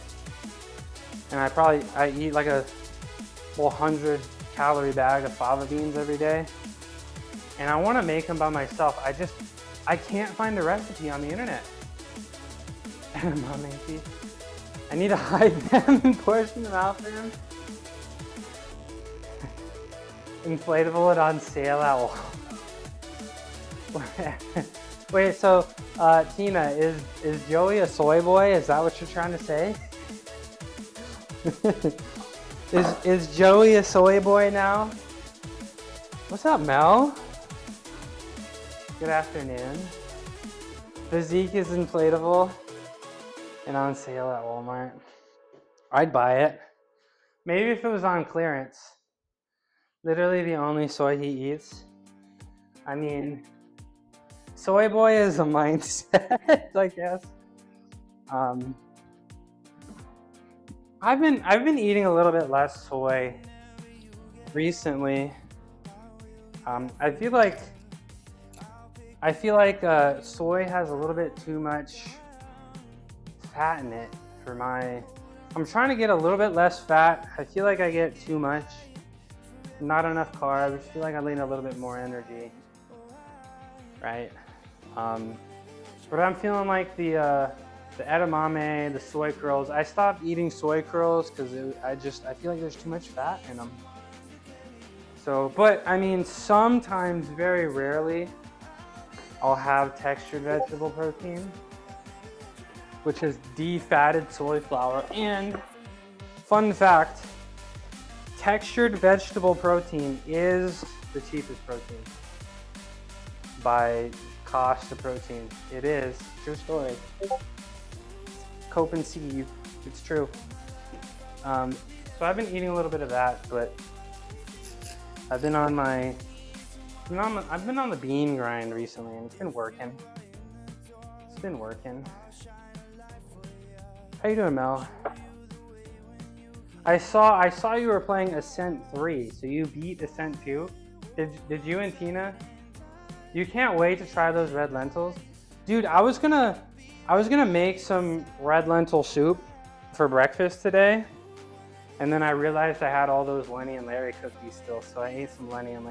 And I eat like a 100 calorie bag of fava beans every day. And I wanna make them by myself. I can't find a recipe on the internet. edamame. I need to hide them and portion them out for him. Inflatable it on sale at Walmart. Wait, so Tina, is Joey a soy boy? Is that what you're trying to say? Is Joey a soy boy now? What's up, Mel? Good afternoon. Physique is inflatable and on sale at Walmart. I'd buy it. Maybe if it was on clearance. Literally the only soy he eats. I mean, soy boy is a mindset, I guess. I've been eating a little bit less soy recently. I feel like soy has a little bit too much fat in it for my. I'm trying to get a little bit less fat. I feel like I get too much, not enough carbs. I feel like I need a little bit more energy, right? But I'm feeling like the edamame, the soy curls. I stopped eating soy curls because I feel like there's too much fat in them. So, but I mean, sometimes, very rarely, I'll have textured vegetable protein, which is defatted soy flour. And fun fact, textured vegetable protein is the cheapest protein by cost of protein. It is. True story. Cope and see, it's true. So I've been eating a little bit of that, but I've been on the bean grind recently, and it's been working. It's been working. How you doing, Mel? I saw you were playing Ascent 3, so you beat Ascent 2. Did you and Tina? You can't wait to try those red lentils, dude. I was gonna make some red lentil soup for breakfast today, and then I realized I had all those Lenny and Larry cookies still, so I ate some Lenny and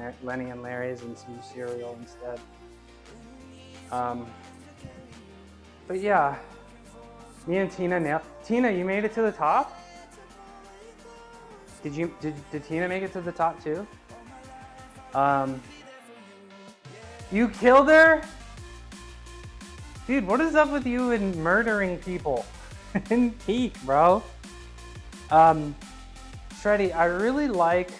Larry's and some cereal instead. But yeah, me and Tina Tina, you made it to the top? Did Tina make it to the top too? You killed her? Dude, what is up with you and murdering people? In peak, bro. Shreddy, I really like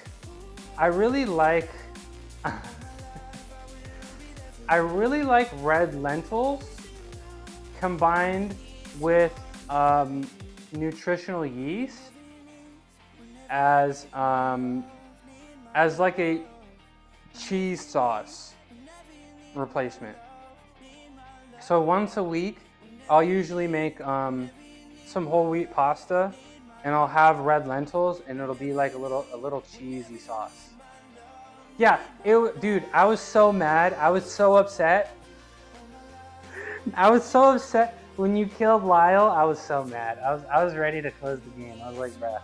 red lentils combined with nutritional yeast as like a cheese sauce replacement. So once a week, I'll usually make some whole wheat pasta, and I'll have red lentils, and it'll be like a little cheesy sauce. Yeah, dude, I was so mad. I was so upset. I was so upset when you killed Lyle. I was so mad. I was ready to close the game. I was like, bruh.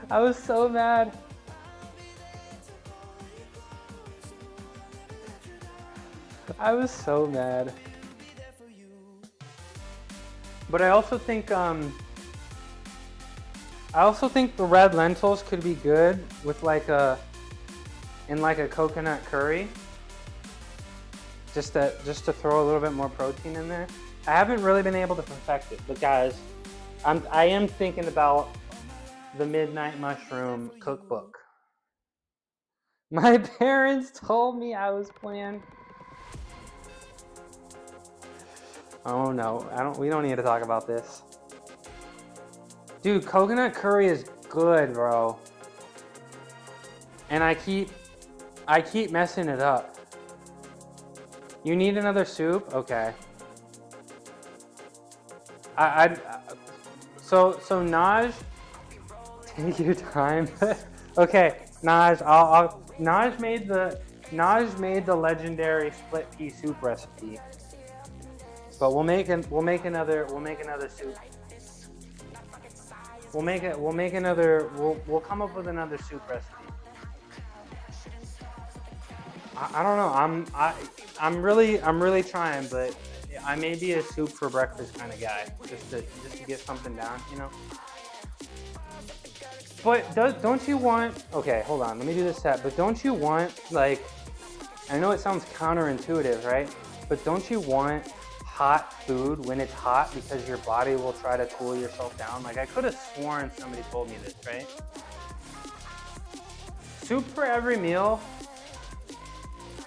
I was so mad. I was so mad. But I also think the red lentils could be good with like a coconut curry. Just to throw a little bit more protein in there. I haven't really been able to perfect it, but guys, I am thinking about the Midnight Mushroom cookbook. My parents told me I was playing. Oh no, we don't need to talk about this. Dude, coconut curry is good, bro. And I keep messing it up. You need another soup? Okay. So Naj, take your time. Okay, Naj, Naj made the legendary split pea soup recipe. But we'll make another soup. We'll come up with another soup recipe. I don't know. I'm really trying, but I may be a soup for breakfast kind of guy, just to get something down, you know. But don't you want? Okay, hold on. Let me do this set. But don't you want, like, I know it sounds counterintuitive, right? But don't you want hot food when it's hot because your body will try to cool yourself down? Like, I could have sworn somebody told me this, right? Soup for every meal.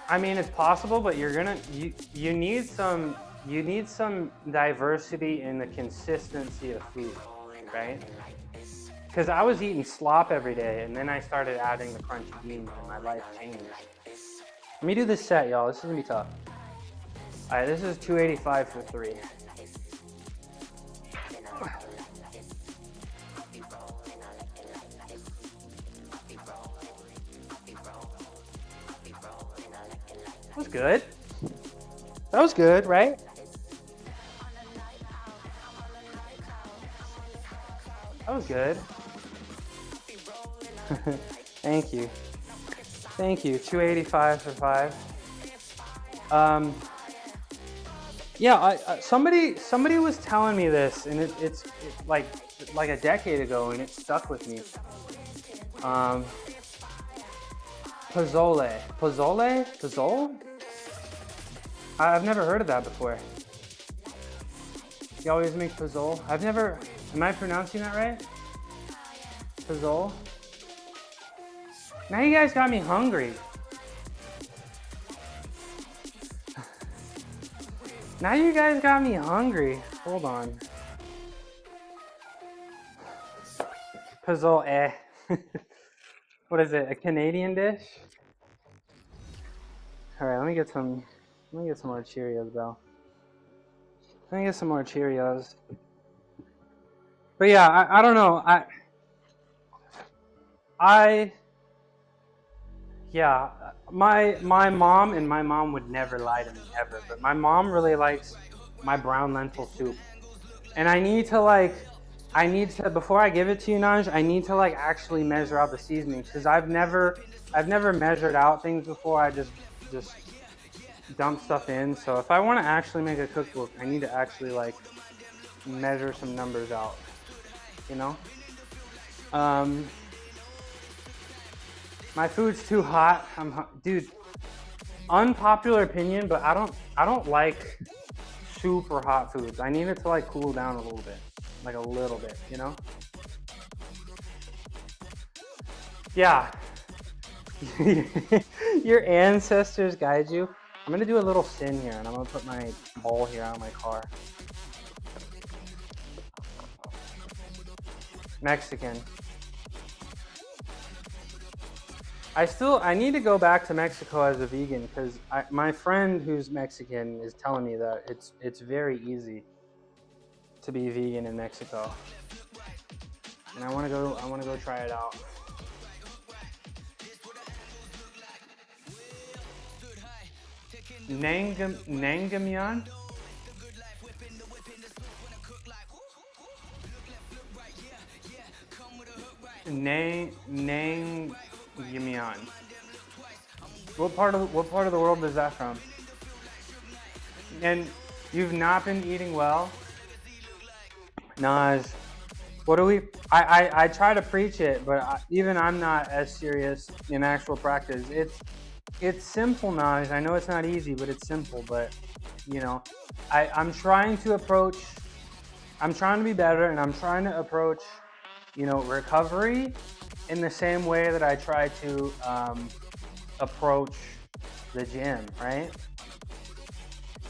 I mean, it's possible, but you need some diversity in the consistency of food, right? Because I was eating slop every day, and then I started adding the crunchy beans, and my life changed. Let me do this set, y'all. This is gonna be tough. All right, this is 285 for 3. That was good. That was good, right? That was good. Thank you. Thank you. 285 for 5. Yeah, somebody was telling me this, and it's like a decade ago, and it stuck with me. Pozole? I've never heard of that before. You always make pozole? Am I pronouncing that right? Pozole? Now you guys got me hungry. Now you guys got me hungry. Hold on. Pozole. What is it? A Canadian dish? All right, let me get some more Cheerios, Belle. Let me get some more Cheerios. But yeah, I don't know. Yeah, my mom, and my mom would never lie to me ever, but my mom really likes my brown lentil soup. And I need to, before I give it to you, Naj, I need to like actually measure out the seasonings, because I've never measured out things before. I just dump stuff in. So if I want to actually make a cookbook, I need to actually like measure some numbers out, you know? My food's too hot. Dude, unpopular opinion, but I don't like super hot foods. I need it to like cool down a little bit, like a little bit, you know? Yeah. Your ancestors guide you. I'm gonna do a little sin here, and I'm gonna put my bowl here on my car. Mexican. I need to go back to Mexico as a vegan, because my friend who's Mexican is telling me that it's very easy to be vegan in Mexico, and I want to go try it out. Naengmyeon? Naengmyeon. What part of the world is that from? And you've not been eating well? Naj, what do we? I try to preach it, but even I'm not as serious in actual practice. It's simple, Naj. I know it's not easy, but it's simple. But you know, I'm trying to be better, and I'm trying to approach, you know, recovery in the same way that I try to approach the gym, right?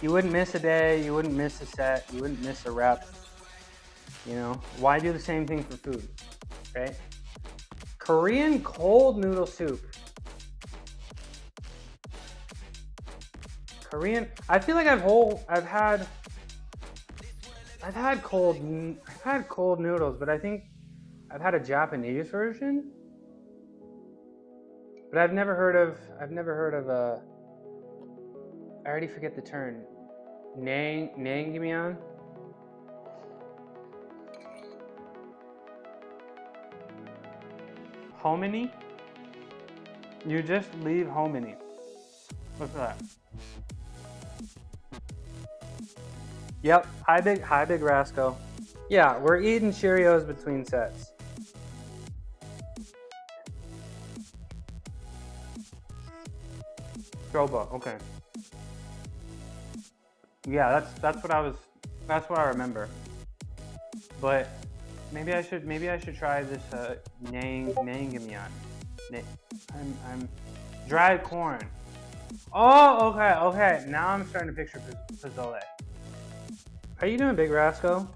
You wouldn't miss a day, you wouldn't miss a set, you wouldn't miss a rep. You know, why do the same thing for food, right? Korean cold noodle soup. I feel like I've had cold noodles, but I think I've had a Japanese version. But I've never heard of I already forget the term. Naengmyeon? Hominy? You just leave hominy. What's that? Yep. Hi, Big Rasco. Yeah, we're eating Cheerios between sets. Strobo, okay. Yeah, that's what I remember. But maybe I should try this Nangamian. I'm dried corn. Oh, okay. Now I'm starting to picture Pozole. How you doing, Big Rasco?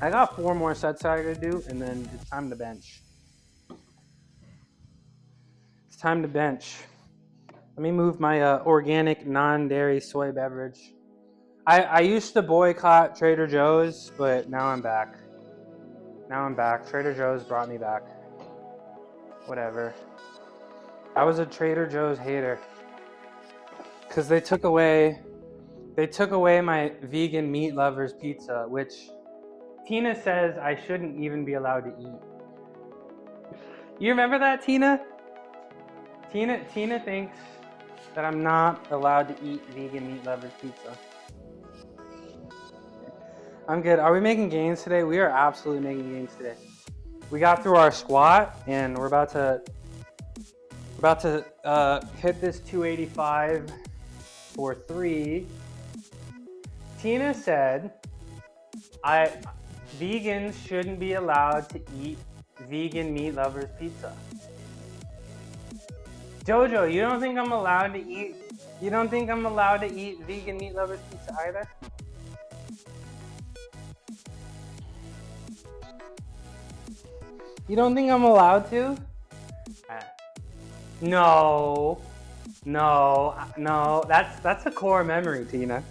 I got 4 more sets I gotta do, and then it's time to bench. It's time to bench. Let me move my organic, non-dairy soy beverage. I used to boycott Trader Joe's, but now I'm back. Trader Joe's brought me back. Whatever. I was a Trader Joe's hater. Because they took away my vegan meat lovers pizza, which Tina says I shouldn't even be allowed to eat. You remember that, Tina? Tina thinks that I'm not allowed to eat vegan meat lovers pizza. I'm good. Are we making gains today? We are absolutely making gains today. We got through our squat and we're about to hit this 285 for 3. Tina said vegans shouldn't be allowed to eat vegan meat lovers pizza. Jojo, you don't think I'm allowed to eat vegan meat lovers pizza either? You don't think I'm allowed to? No. That's a core memory, Tina.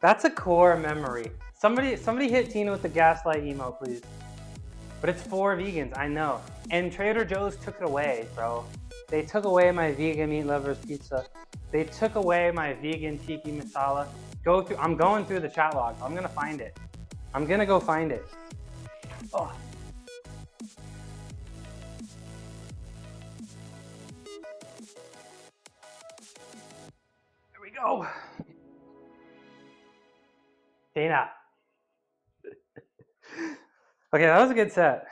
That's a core memory. Somebody hit Tina with the gaslight emote, please. But it's for vegans, I know. And Trader Joe's took it away, bro. They took away my vegan meat lovers pizza. They took away my vegan tiki masala. I'm going through the chat log. I'm gonna find it. I'm gonna go find it. Oh. There we go. Dana. Okay, that was a good set.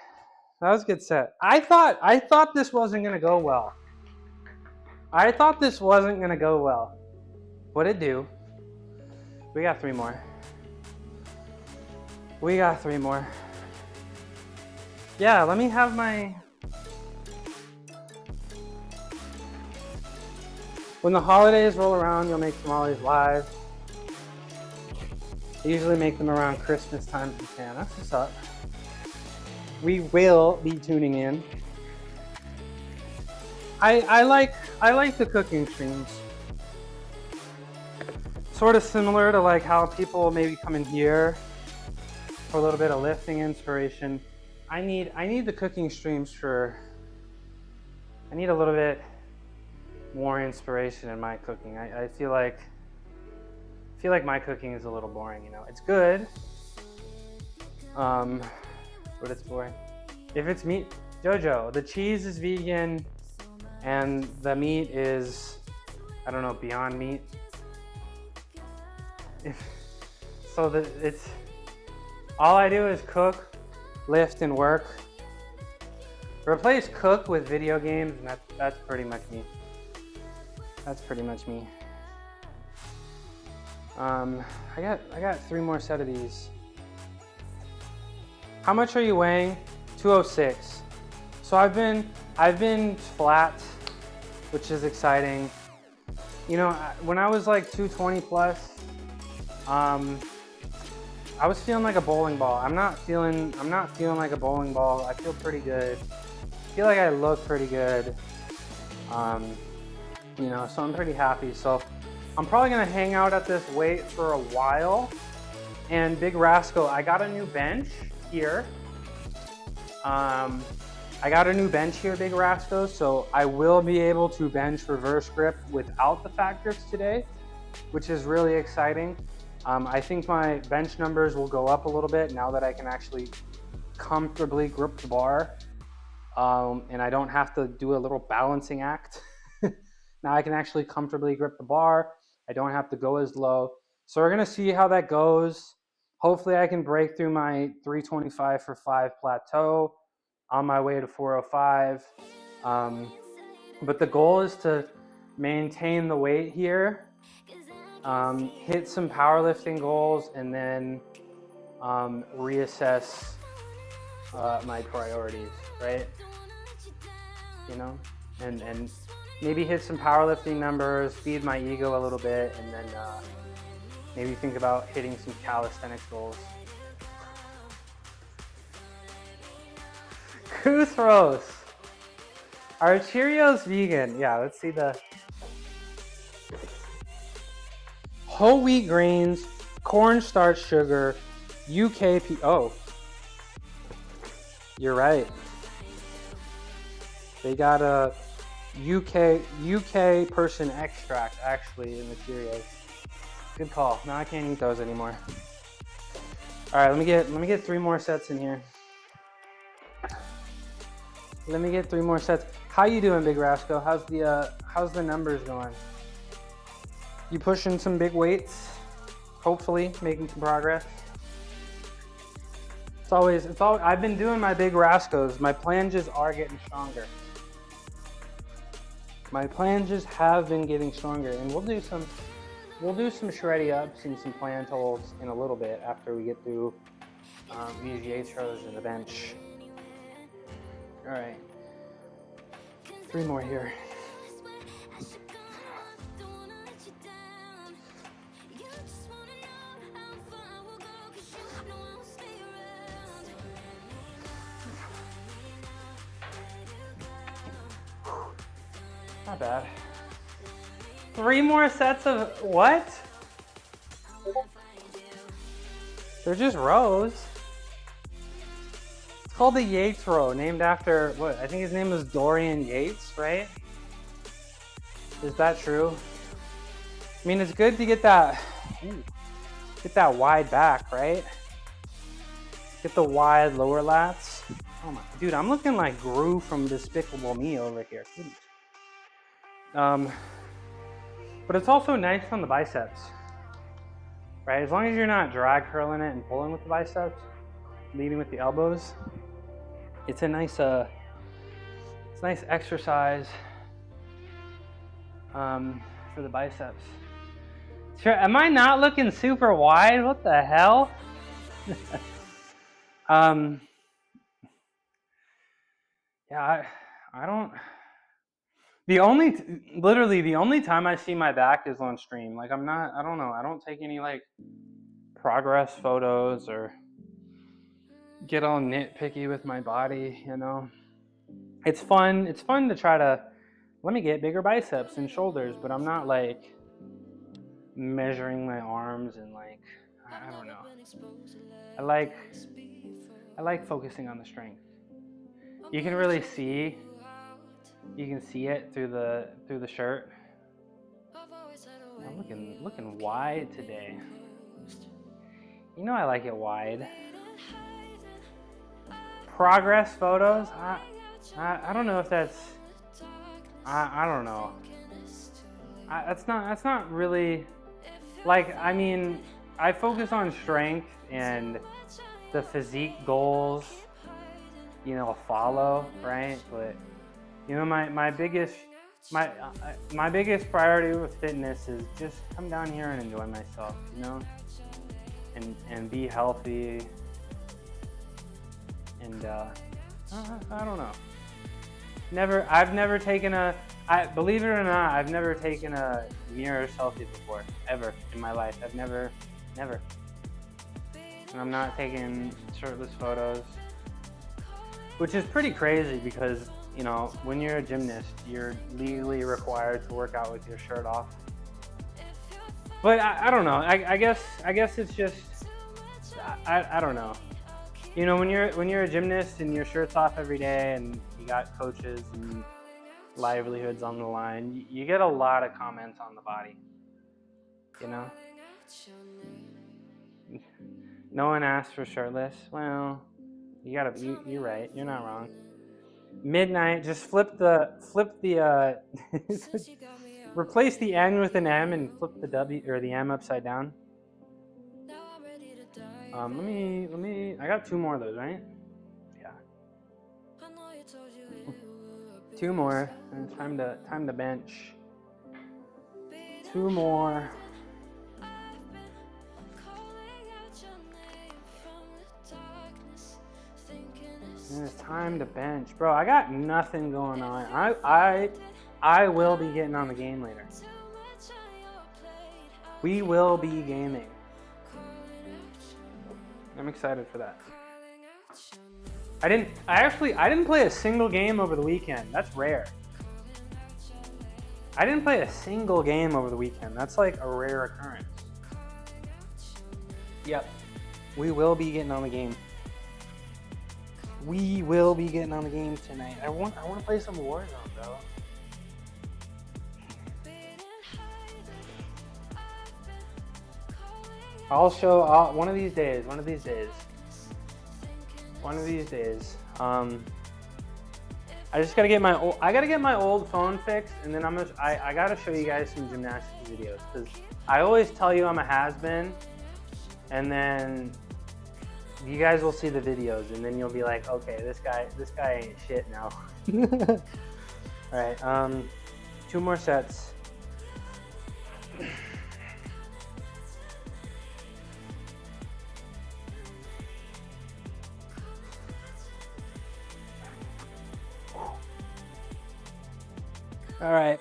I thought this wasn't gonna go well. What it do? We got 3 more. Yeah, let me have my... When the holidays roll around, you'll make tamales live. I usually make them around Christmas time in Japan. That's what's up. We will be tuning in. I like the cooking streams. Sort of similar to like how people maybe come in here for a little bit of lifting inspiration. I need the cooking streams for... I need a little bit more inspiration in my cooking. I feel like my cooking is a little boring, you know. It's good, but it's boring. If it's meat, Jojo, the cheese is vegan and the meat is, I don't know, Beyond Meat. It's all I do is cook, lift, and work. Replace cook with video games, and that's pretty much me. I got 3 more set of these. How much are you weighing? 206. So I've been flat, which is exciting. You know, when I was like 220 plus, I was feeling like a bowling ball. I'm not feeling like a bowling ball. I feel pretty good. I feel like I look pretty good. You know, so I'm pretty happy. So I'm probably gonna hang out at this weight for a while. And Big Rasco, I got a new bench here. Big Rasco, so I will be able to bench reverse grip without the fat grips today, which is really exciting. I think my bench numbers will go up a little bit now that I can actually comfortably grip the bar, and I don't have to do a little balancing act. Now I can actually comfortably grip the bar. I don't have to go as low. So we're going to see how that goes. Hopefully I can break through my 325 for 5 plateau on my way to 405. But the goal is to maintain the weight here, hit some powerlifting goals, and then reassess my priorities, right? You know, and maybe hit some powerlifting numbers, feed my ego a little bit, and then maybe think about hitting some calisthenics goals. Goose roast. Are Cheerios vegan? Yeah, let's see the whole wheat grains, cornstarch sugar, UKP. Oh, you're right. They got a UK person extract actually in the Cheerios. Good call. Now I can't eat those anymore. All right, let me get 3 more sets in here. Let me get 3 more sets. How you doing, Big Rasco? How's the numbers going? You pushing some big weights? Hopefully making some progress. It's always I've been doing my big Rascos. My planges are getting stronger. My planges have been getting stronger, and we'll do some shreddy ups and some plant holds in a little bit after we get through these Yates rows and the bench. All right, 3 more here. Not bad. 3 more sets of what? They're just rows. It's called the Yates row, named after what? I think his name was Dorian Yates, right? Is that true? I mean, it's good to get that wide back, right? Get the wide lower lats. Oh my, dude, I'm looking like Gru from Despicable Me over here. But it's also nice on the biceps, right? As long as you're not drag curling it and pulling with the biceps, leading with the elbows, it's a nice, it's nice exercise for the biceps. Sure, am I not looking super wide? What the hell? Yeah, I don't. Literally the only time I see my back is on stream. Like I don't know, I don't take any like progress photos or get all nitpicky with my body, you know. It's fun to try to, let me get bigger biceps and shoulders, but I'm not like measuring my arms and like, I don't know. I like focusing on the strength. You can really see, you can see it through the shirt. I'm looking wide today. You know I like it wide. Progress photos. I don't know if that's. I don't know. That's not really. Like, I mean, I focus on strength and the physique goals. You know, follow, right? But you know, my biggest priority with fitness is just come down here and enjoy myself, you know, and be healthy. And I don't know. I've never taken believe it or not, I've never taken a mirror selfie before, ever in my life. I've never. And I'm not taking shirtless photos, which is pretty crazy because, you know, when you're a gymnast, you're legally required to work out with your shirt off. But I don't know. I guess it's just, I don't know. You know, when you're a gymnast and your shirt's off every day and you got coaches and livelihoods on the line, you get a lot of comments on the body. You know? No one asked for shirtless. Well, you're right. You're not wrong. Midnight, just flip the Replace the N with an M and flip the W or the M upside down. Let me. I got 2 more of those, right? Yeah. 2 more. And it's time to bench. 2 more. And it's time to bench, bro. I got nothing going on. I will be getting on the game later. We will be gaming. I'm excited for that. I didn't play a single game over the weekend. That's rare. I didn't play a single game over the weekend. That's like a rare occurrence. Yep. We will be getting on the game. We will be getting on the game tonight. I want to play some Warzone, bro. I'll show one of these days. I just gotta get my old phone fixed, and then I gotta show you guys some gymnastics videos, because I always tell you I'm a has-been, and then you guys will see the videos, and then you'll be like, okay, this guy ain't shit now. All right, 2 more sets. All right,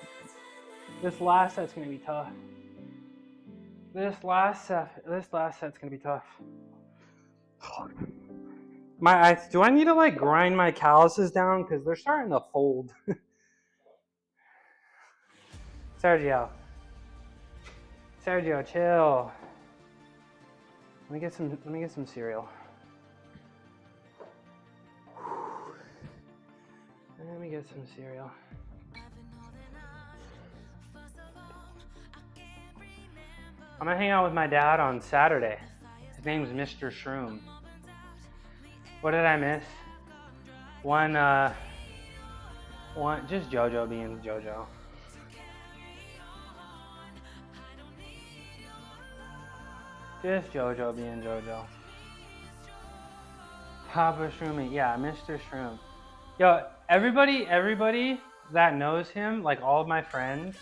this last set's gonna be tough. This last set's gonna be tough. Do I need to like grind my calluses down, because they're starting to fold? Sergio, chill. Let me get some cereal. Let me get some cereal. I'm gonna hang out with my dad on Saturday. His name's Mr. Shroom. What did I miss? One, just JoJo being JoJo. Just JoJo being JoJo. Papa Shroomy, yeah, Mr. Shroom. Yo, everybody that knows him, like all of my friends,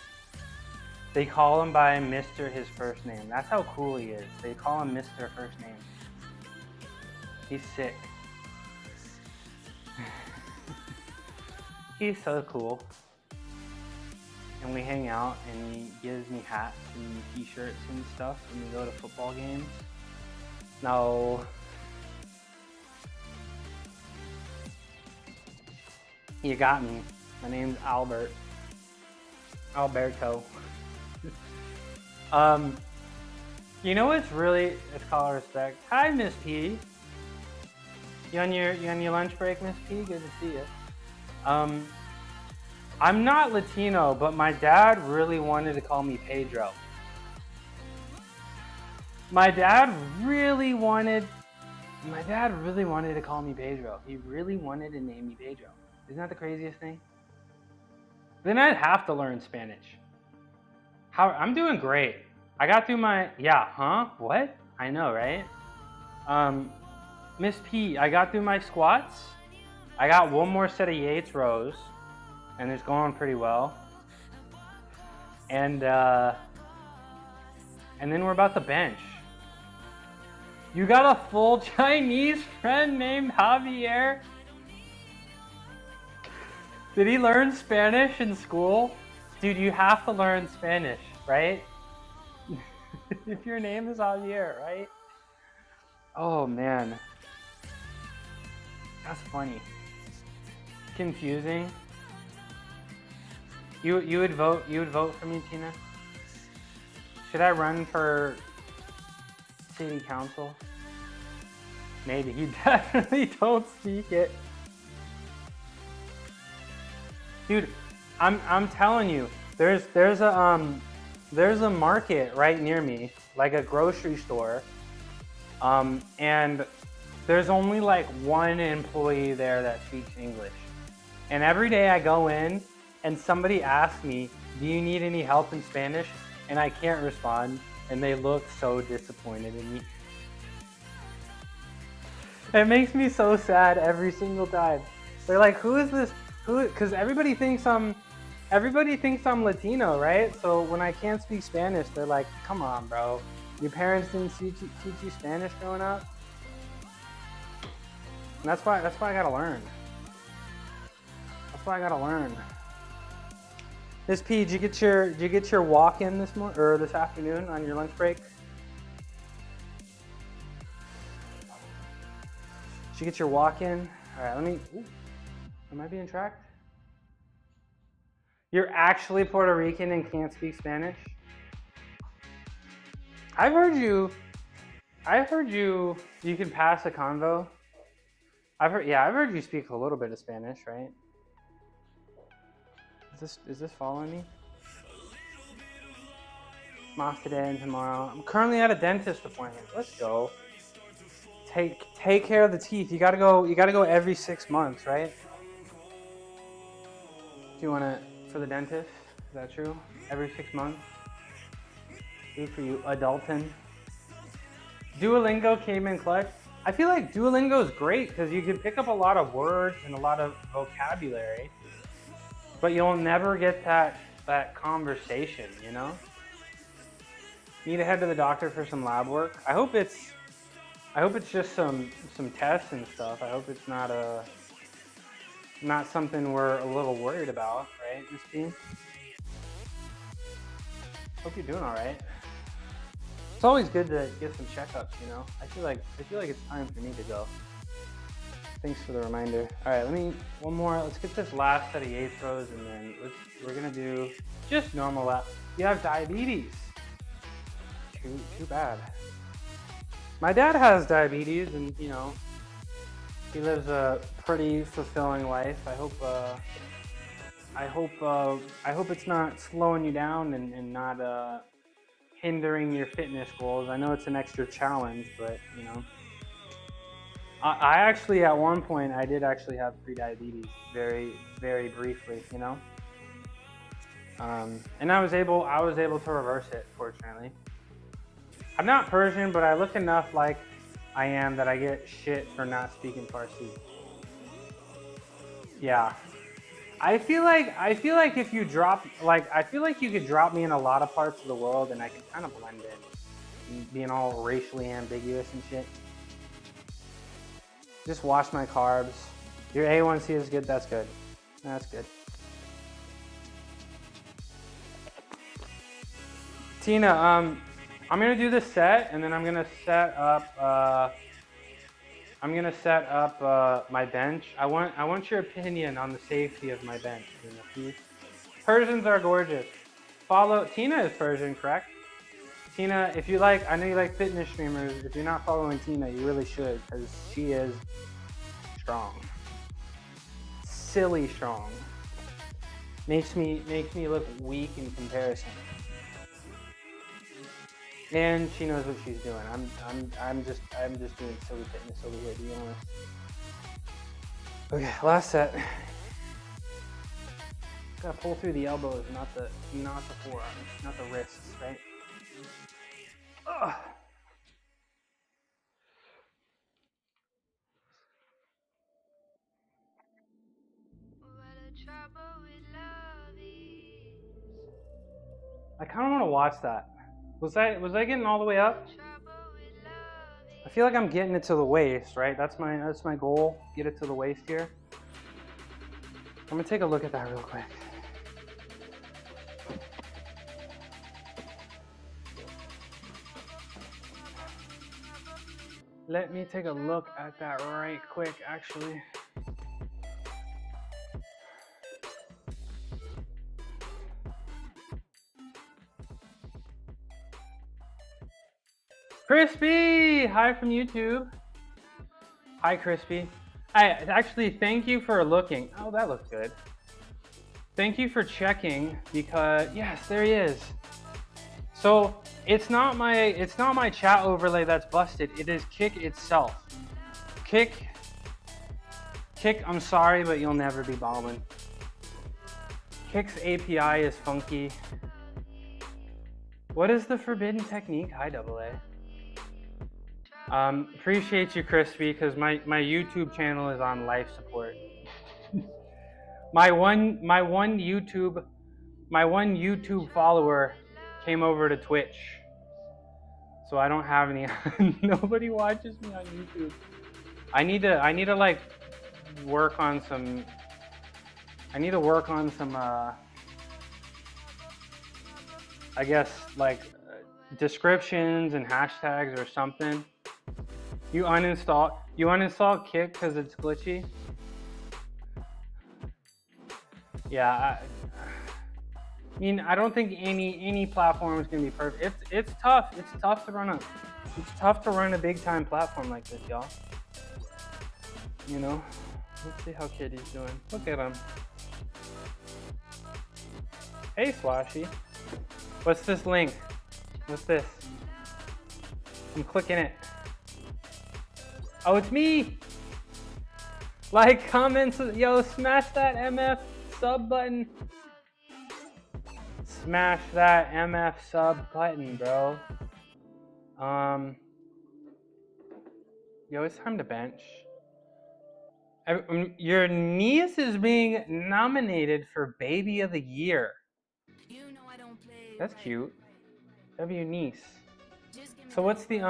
they call him by Mr. his first name. That's how cool he is. They call him Mr. first name. He's sick. He's so cool. And we hang out, and he gives me hats and t-shirts and stuff when we go to football games. No. You got me. My name's Albert. Alberto. You know what's really, it's called respect. Hi, Miss P. You on your lunch break, Miss P? Good to see you. I'm not Latino, but my dad really wanted to call me Pedro. My dad really wanted to call me Pedro. He really wanted to name me Pedro. Isn't that the craziest thing? Then I'd have to learn Spanish. I'm doing great. I got through my, what? I know, right? Miss P, I got through my squats. I got 1 more set of Yates rows, and it's going pretty well. And then we're about to bench. You got a full Chinese friend named Javier? Did he learn Spanish in school? Dude, you have to learn Spanish, right? If your name is Javier, right? Oh man. That's funny. Confusing. You would vote for me, Tina? Should I run for city council? Maybe. You definitely don't speak it. Dude, I'm telling you, there's a market right near me, like a grocery store, and there's only like 1 employee there that speaks English. And every day I go in, and somebody asks me, do you need any help in Spanish? And I can't respond, and they look so disappointed in me. It makes me so sad every single time. They're like, who is this? Who? Because everybody thinks I'm Latino, right? So when I can't speak Spanish, they're like, come on, bro. Your parents didn't teach you Spanish growing up? And that's why I gotta learn. That's why I gotta learn. Miss P, did you get your walk in this morning or this afternoon on your lunch break? Did you get your walk in? All right, let me. Ooh, am I being tracked? You're actually Puerto Rican and can't speak Spanish? I've heard you can pass a convo. I've heard you speak a little bit of Spanish, right? Is this following me? Off today and tomorrow. I'm currently at a dentist appointment. Let's go. Take care of the teeth. You gotta go every 6 months, right? Do you wanna for the dentist? Is that true? Every 6 months? Good for you, adultin. Duolingo came in clutch. I feel like Duolingo is great because you can pick up a lot of words and a lot of vocabulary, but you'll never get that conversation, you know? Need to head to the doctor for some lab work. I hope it's just some tests and stuff. I hope it's not something we're a little worried about, right, Miss P? Hope you're doing all right. It's always good to get some checkups, you know. I feel like it's time for me to go. Thanks for the reminder. All right, one more. Let's get this last set of yay throws, and then we're gonna do just normal lap. You have diabetes. Too bad. My dad has diabetes, and you know, he lives a pretty fulfilling life. I hope it's not slowing you down and not hindering your fitness goals. I know it's an extra challenge, but you know, I actually at one point I did actually have pre-diabetes, very very briefly, you know, and I was able to reverse it, fortunately. I'm not Persian, but I look enough like I am that I get shit for not speaking Farsi. Yeah. I feel like if you drop, I feel like you could drop me in a lot of parts of the world and I can kind of blend in, being all racially ambiguous and shit. Just watch my carbs. Your A1C is good, that's good. That's good. Tina, I'm gonna do this set and then I'm gonna set up, my bench. I want your opinion on the safety of my bench. Persians are gorgeous. Tina is Persian, correct? Tina, if you like, I know you like fitness streamers. If you're not following Tina, you really should, because she is strong. Silly strong. Makes me look weak in comparison. And she knows what she's doing. I'm just doing silly fitness over here, to be honest. Okay, last set. Gotta pull through the elbows, not the forearms, not the wrists, right? Ugh. I kind of want to watch that. Was I getting all the way up? I feel like I'm getting it to the waist, right? That's my goal. Get it to the waist here. I'm gonna take a look at that real quick. Let me take a look at that right quick, actually. Crispy! Hi from YouTube. Hi, Crispy. Actually, thank you for looking. Oh, that looks good. Thank you for checking because, yes, there he is. So it's not my chat overlay that's busted. It is Kick itself. Kick, I'm sorry, but you'll never be balling. Kick's API is funky. What is the forbidden technique? Hi, AA. Appreciate you, Crispy, because my YouTube channel is on life support. my one YouTube follower came over to Twitch, so I don't have any. Nobody watches me on YouTube. I need to like work on some. I need to work on some. I guess like descriptions and hashtags or something. You uninstall Kick because it's glitchy. Yeah, I mean, I don't think any platform is gonna be perfect. It's tough. It's tough to run a big time platform like this, y'all. You know. Let's see how Kitty's doing. Look at him. Hey, Swashy. What's this link? What's this? I'm clicking it. Oh, it's me! Like, comments, yo, smash that MF sub button. Smash that MF sub button, bro. Yo, it's time to bench. Your niece is being nominated for Baby of the Year. That's cute. That'd be your niece. So what's the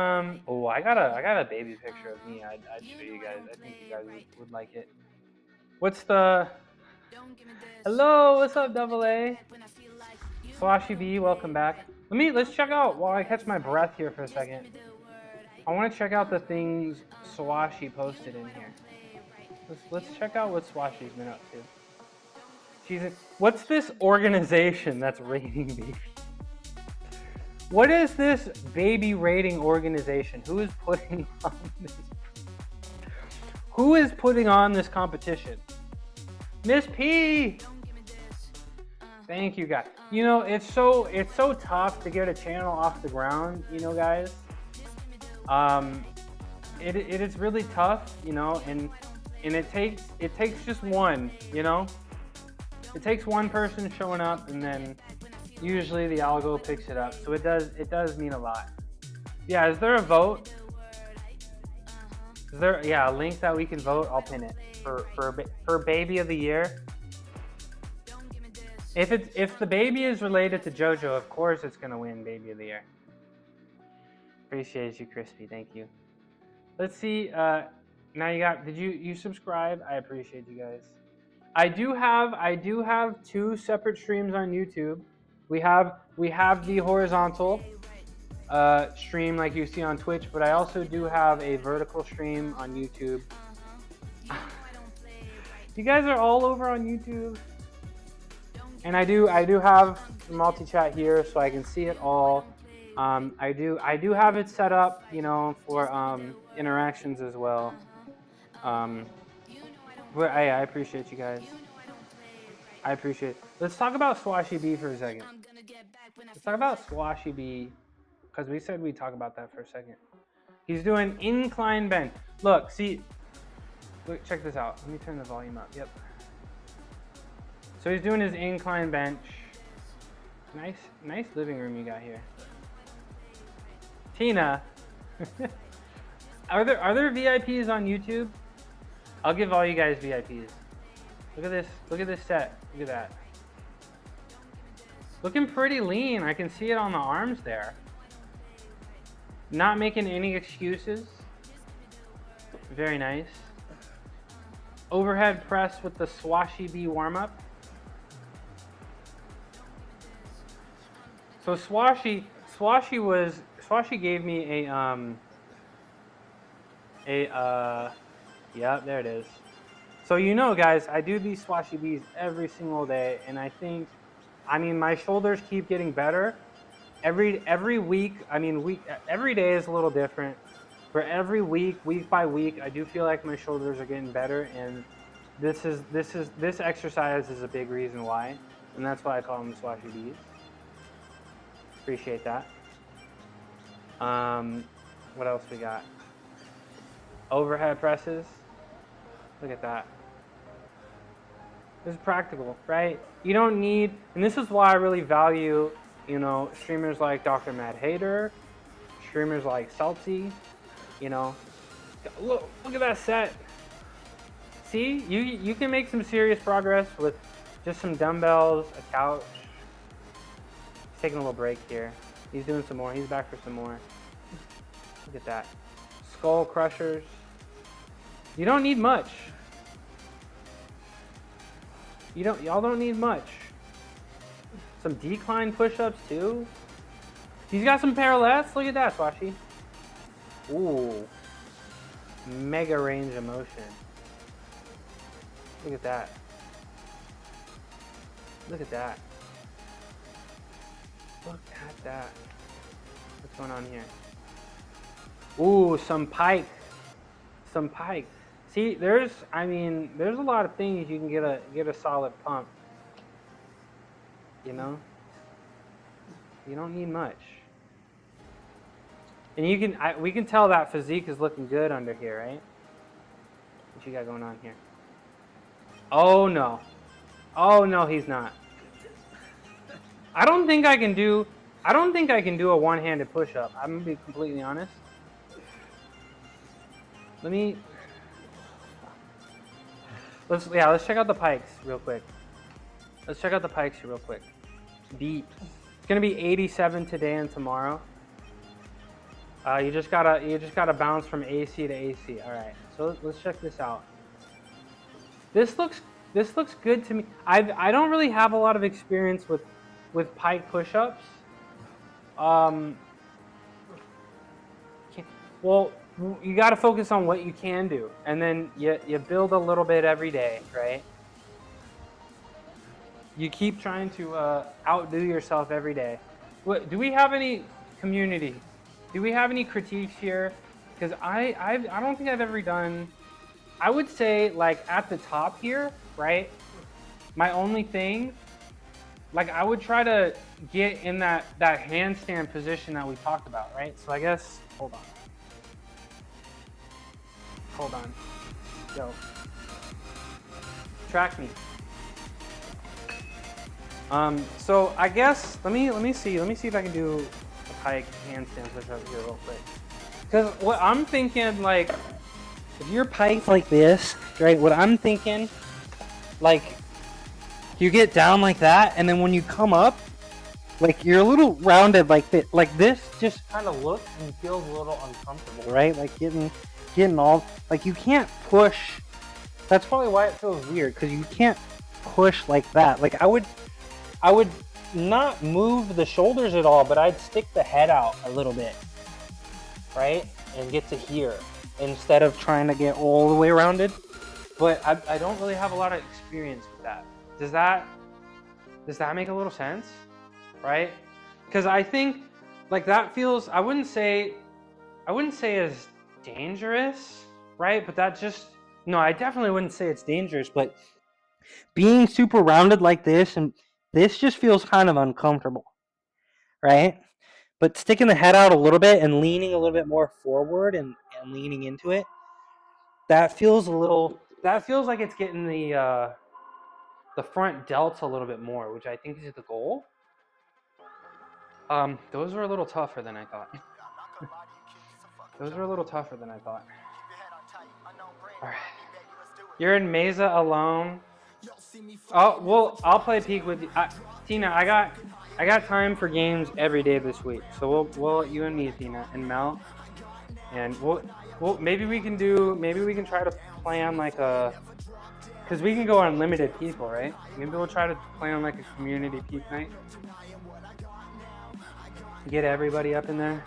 oh, I got a baby picture of me. I'd show you guys. I think you guys would like it. What's the Hello, what's up, AA? Swashy B, welcome back. Let's check out while I catch my breath here for a second. I want to check out the things Swashy posted in here. Let's check out what Swashy's been up to. What's this organization that's rating baby? What is this baby rating organization? Who is putting on this? Who is putting on this competition? Miss P. Thank you, guys. You know, it's so tough to get a channel off the ground, you know, guys. It is really tough, you know, and it takes just one, you know. It takes one person showing up, and then usually the algo picks it up. So it does mean a lot. Yeah, is there a vote? Is there a link that we can vote? I'll pin it for Baby of the Year. If the baby is related to JoJo, of course it's gonna win Baby of the Year. Appreciate you, Crispy. Thank you. Let's see. Now did you subscribe? I appreciate you guys. I do have 2 separate streams on YouTube. We have the horizontal stream like you see on Twitch, but I also do have a vertical stream on YouTube. You guys are all over on YouTube. And I do have multi-chat here so I can see it all. I do have it set up, you know, for interactions as well. But I appreciate you guys. I appreciate it. Let's talk about Swashy B for a second. Let's talk about Swashy B, because we said we'd talk about that for a second. He's doing incline bench. Look, check this out. Let me turn the volume up. Yep. So he's doing his incline bench. Nice living room you got here. Tina, are there VIPs on YouTube? I'll give all you guys VIPs. Look at this. Look at this set. Look at that. Looking pretty lean. I can see it on the arms there. Not making any excuses. Very nice. Overhead press with the Swashy B warm-up. So Swashy gave me yeah, there it is. So you know, guys, I do these Swashy Bs every single day, and I mean, my shoulders keep getting better. Every week, every day is a little different. For every week by week, I do feel like my shoulders are getting better, and this exercise is a big reason why, and that's why I call them Swashy Bs. Appreciate that. What else we got? Overhead presses. Look at that. This is practical, right? You don't need, and this is why I really value, you know, streamers like Dr. Mad Hater, streamers like Salty, you know. Look at that set. See, you can make some serious progress with just some dumbbells, a couch. He's taking a little break here. He's doing some more. He's back for some more. Look at that. Skull crushers. You don't need much. Y'all don't need much. Some decline push-ups too. He's got some parallettes. Look at that, Swashy. Ooh. Mega range of motion. Look at that. Look at that. Look at that. What's going on here? Ooh, some pike. Some pike. See, there's a lot of things you can get a solid pump. You know? You don't need much. And we can tell that physique is looking good under here, right? What you got going on here? Oh no. Oh no, he's not. I don't think I can do a one-handed push-up. I'm gonna be completely honest. Let's check out the pikes real quick. Let's check out the pikes real quick. It's gonna be 87 today and tomorrow. You just gotta bounce from AC to AC. All right, so let's check this out. This looks good to me. I don't really have a lot of experience with pike push-ups. Well, you got to focus on what you can do, and then you build a little bit every day, right? You keep trying to outdo yourself every day. Do we have any community? Do we have any critiques here? Because I don't think I've ever done. I would say like at the top here, right? My only thing, like I would try to get in that handstand position that we talked about, right? So I guess hold on. Yo. Track me. So I guess let me see if I can do a pike handstand push up here real quick. Because what I'm thinking, like, if you're piked like this, right? What I'm thinking, like, you get down like that, and then when you come up, like you're a little rounded like this. Like this just kind of looks and feels a little uncomfortable, right? Like getting all, like you can't push. That's probably why it feels weird, because you can't push like that. Like I would not move the shoulders at all, but I'd stick the head out a little bit, right? And get to here instead of trying to get all the way rounded. But I don't really have a lot of experience with that. Does that make a little sense? Right? Because I think like that feels, I wouldn't say it's dangerous, right? But that just, no, I definitely wouldn't say it's dangerous, but being super rounded like this, and this just feels kind of uncomfortable, right? But sticking the head out a little bit and leaning a little bit more forward and leaning into it, that feels like it's getting the front delts a little bit more, which I think is the goal. Those were a little tougher than I thought. Those were a little tougher than I thought. All right. You're in Mesa alone. Oh, well, I'll play Peak with you. Tina, I got time for games every day this week. So we'll you and me, Tina, and Mel. And we'll maybe we can try to plan like a, because we can go unlimited people, right? Maybe we'll try to plan like a community peak night. Get everybody up in there.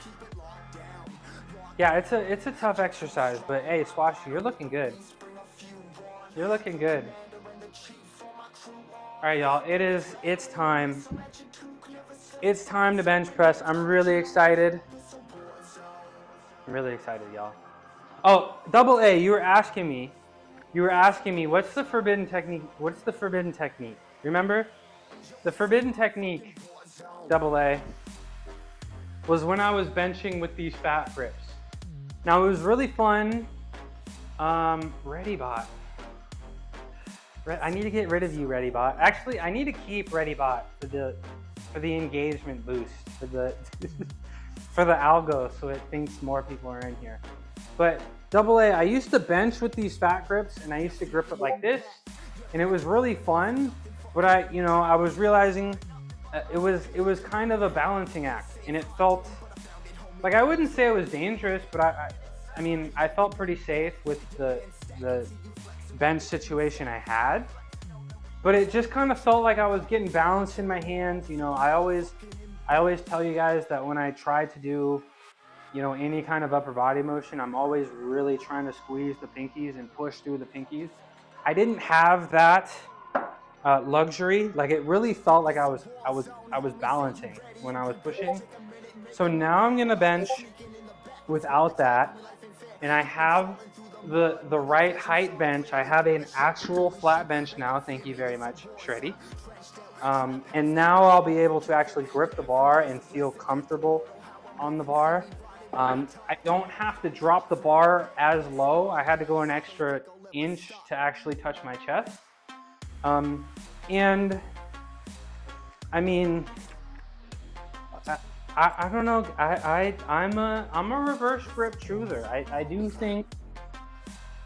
Yeah, it's a tough exercise, but hey, Swashy, you're looking good. You're looking good. All right, y'all. It's time. It's time to bench press. I'm really excited. I'm really excited, y'all. Oh, Double A, you were asking me what's the forbidden technique? What's the forbidden technique? Remember? The forbidden technique, Double A, was when I was benching with these fat grips. Now it was really fun. ReadyBot. I need to get rid of you, ReadyBot. Actually, I need to keep ReadyBot for the engagement boost, for the for the algo, so it thinks more people are in here. But AA, I used to bench with these fat grips, and I used to grip it like this, and it was really fun. But I was realizing it was kind of a balancing act, and it felt like, I wouldn't say it was dangerous, but I mean, I felt pretty safe with the bench situation I had. But it just kind of felt like I was getting balance in my hands. I always tell you guys that when I try to do, any kind of upper body motion, I'm always really trying to squeeze the pinkies and push through the pinkies. I didn't have that luxury. Like, it really felt like I was balancing when I was pushing. So now I'm gonna bench without that, and I have the right height bench. I have an actual flat bench now. Thank you very much, Shreddy. And now I'll be able to actually grip the bar and feel comfortable on the bar. I don't have to drop the bar as low. I had to go an extra inch to actually touch my chest. And I mean, I don't know. I'm a reverse grip truther. I do think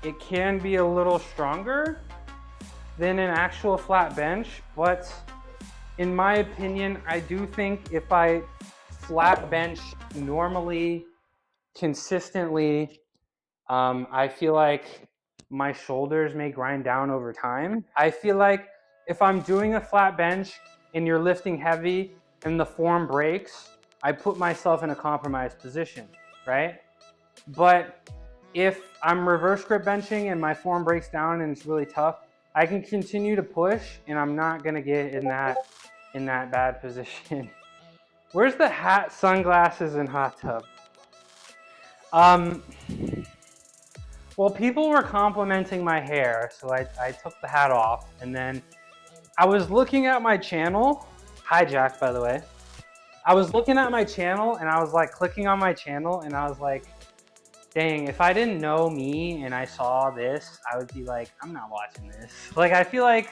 it can be a little stronger than an actual flat bench, but in my opinion, I do think if I flat bench normally, consistently, I feel like my shoulders may grind down over time. I feel like if I'm doing a flat bench and you're lifting heavy and the form breaks, I put myself in a compromised position, right? But if I'm reverse grip benching and my form breaks down and it's really tough, I can continue to push and I'm not gonna get in that bad position. Where's the hat, sunglasses, and hot tub? Well, people were complimenting my hair, so I took the hat off, and then I was looking at my channel. Hi, Jack, by the way. I was looking at my channel, and I was like clicking on my channel, and I was like, dang, if I didn't know me and I saw this, I would be like, I'm not watching this. Like, I feel like,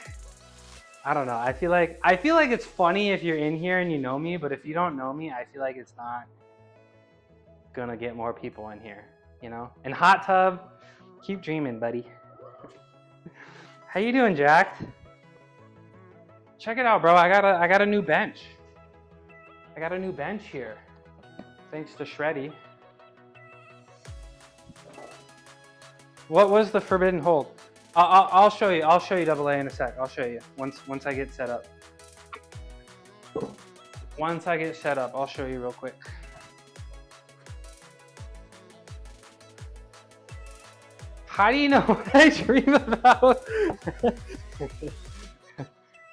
I don't know. I feel like it's funny if you're in here and you know me, but if you don't know me, I feel like it's not gonna get more people in here, And hot tub, keep dreaming, buddy. How you doing, Jack? Check it out, bro. I got a new bench. I got a new bench here, thanks to Shreddy. What was the forbidden hold? I'll show you. I'll show you AA in a sec. I'll show you once I get set up. Once I get set up, I'll show you real quick. How do you know what I dream about?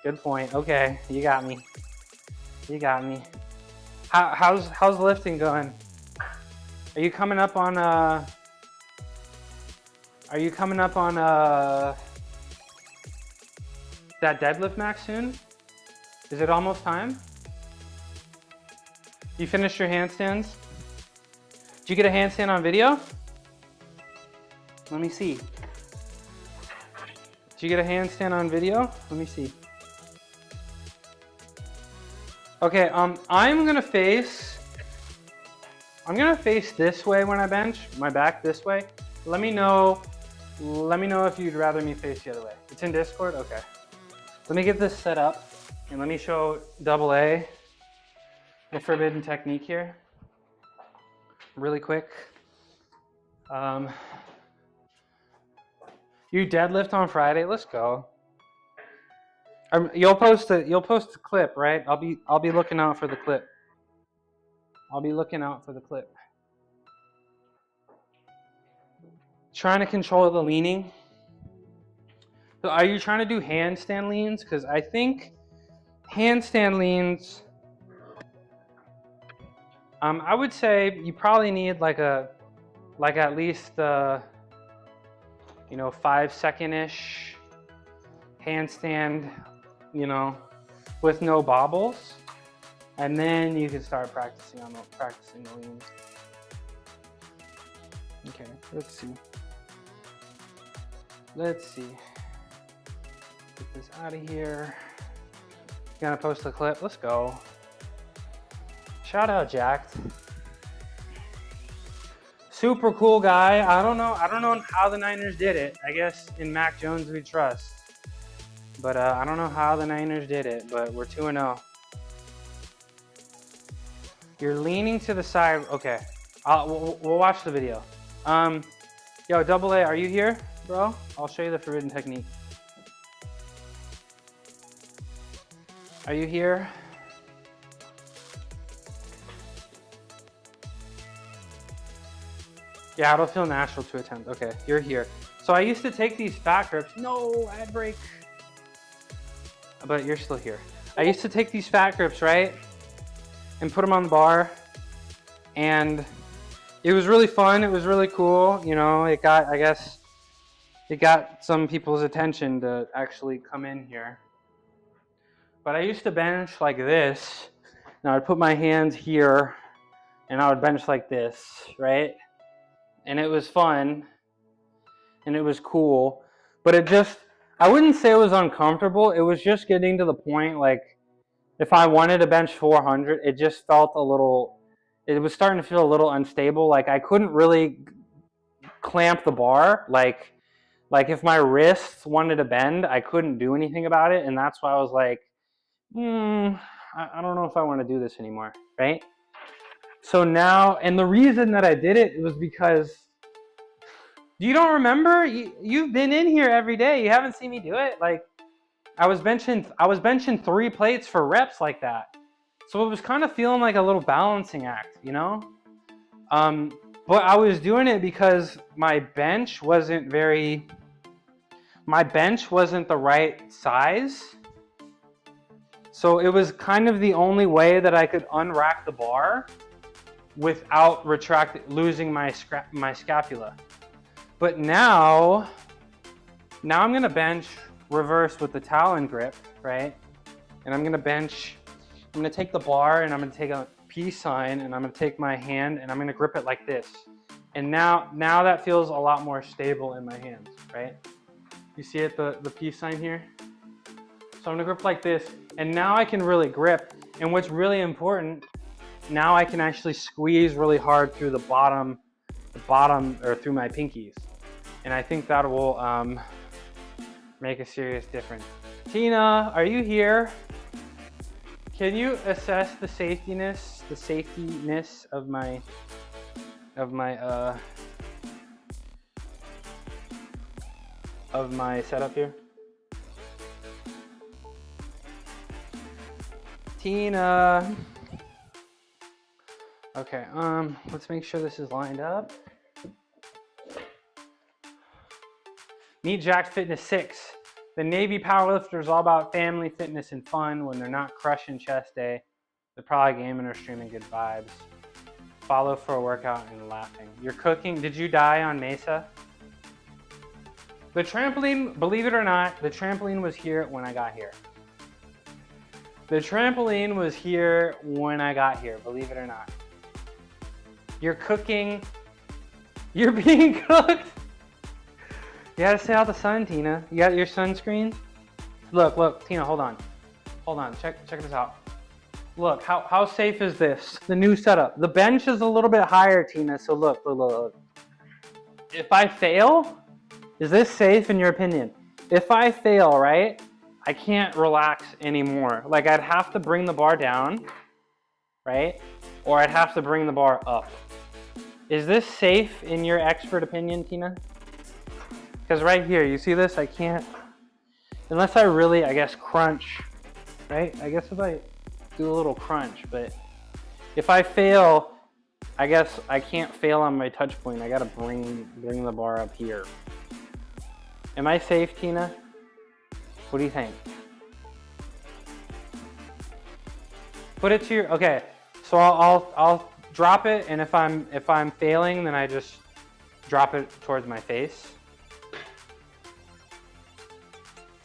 Good point. Okay, you got me. You got me. How's lifting going? Are you coming up on that deadlift max soon? Is it almost time? You finished your handstands? Did you get a handstand on video? Let me see. Did you get a handstand on video? Let me see. Okay, I'm gonna face this way when I bench, my back this way. Let me know if you'd rather me face the other way. It's in Discord? Okay. Let me get this set up and let me show AA the forbidden technique here really quick. You deadlift on Friday? Let's go. You'll post a clip, right? I'll be looking out for the clip. I'll be looking out for the clip. Trying to control the leaning. So are you trying to do handstand leans? Because I think handstand leans, I would say you probably need like at least 5-second-ish handstand, with no bobbles, and then you can start practicing the leans. Okay, let's see. Get this out of here. Gonna post the clip. Let's go. Shout out Jacked. Super cool guy. I don't know how the Niners did it. I guess in Mac Jones we trust. But I don't know how the Niners did it, but we're 2-0. You're leaning to the side. Okay. We'll watch the video. Yo, Double A, are you here, bro? I'll show you the forbidden technique. Are you here? Yeah, it'll feel natural to attempt. Okay, you're here. So I used to take these fat grips. No, ad break. But you're still here. I used to take these fat grips, right? And put them on the bar. And it was really fun. It was really cool. You know, I guess, it got some people's attention to actually come in here. But I used to bench like this. Now I'd put my hands here and I would bench like this, right? And it was fun and it was cool, but I wouldn't say it was uncomfortable. It was just getting to the point, like, if I wanted to bench 400, it just felt it was starting to feel a little unstable. Like I couldn't really clamp the bar. Like if my wrists wanted to bend, I couldn't do anything about it. And that's why I was like, I don't know if I want to do this anymore, right? So now, and the reason that I did it was because, you don't remember? You've been in here every day. You haven't seen me do it. Like, I was benching 3 plates for reps like that. So it was kind of feeling like a little balancing act, you know? But I was doing it because my bench wasn't the right size. So it was kind of the only way that I could unrack the bar without losing my scapula. But now I'm gonna bench reverse with the Talon grip, right? And I'm gonna take the bar and I'm gonna take a peace sign and I'm gonna take my hand and I'm gonna grip it like this. And now that feels a lot more stable in my hands, right? You see it, the peace sign here? So I'm gonna grip like this, and now I can really grip. And what's really important, now I can actually squeeze really hard through the bottom, or through my pinkies. And I think that will make a serious difference. Tina, are you here? Can you assess the safetiness of my setup here? Tina. Okay, let's make sure this is lined up. Meet Jacked Fitness 6. The Navy powerlifter is all about family, fitness, and fun. When they're not crushing chest day, they're probably gaming or streaming good vibes. Follow for a workout and laughing. You're cooking. Did you die on Mesa? The trampoline, believe it or not, the trampoline was here when I got here. The trampoline was here when I got here, believe it or not. You're cooking. You're being cooked. You gotta stay out the sun, Tina. You got your sunscreen? Look, Tina, hold on. Check this out. Look, how safe is this? The new setup. The bench is a little bit higher, Tina, so look. If I fail, is this safe in your opinion? If I fail, right, I can't relax anymore. Like, I'd have to bring the bar down, right? Or I'd have to bring the bar up. Is this safe in your expert opinion, Tina? Because right here, you see this? I can't, unless I really, I guess, crunch, right? I guess if I do a little crunch, but if I fail, I guess I can't fail on my touch point. I gotta bring the bar up here. Am I safe, Tina? What do you think? Put it to your, okay. So I'll drop it, and if I'm failing, then I just drop it towards my face.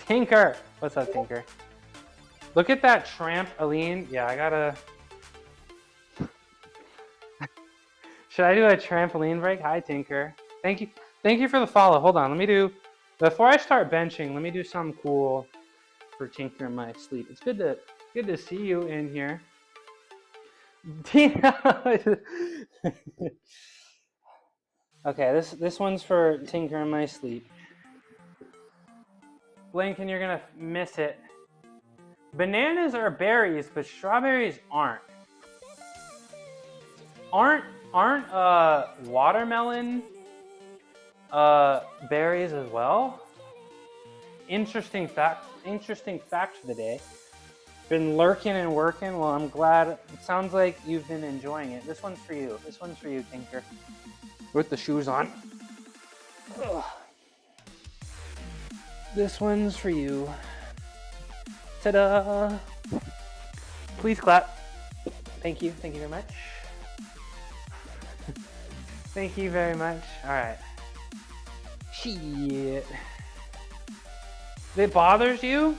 Tinker, what's up, Tinker? Look at that trampoline. Yeah, I gotta. Should I do a trampoline break? Hi, Tinker. Thank you for the follow. Hold on, let me do. Before I start benching, let me do something cool. for Tinker in My Sleep. It's good to see you in here. Tina. Okay, this one's for Tinker in My Sleep. Blinken, you're gonna miss it. Bananas are berries, but strawberries aren't. Aren't watermelon berries as well? Interesting fact for the day. Been lurking and working. Well, I'm glad. It sounds like you've been enjoying it. This one's for you. This one's for you, Tinker. With the shoes on. Ugh. This one's for you. Ta-da! Please clap. Thank you. Thank you very much. Thank you very much. All right. Shit. It bothers you?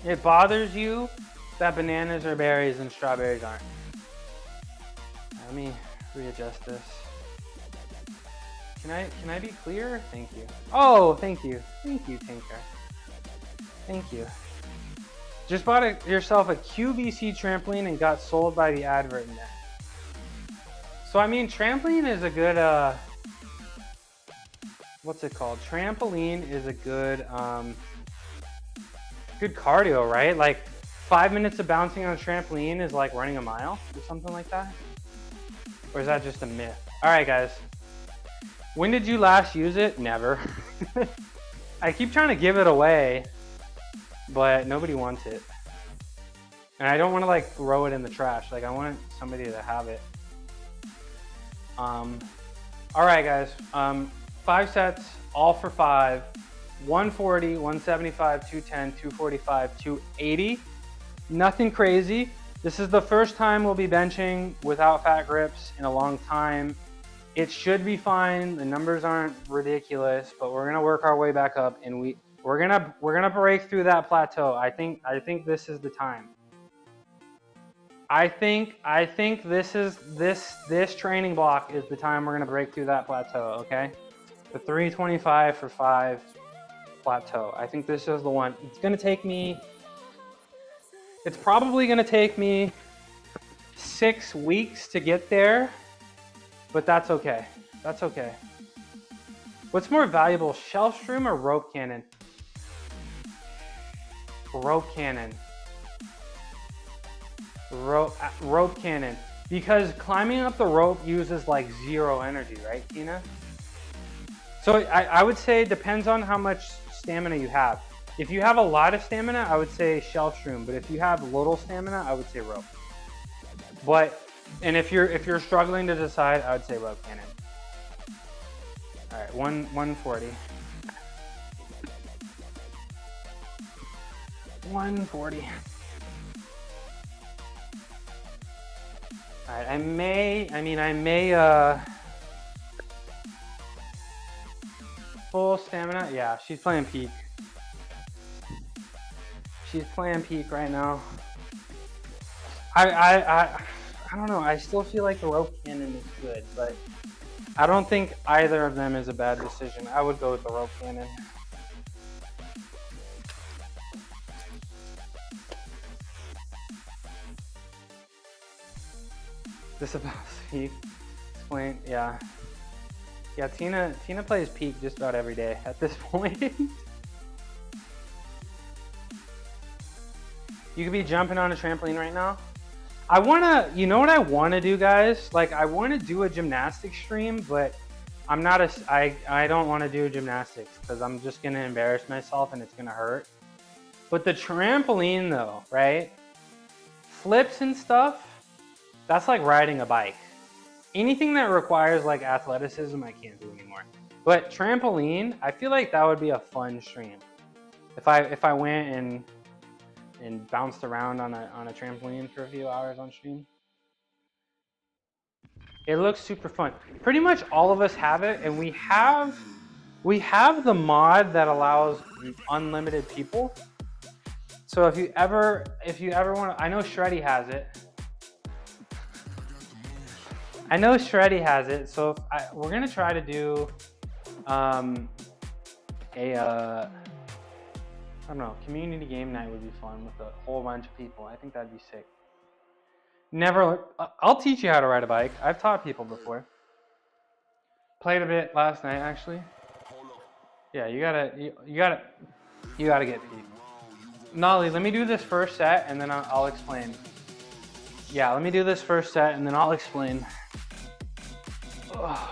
It bothers you that bananas are berries and strawberries aren't. Let me readjust this. Can I be clear? Thank you. Oh, thank you. Thank you, Tinker. Thank you. Just bought yourself a QVC trampoline and got sold by the advert net. So I mean, trampoline is a good what's it called? Trampoline is a good good cardio, right? Like 5 minutes of bouncing on a trampoline is like running a mile or something like that? Or is that just a myth? All right, guys. When did you last use it? Never. I keep trying to give it away, but nobody wants it. And I don't want to like throw it in the trash. Like I want somebody to have it. All right, guys. 5 sets, all for 5. 140, 175, 210, 245, 280. Nothing crazy. This is the first time we'll be benching without fat grips in a long time. It should be fine. The numbers aren't ridiculous, but we're gonna work our way back up, and we're gonna break through that plateau. I think this is the time. I think this training block is the time we're gonna break through that plateau. Okay, the 325 for 5 plateau. I think this is the one. It's gonna take me. It's probably gonna take me 6 weeks to get there. But that's okay. That's okay. What's more valuable, shelf stream or rope cannon? Rope cannon. Rope cannon. Because climbing up the rope uses like 0 energy, right, Tina? So I would say it depends on how much stamina you have. If you have a lot of stamina, I would say shelf stream. But if you have little stamina, I would say rope. And if you're struggling to decide, I would say rope cannon. All right, 140. 140. All right, I may full stamina. Yeah, she's playing peak. She's playing peak right now. I don't know. I still feel like the rope cannon is good, but I don't think either of them is a bad decision. I would go with the rope cannon. This about peak. Explain. Yeah. Yeah. Tina plays peak just about every day at this point. You could be jumping on a trampoline right now. You know what I wanna do, guys? Like I wanna do a gymnastics stream, but I don't wanna do gymnastics because I'm just gonna embarrass myself and it's gonna hurt. But the trampoline though, right? Flips and stuff, that's like riding a bike. Anything that requires like athleticism, I can't do anymore. But trampoline, I feel like that would be a fun stream. If I went and bounced around on a trampoline for a few hours on stream. It looks super fun. Pretty much all of us have it, and we have the mod that allows unlimited people. So if you ever want to, I know Shreddy has it. So we're gonna try to do I don't know, community game night would be fun with a whole bunch of people. I think that'd be sick. I'll teach you how to ride a bike. I've taught people before. Played a bit last night, actually. Yeah, you gotta get Pete. Nolly, let me do this first set and then I'll explain. Yeah, let me do this first set and then I'll explain. Ugh.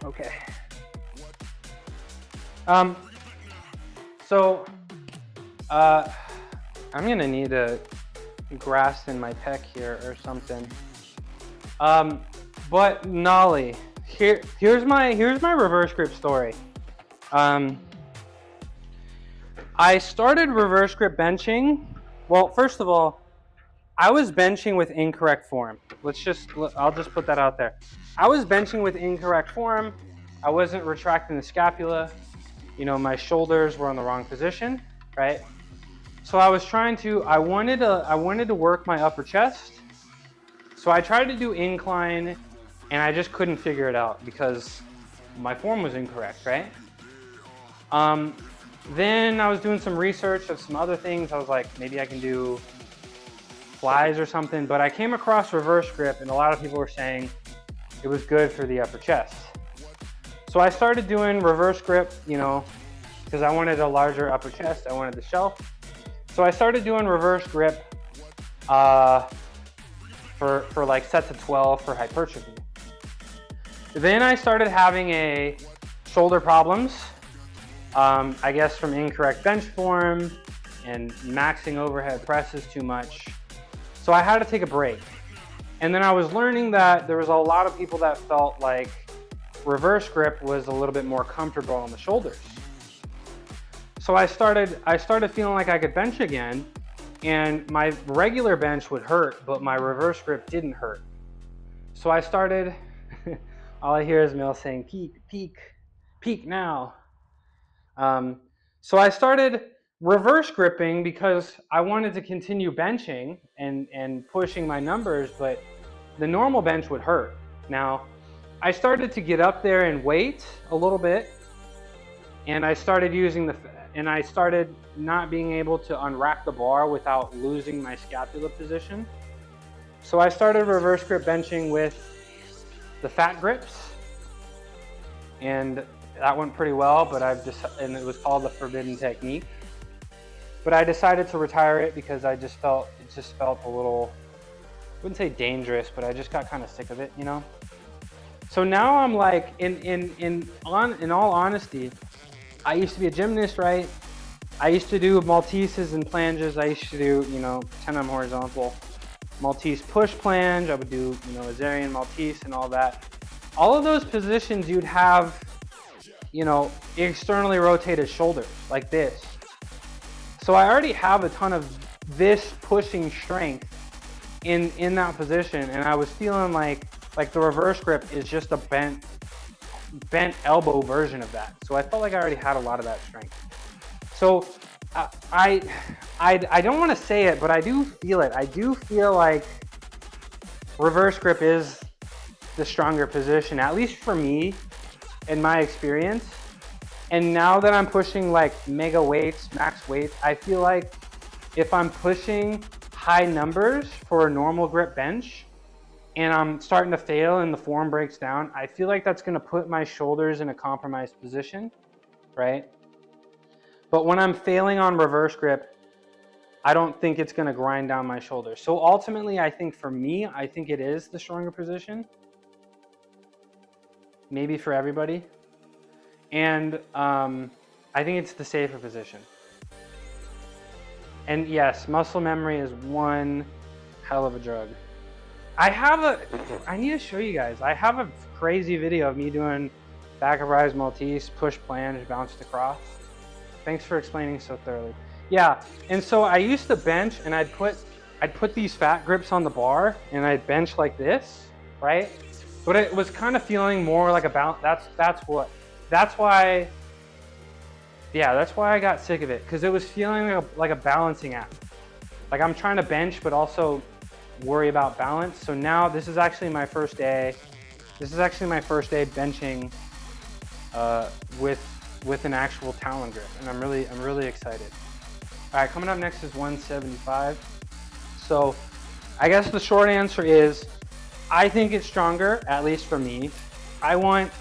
Okay. I'm gonna need a grass in my pec here or something. But Nolly, here's my reverse grip story. I started reverse grip benching. Well, first of all, I was benching with incorrect form. I'll just put that out there. I was benching with incorrect form. I wasn't retracting the scapula. You know, my shoulders were in the wrong position, right? So I wanted to work my upper chest. So I tried to do incline and I just couldn't figure it out because my form was incorrect, right? Then I was doing some research of some other things. I was like, maybe I can do flies or something, but I came across reverse grip and a lot of people were saying it was good for the upper chest. So I started doing reverse grip, you know, because I wanted a larger upper chest. I wanted the shelf. So I started doing reverse grip for like sets of 12 for hypertrophy. Then I started having shoulder problems, I guess from incorrect bench form and maxing overhead presses too much. So I had to take a break. And then I was learning that there was a lot of people that felt like reverse grip was a little bit more comfortable on the shoulders. So I started feeling like I could bench again, and my regular bench would hurt, but my reverse grip didn't hurt. So I started, all I hear is Mel saying, peak, peak, peak now. So I started reverse gripping because I wanted to continue benching and pushing my numbers, but the normal bench would hurt. Now, I started to get up there in weight a little bit, and I started not being able to unrack the bar without losing my scapula position. So I started reverse grip benching with the fat grips, and that went pretty well, but and it was called the forbidden technique. But I decided to retire it because it just felt a little, I wouldn't say dangerous, but I just got kind of sick of it, you know? So now I'm like, in all honesty, I used to be a gymnast, right? I used to do Malteses and planges. I used to do, you know, pretend I'm horizontal. Maltese push plange. I would do, you know, Azarian Maltese and all that. All of those positions you'd have, you know, externally rotated shoulders like this. So I already have a ton of this pushing strength in that position, and I was feeling like the reverse grip is just a bent elbow version of that. So I felt like I already had a lot of that strength. So I don't want to say it, but I do feel it. I do feel like reverse grip is the stronger position, at least for me, in my experience. And now that I'm pushing like mega weights, max weights, I feel like if I'm pushing high numbers for a normal grip bench and I'm starting to fail and the form breaks down, I feel like that's going to put my shoulders in a compromised position, right? But when I'm failing on reverse grip, I don't think it's going to grind down my shoulders. So ultimately, I think for me, I think it is the stronger position. Maybe for everybody. And I think it's the safer position. And yes, muscle memory is one hell of a drug. I need to show you guys. I have a crazy video of me doing back of rise Maltese, push plange, bounced across. Thanks for explaining so thoroughly. Yeah, and so I used to bench and I'd put these fat grips on the bar and I'd bench like this, right? But it was kind of feeling more like a balance. That's why I got sick of it, because it was feeling like a balancing act. Like I'm trying to bench, but also worry about balance. So now this is actually my first day. This is actually my first day benching with an actual Talon grip, and I'm really excited. All right, coming up next is 175. So I guess the short answer is I think it's stronger, at least for me. I want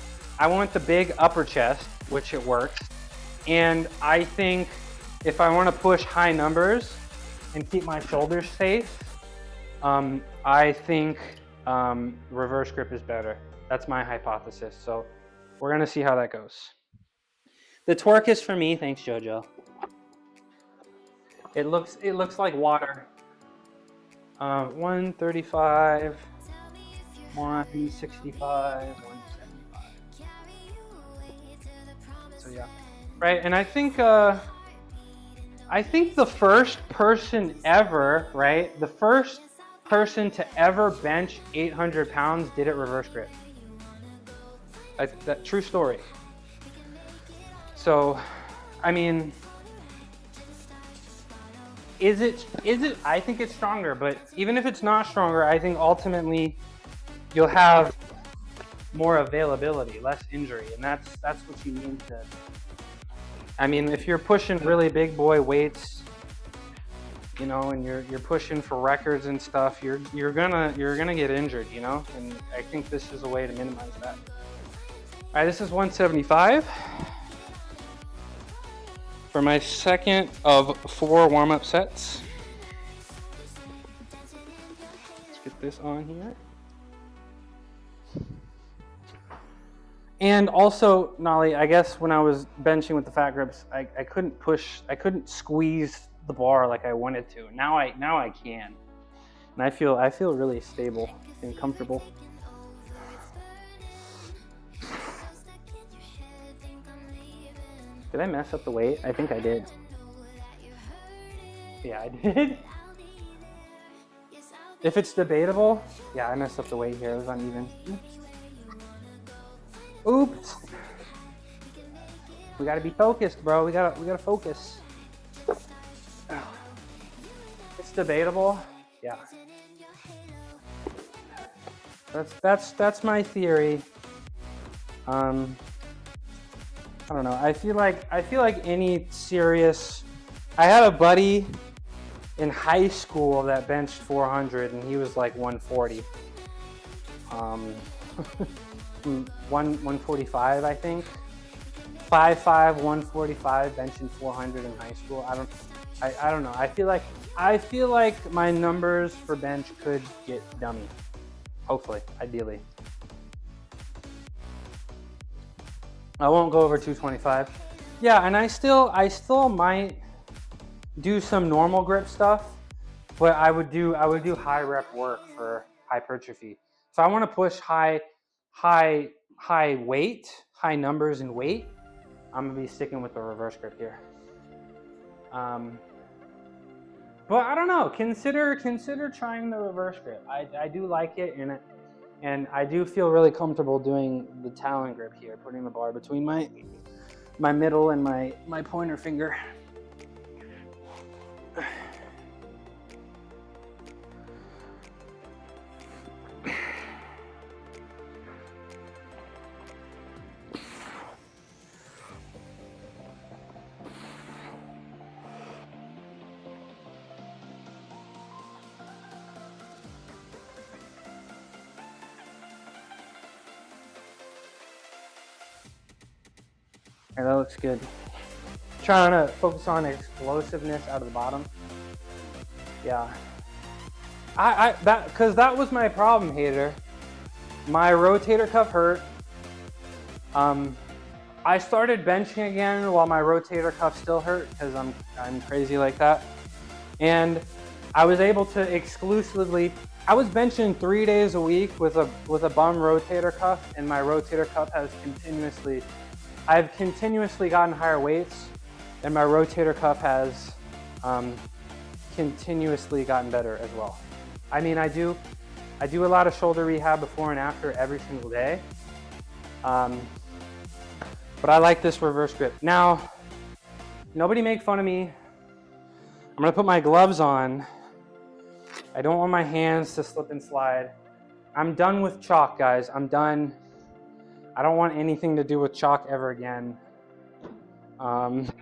the big upper chest, which it works. And I think if I want to push high numbers and keep my shoulders safe, I think reverse grip is better. That's my hypothesis. So we're gonna see how that goes. The torque is for me. Thanks, JoJo. It looks like water. 135, 165, 175. So yeah, right. And I think the first person ever, right? The first person to ever bench 800 pounds did it reverse grip. That true story. So, I mean, is it? I think it's stronger, but even if it's not stronger, I think ultimately you'll have more availability, less injury, and that's what you need to. I mean, if you're pushing really big boy weights, you know, and you're pushing for records and stuff, you're gonna get injured, you know, and I think this is a way to minimize that. All right, this is 175 for my second of 4 warm-up sets. Let's get this on here. And also, Nolly, I guess when I was benching with the fat grips, I couldn't squeeze the bar like I wanted to. Now I can, and I feel really stable and comfortable. Did I mess up the weight? I think I did. Yeah, I did. If it's debatable, yeah, I messed up the weight here. It was uneven. Oops. We gotta be focused, bro. We gotta focus. It's debatable. Yeah. That's my theory. I don't know. I feel like any serious. I had a buddy in high school that benched 400, and he was like 140. 145, I think. 5'5", 145, benching 400 in high school. I don't know. I feel like my numbers for bench could get dummy. Hopefully, ideally. I won't go over 225. Yeah, and I still might do some normal grip stuff, but I would do high rep work for hypertrophy. If I want to push high weight, high numbers in weight, I'm gonna be sticking with the reverse grip here. But I don't know. Consider trying the reverse grip. I do like it, and I do feel really comfortable doing the Talon grip here, putting the bar between my middle and my pointer finger. Okay, that looks good. Trying to focus on explosiveness out of the bottom. Yeah. Because that was my problem, Hater. My rotator cuff hurt. I started benching again while my rotator cuff still hurt because I'm crazy like that. And I was able to exclusively. I was benching 3 days a week with a bum rotator cuff, and my rotator cuff has continuously. I've continuously gotten higher weights, and my rotator cuff has continuously gotten better as well. I mean, I I do a lot of shoulder rehab before and after every single day. But I like this reverse grip. Now, nobody make fun of me. I'm gonna put my gloves on. I don't want my hands to slip and slide. I'm done with chalk, guys. I'm done. I don't want anything to do with chalk ever again. But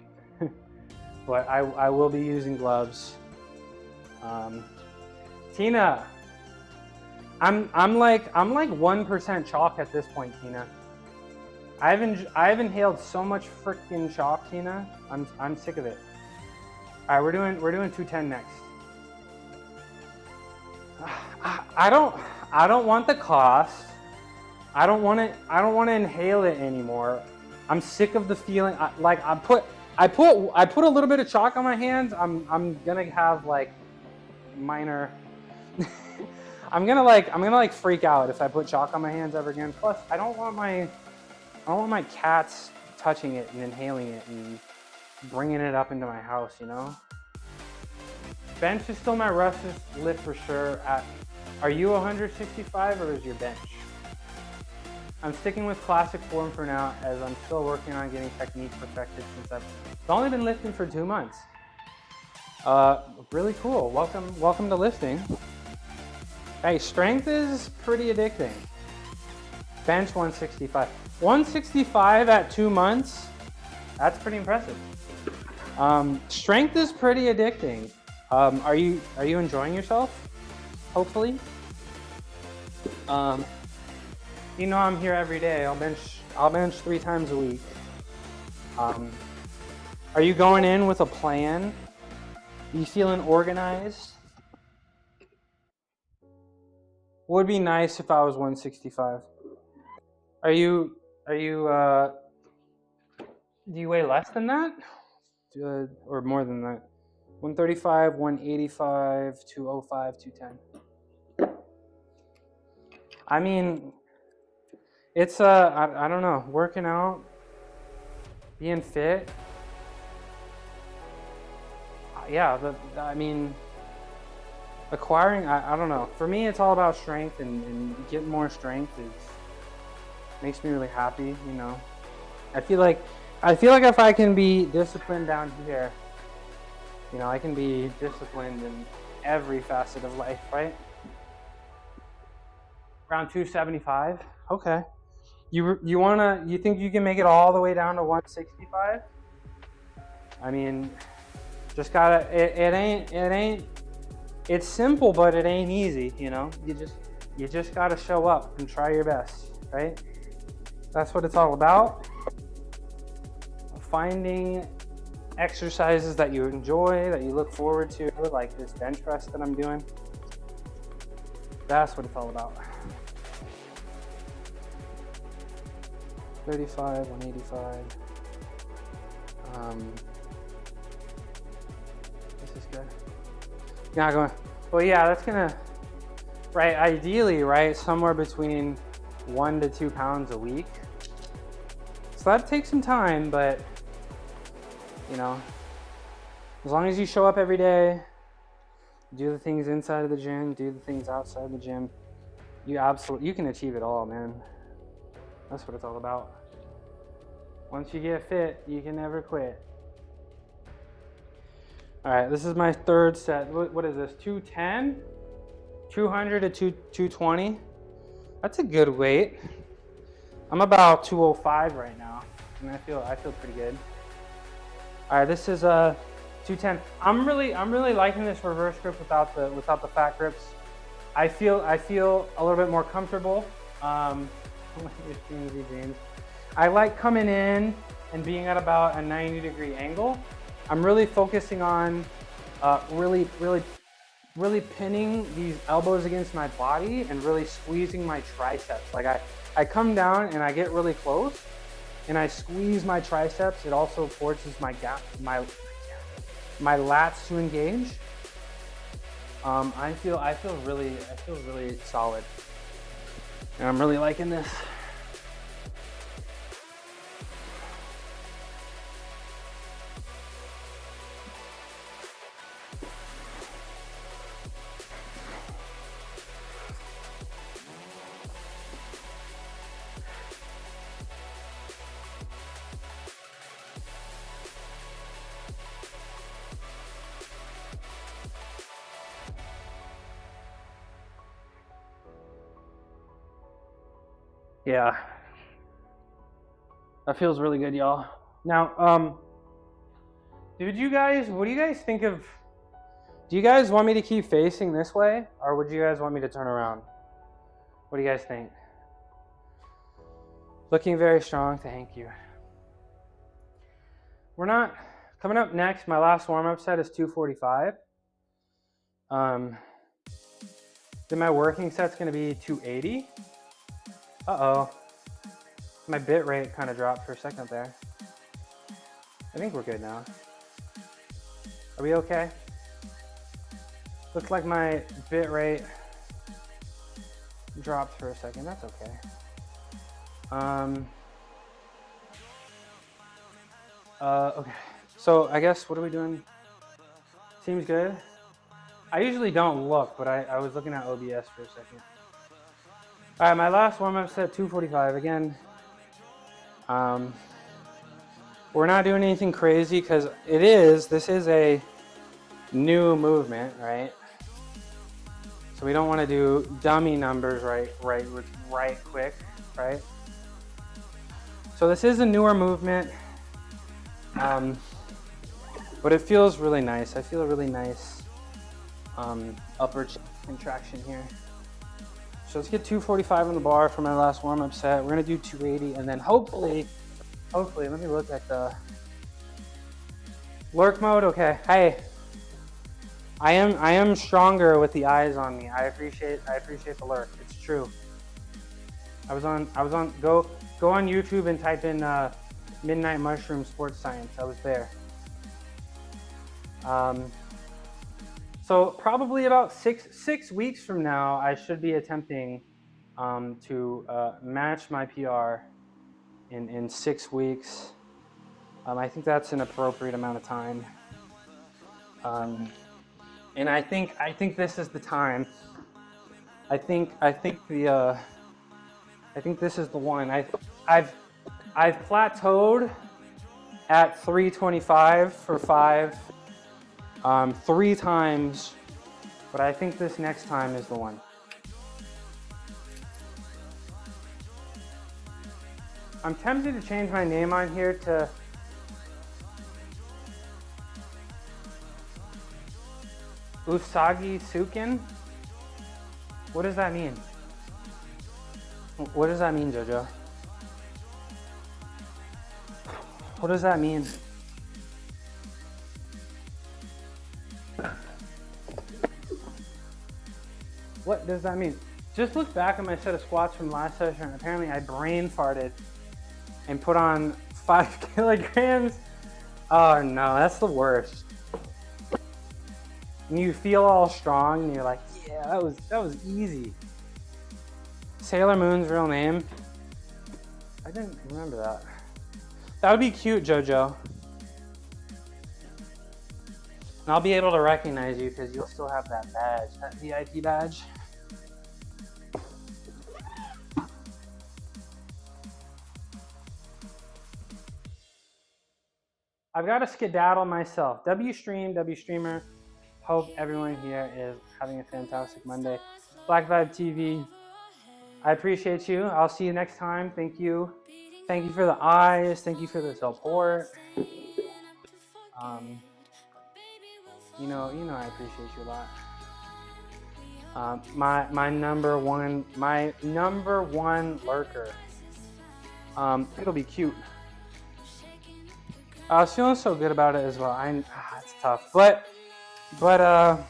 I will be using gloves. Tina, I'm like 1% chalk at this point, Tina. I've inhaled so much freaking chalk, Tina. I'm sick of it. All right, we're doing 210 next. I don't want the cost. I don't want to inhale it anymore. I'm sick of the feeling. I put a little bit of chalk on my hands. I'm gonna have like minor. I'm gonna freak out if I put chalk on my hands ever again. Plus, I don't want my cats touching it and inhaling it and bringing it up into my house, you know? Bench is still my roughest lift for sure. Are you 165 or is your bench? I'm sticking with classic form for now as I'm still working on getting technique perfected since I've only been lifting for 2 months. Really cool. Welcome to lifting. Hey, strength is pretty addicting. Bench 165. 165 at 2 months, that's pretty impressive. Strength is pretty addicting. Are you enjoying yourself? Hopefully. You know I'm here every day. I'll bench 3 times a week. Are you going in with a plan? You feeling organized? Would be nice if I was 165. Do you weigh less than that? Or more than that? 135, 185, 205, 210. I mean, it's I don't know, working out, being fit. Yeah, I mean, acquiring, I don't know. For me, it's all about strength, and getting more strength makes me really happy, you know. I feel like if I can be disciplined down here, you know, I can be disciplined in every facet of life, right? Around 275. Okay. You think you can make it all the way down to 165? I mean, just gotta. It ain't. It's simple, but it ain't easy. You know. You just gotta show up and try your best, right? That's what it's all about. Finding exercises that you enjoy, that you look forward to, like this bench press that I'm doing. That's what it's all about. 35, 185. This is good. Not going. Well, yeah, that's gonna. Right, ideally, right, somewhere between 1 to 2 pounds a week. So that takes some time, but you know, as long as you show up every day, do the things inside of the gym, do the things outside of the gym, you can achieve it all, man. That's what it's all about. Once you get fit, you can never quit. All right, this is my third set. What is this? 210, 200 to 220. That's a good weight. I'm about 205 right now, and I feel pretty good. All right, this is 210. I'm really liking this reverse grip without the fat grips. I feel a little bit more comfortable. I like coming in and being at about a 90-degree angle. I'm really focusing on really pinning these elbows against my body and really squeezing my triceps. Like I come down and I get really close and I squeeze my triceps. It also forces my lats to engage. I feel really solid, and I'm really liking this. Yeah. That feels really good, y'all. Now, what do you guys think of, do you guys want me to keep facing this way, or would you guys want me to turn around? What do you guys think? Looking very strong, thank you. We're not, coming up next, my last warm-up set is 245. Then my working set's gonna be 280. Uh-oh. My bit rate kind of dropped for a second there. I think we're good now. Are we okay? Looks like my bit rate dropped for a second. That's okay. Okay. So I guess, what are we doing? Seems good. I usually don't look, but I was looking at OBS for a second. All right, my last warm-up set, 245 again. We're not doing anything crazy because this is a new movement, right? So we don't want to do dummy numbers right quick, right? So this is a newer movement, but it feels really nice. I feel a really nice upper contraction here. So let's get 245 on the bar for my last warm-up set. We're gonna do 280, and then hopefully, let me look at the lurk mode. Okay, hey, I am stronger with the eyes on me. I appreciate the lurk. It's true. I was on go on YouTube and type in Midnight Mushroom Sports Science. I was there. So probably about six weeks from now, I should be attempting to match my PR in 6 weeks. I think that's an appropriate amount of time. And I think this is the time. I think this is the one. I've plateaued at 325 for 5 3 times, but I think this next time is the one. I'm tempted to change my name on here to Usagi Sukin. What does that mean? What does that mean, Jojo? What does that mean? What does that mean? Just look back at my set of squats from last session. Apparently I brain farted and put on 5 kilograms. Oh no, that's the worst. And you feel all strong and you're like, yeah, that was easy. Sailor Moon's real name? I didn't remember that. That would be cute, Jojo. And I'll be able to recognize you because you'll still have that badge, that VIP badge. I've got to skedaddle myself. Wstreamer. Hope everyone here is having a fantastic Monday. Black Vibe TV, I appreciate you. I'll see you next time. Thank you. Thank you for the eyes. Thank you for the support. You know I appreciate you a lot. My number one lurker. It'll be cute. I was feeling so good about it as well. It's tough, but all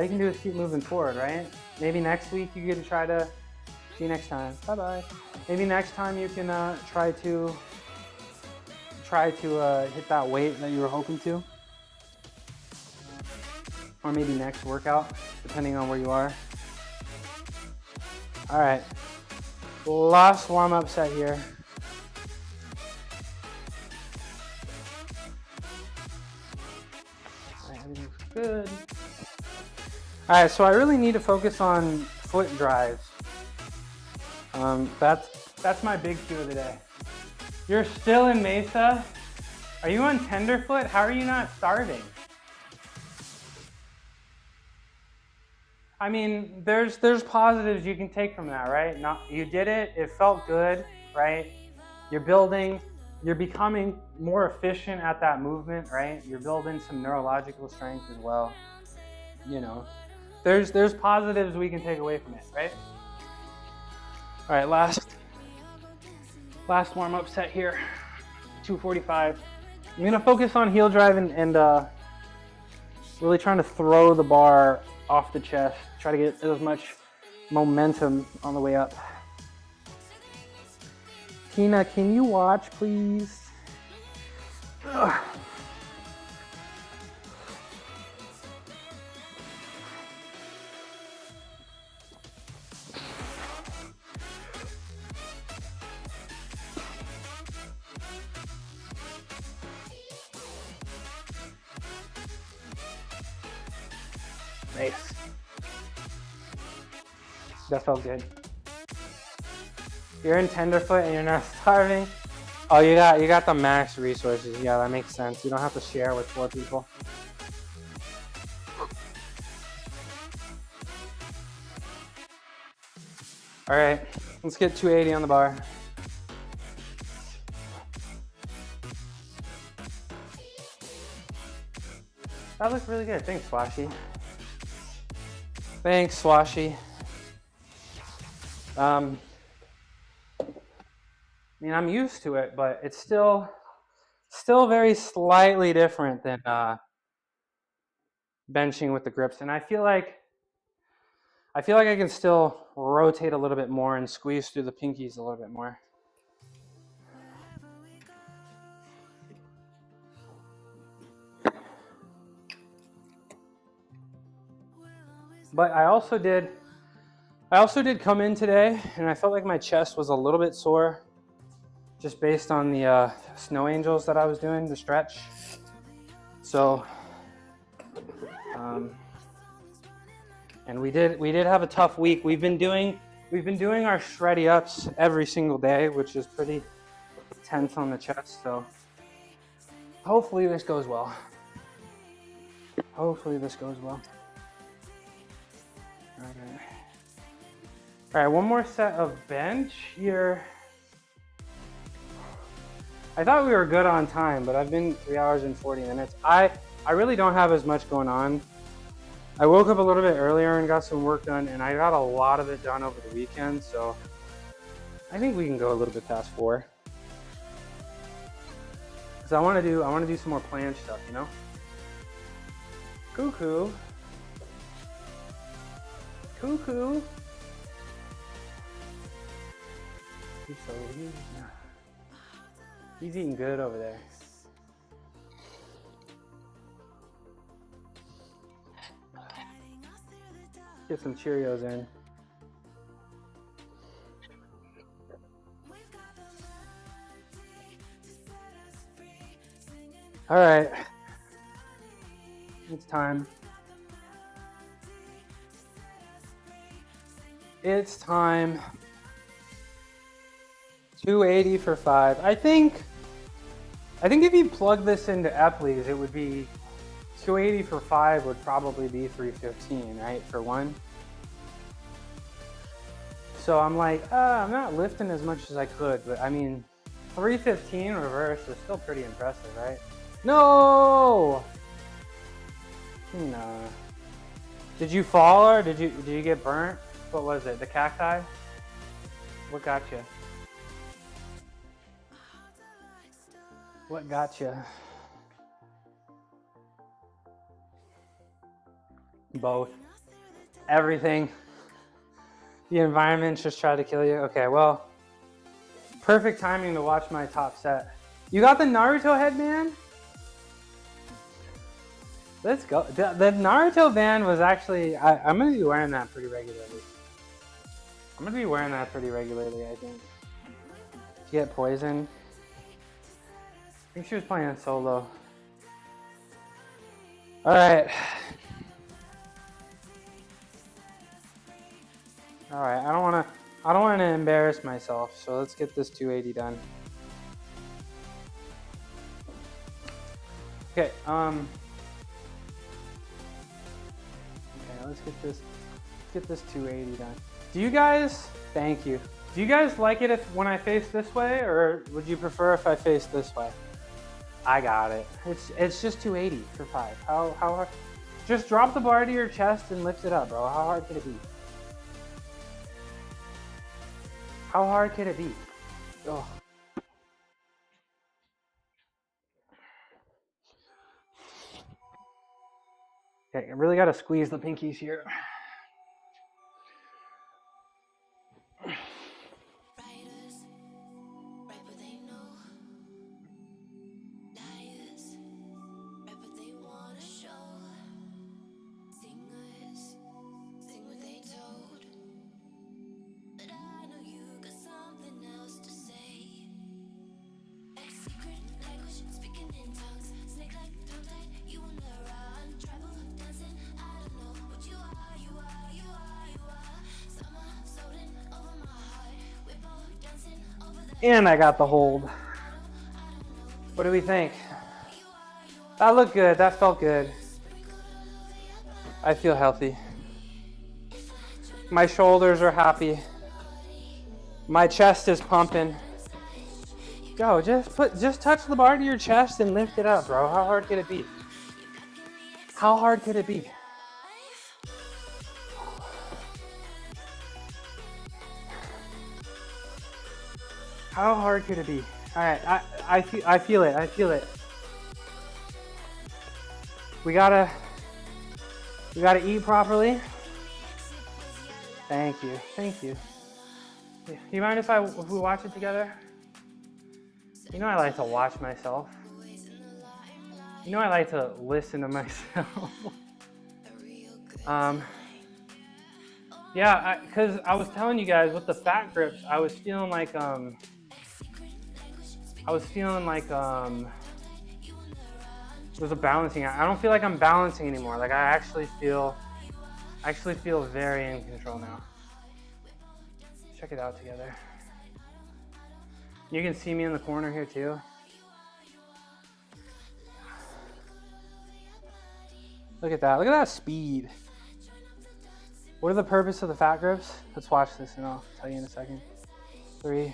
you can do is keep moving forward, right? Maybe next week you get to try to. See you next time. Bye bye. Maybe next time you can try to hit that weight that you were hoping to, or maybe next workout, depending on where you are. All right, last warm-up set here. Everything's good. All right, so I really need to focus on foot drives. That's my big cue of the day. You're still in Mesa? Are you on tenderfoot? How are you not starving? I mean, there's positives you can take from that, right? Not, you did it, it felt good, right? You're building, you're becoming more efficient at that movement, right? You're building some neurological strength as well. You know, there's positives we can take away from it, right? All right, last warm-up set here, 245. I'm gonna focus on heel drive and really trying to throw the bar off the chest, try to get as much momentum on the way up. Tina, can you watch, please? Ugh. Nice. That felt good. You're in tenderfoot and you're not starving. Oh, you got the max resources. Yeah, that makes sense. You don't have to share with 4 people. All right, let's get 280 on the bar. That looks really good. Thanks, Swashy. Thanks, Swashy. I mean, I'm used to it, but it's still very slightly different than benching with the grips. And I feel like I can still rotate a little bit more and squeeze through the pinkies a little bit more. But I also did come in today and I felt like my chest was a little bit sore just based on the snow angels that I was doing, the stretch. So, and we did have a tough week. We've been doing our shreddy ups every single day, which is pretty tense on the chest. So hopefully this goes well. Hopefully this goes well. All right, one more set of bench here. I thought we were good on time, but I've been 3 hours and 40 minutes. I really don't have as much going on. I woke up a little bit earlier and got some work done, and I got a lot of it done over the weekend, so I think we can go a little bit past 4. Because I want to do some more planche stuff, you know? Cuckoo. Cuckoo. He's eating good over there. Get some Cheerios in. All right, it's time. It's time. 280 for 5. I think if you plug this into Epley's, it would be 280 for 5 would probably be 315, right, for 1. So I'm like, I'm not lifting as much as I could, but I mean, 315 reverse is still pretty impressive, right? No! No. Did you fall or did you get burnt? What was it? The cacti? What got you? What got you? Both. Everything. The environment just tried to kill you. Okay, well, perfect timing to watch my top set. You got the Naruto headband? Let's go. The Naruto band was actually, I'm going to be wearing that pretty regularly. I think. To get poison. I think she was playing solo. All right. All right, I don't want to embarrass myself, so let's get this 280 done. Okay, let's get this get this 280 done. Do you guys, thank you. Do you guys like it when I face this way, or would you prefer if I face this way? I got it. It's just 280 for 5. How hard? Just drop the bar to your chest and lift it up, bro. How hard could it be? How hard could it be? Oh. Okay, I really gotta squeeze the pinkies here. Writers write what they know. Liars write what they wanna show. Singers sing what they told. But I know you got something else to say. Like secret language, speaking in tongues. Snake like tongue tied, you on the run. Travel, dancing, I don't know what you are, you are, you are, you are. Summer floating over my heart. We're both dancing over the And I got the hold. What do we think? That looked good. That felt good. I feel healthy. My shoulders are happy. My chest is pumping. Go, just touch the bar to your chest and lift it up, bro. How hard could it be? How hard could it be? How hard could it be? All right, I feel it. I feel it. We gotta eat properly. Thank you. Thank you. You mind if we watch it together? You know I like to watch myself. You know I like to listen to myself. Yeah, because I was telling you guys with the fat grips, I was feeling like it was a balancing act. I don't feel like I'm balancing anymore. Like I actually feel very in control now. Check it out together. You can see me in the corner here too. Look at that. Look at that speed. What are the purpose of the fat grips? Let's watch this and I'll tell you in a second. 3,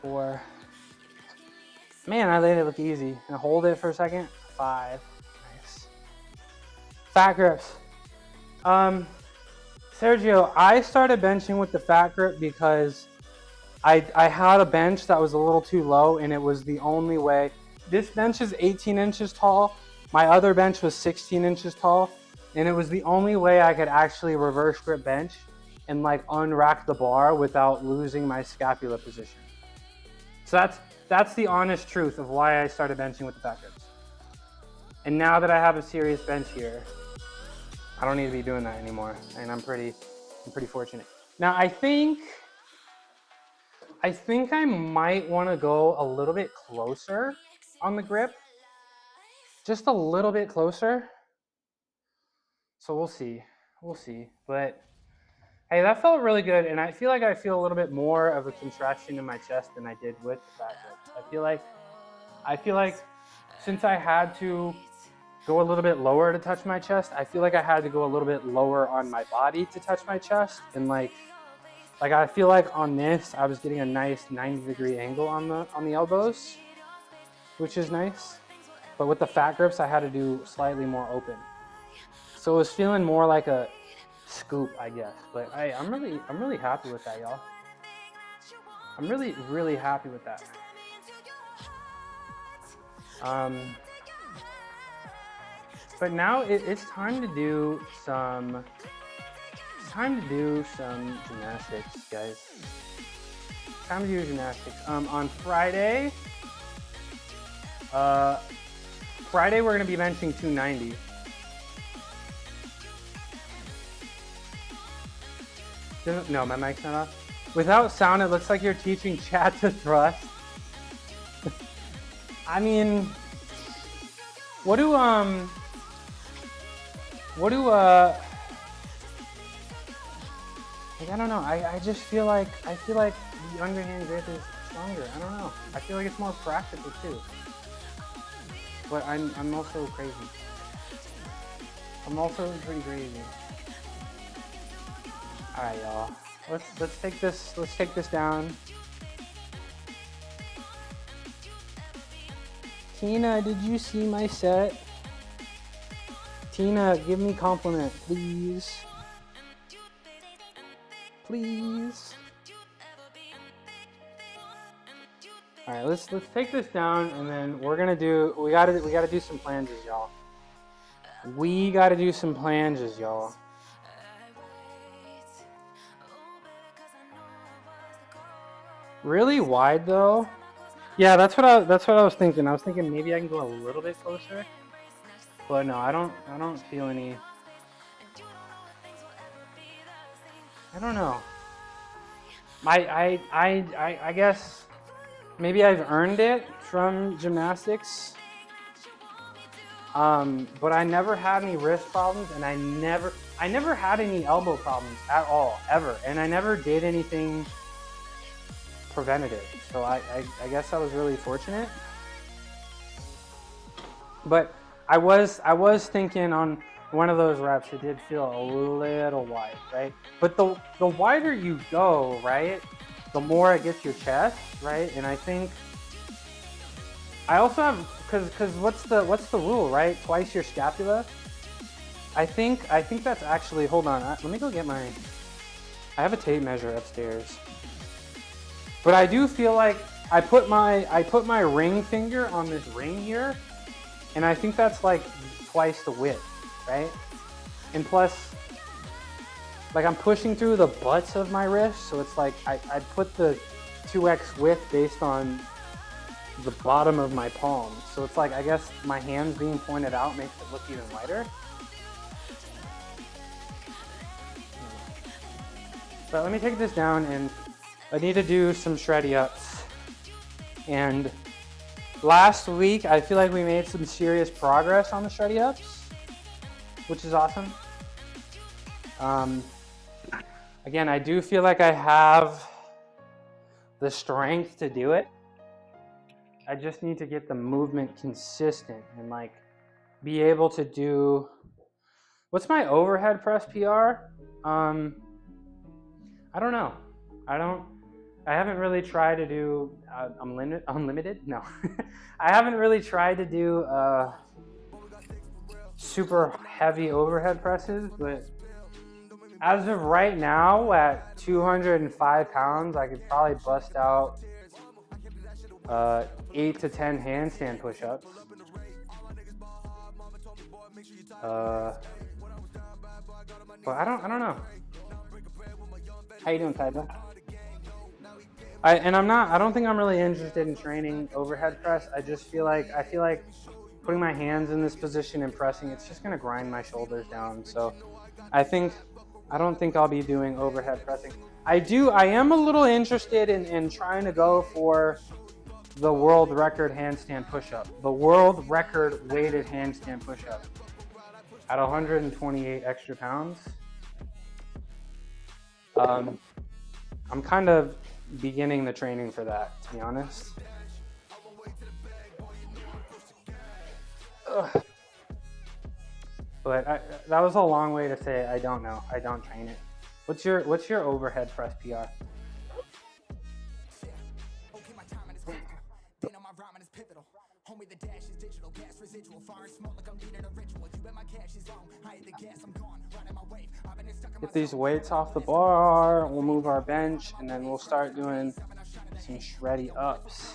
4. Man, I made it look easy. And hold it for a second. 5. Nice. Fat grips. Sergio, I started benching with the fat grip because I had a bench that was a little too low and it was the only way. This bench is 18 inches tall. My other bench was 16 inches tall, and it was the only way I could actually reverse grip bench and like unrack the bar without losing my scapula position. So that's the honest truth of why I started benching with the fat grips. And now that I have a serious bench here, I don't need to be doing that anymore, and I'm pretty fortunate. Now I think I might want to go a little bit closer on the grip. Just a little bit closer. So we'll see. But hey, that felt really good, and I feel like I feel a little bit more of a contraction in my chest than I did with the fat grips. I feel like since I had to go a little bit lower to touch my chest, I feel like I had to go a little bit lower on my body to touch my chest, and like I feel like on this I was getting a nice 90-degree angle on the elbows, which is nice. But with the fat grips, I had to do slightly more open. So it was feeling more like a scoop, I guess. But hey, I'm really happy with that, y'all. I'm really happy with that. But now it's time to do some gymnastics, guys. Time to do gymnastics. On Friday, we're gonna be benching 290. No, my mic's not off. Without sound, it looks like you're teaching chat to thrust. I mean, like, I don't know. I just feel like the underhand grip is stronger. I don't know. I feel like it's more practical too. But I'm also crazy. I'm also pretty crazy. All right, y'all. Let's take this down. Tina, did you see my set? Tina, give me compliment, please. Please. All right, let's take this down, and then we gotta do some planges, y'all. We gotta do some planges, y'all. Really wide though? Yeah, that's what I was thinking. I was thinking maybe I can go a little bit closer, but no, I don't feel any. I don't know. I guess maybe I've earned it from gymnastics. But I never had any wrist problems, and I never had any elbow problems at all, ever. And I never did anything preventative. So I guess I was really fortunate. But I was thinking on one of those reps, it did feel a little wide, right? But the wider you go, right, the more it gets your chest, right? And I think I also have, because what's the rule, right? Twice your scapula. I think that's actually, hold on, let me go get I have a tape measure upstairs. But I do feel like I put my ring finger on this ring here, and I think that's like twice the width, right? And plus, like I'm pushing through the butts of my wrist, so it's like I put the 2x width based on the bottom of my palm. So it's like, I guess my hands being pointed out makes it look even lighter. But let me take this down, and I need to do some shreddy ups. And last week, I feel like we made some serious progress on the shreddy ups, which is awesome. Again, I do feel like I have the strength to do it. I just need to get the movement consistent and like be able to do, what's my overhead press PR? I don't know. I haven't really tried to do unlimited. No, I haven't really tried to do super heavy overhead presses, but as of right now at 205 pounds, I could probably bust out 8 to 10 handstand push-ups. But I don't know. How you doing, Tyler? I don't think I'm really interested in training overhead press. I feel like putting my hands in this position and pressing, it's just gonna grind my shoulders down. So I don't think I'll be doing overhead pressing. I am a little interested in trying to go for the world record handstand push-up, the world record weighted handstand push-up at 128 extra pounds. I'm kind of beginning the training for that, to be honest. Ugh. But that was a long way to say I don't know. I don't train it. What's your overhead press PR? Get these weights off the bar, we'll move our bench, and then we'll start doing some shreddy ups.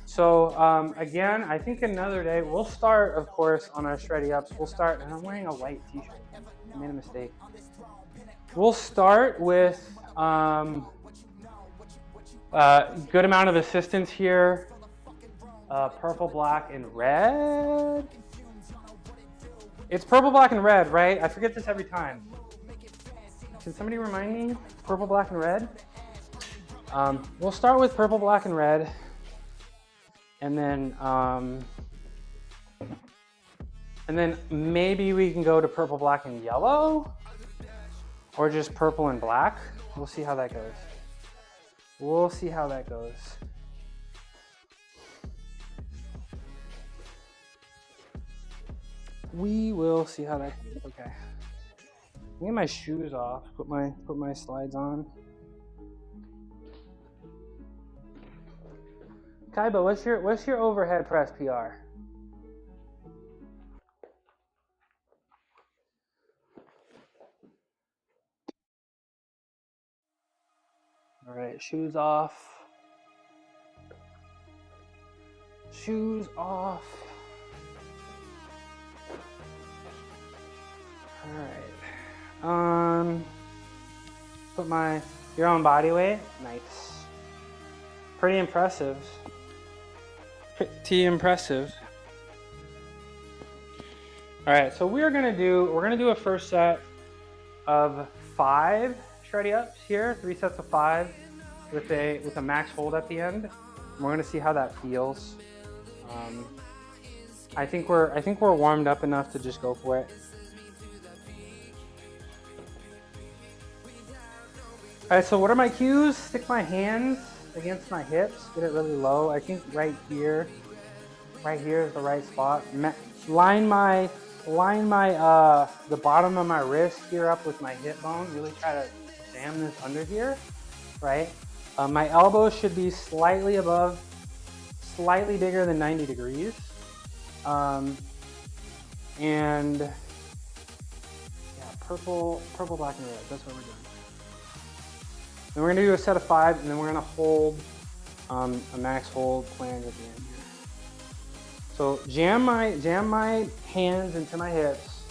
So again, I think another day, we'll start, of course, on our shreddy ups. We'll start, and I'm wearing a white t-shirt. I made a mistake. We'll start with good amount of assistance here. Purple, black, and red. It's purple, black, and red, right? I forget this every time. Can somebody remind me? Purple, black, and red? We'll start with purple, black, and red. And then maybe we can go to purple, black, and yellow. Or just purple and black. We'll see how that goes. We'll see how that goes. we will see how that goes. Okay. Get my shoes off. Put my slides on. Kaiba, what's your overhead press PR? All right, shoes off. Shoes off. All right. Put your own body weight. Nice. Pretty impressive. Pretty impressive. All right, so we're gonna do a first set of 5 shreddy ups here, 3 sets of 5 with a max hold at the end. We're gonna see how that feels. I think we're warmed up enough to just go for it. All right, so what are my cues? Stick my hands against my hips, get it really low. I think right here is the right spot. Line the bottom of my wrist here up with my hip bone. Really try to jam this under here, right? My elbows should be slightly bigger than 90 degrees. And yeah, purple, black, and red. That's what we're doing. Then we're gonna do a set of 5, and then we're gonna hold a max hold plunge at the end here. So jam my hands into my hips,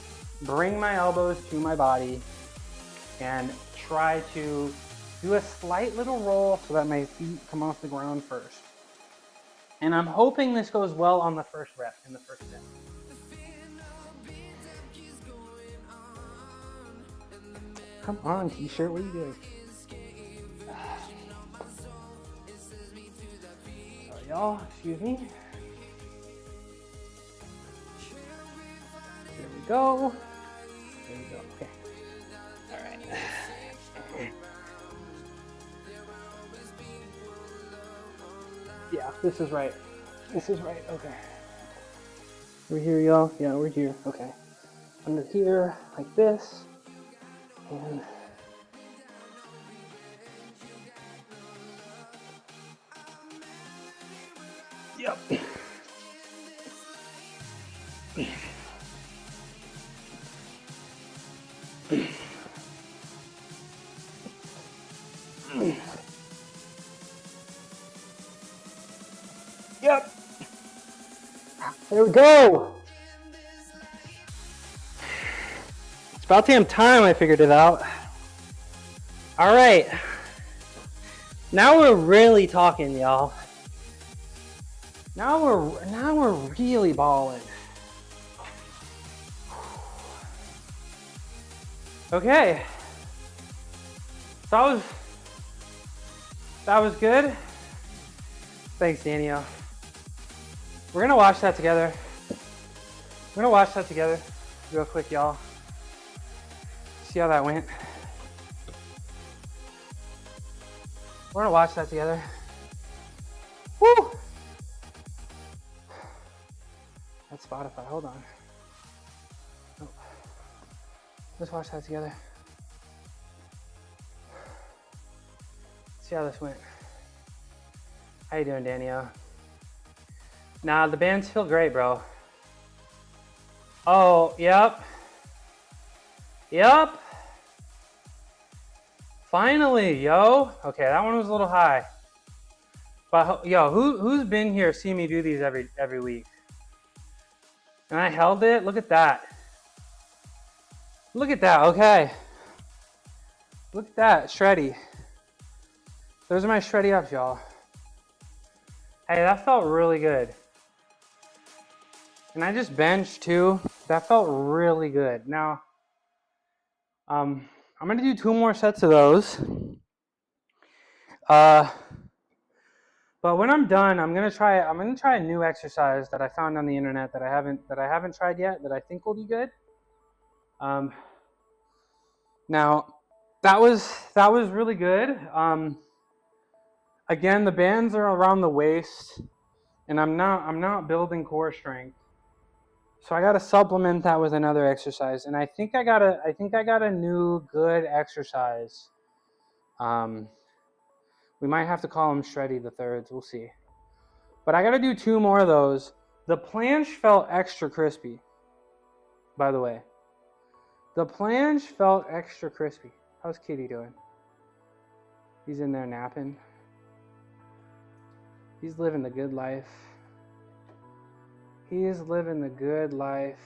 bring my elbows to my body, and try to do a slight little roll so that my feet come off the ground first. And I'm hoping this goes well on the first rep in the first set. Come on, t-shirt, what are you doing? Sorry, y'all, excuse me. There we go. There we go, okay. All right. Yeah, this is right. This is right, okay. We're here, y'all? Yeah, we're here, okay. Under here, like this. And yep. Yep. There we go. It's about damn time I figured it out. All right. Now we're really talking, y'all. Now we're really balling. Okay. So that was good. Thanks, Danielle. We're gonna watch that together. We're gonna watch that together real quick, y'all. See how that went. We're gonna watch that together. Woo! That's Spotify, hold on. Oh. Let's watch that together. See how this went. How you doing, Danielle? Nah, the bands feel great, bro. Oh, yep. Yep. Finally, yo. Okay, that one was a little high. But yo, who's been here seen me do these every week? And I held it. Look at that. Look at that. Okay. Look at that, shreddy. Those are my shreddy ups, y'all. Hey, that felt really good. And I just benched too. That felt really good. Now, I'm gonna do 2 more sets of those. But when I'm done, I'm gonna try a new exercise that I found on the internet that I haven't tried yet that I think will be good. Now, that was really good. Again, the bands are around the waist, and I'm not building core strength. So I got to supplement that with another exercise, and I think I got a new good exercise. We might have to call them Shreddy the Thirds. We'll see. But I got to do 2 more of those. The planche felt extra crispy, by the way. The planche felt extra crispy. How's Kitty doing? He's in there napping. He's living the good life. He is living the good life.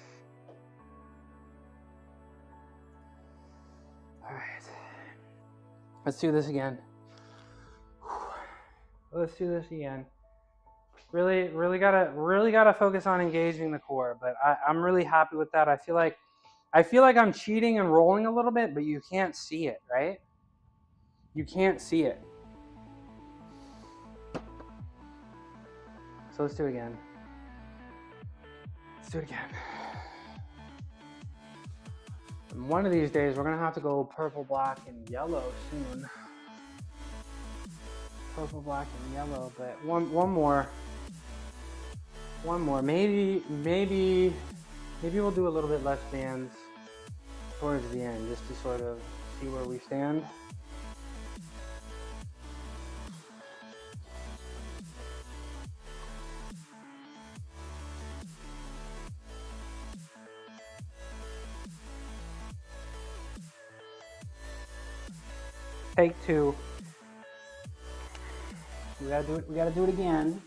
All right. Let's do this again. Let's do this again. Really gotta focus on engaging the core, but I'm really happy with that. I feel like I'm cheating and rolling a little bit, but you can't see it, right? You can't see it. So let's do it again. Let's do it again. And one of these days, we're gonna have to go purple, black, and yellow soon. Purple, black, and yellow, but one more. Maybe we'll do a little bit less bands towards the end, just to sort of see where we stand. Take 2. We gotta do it again.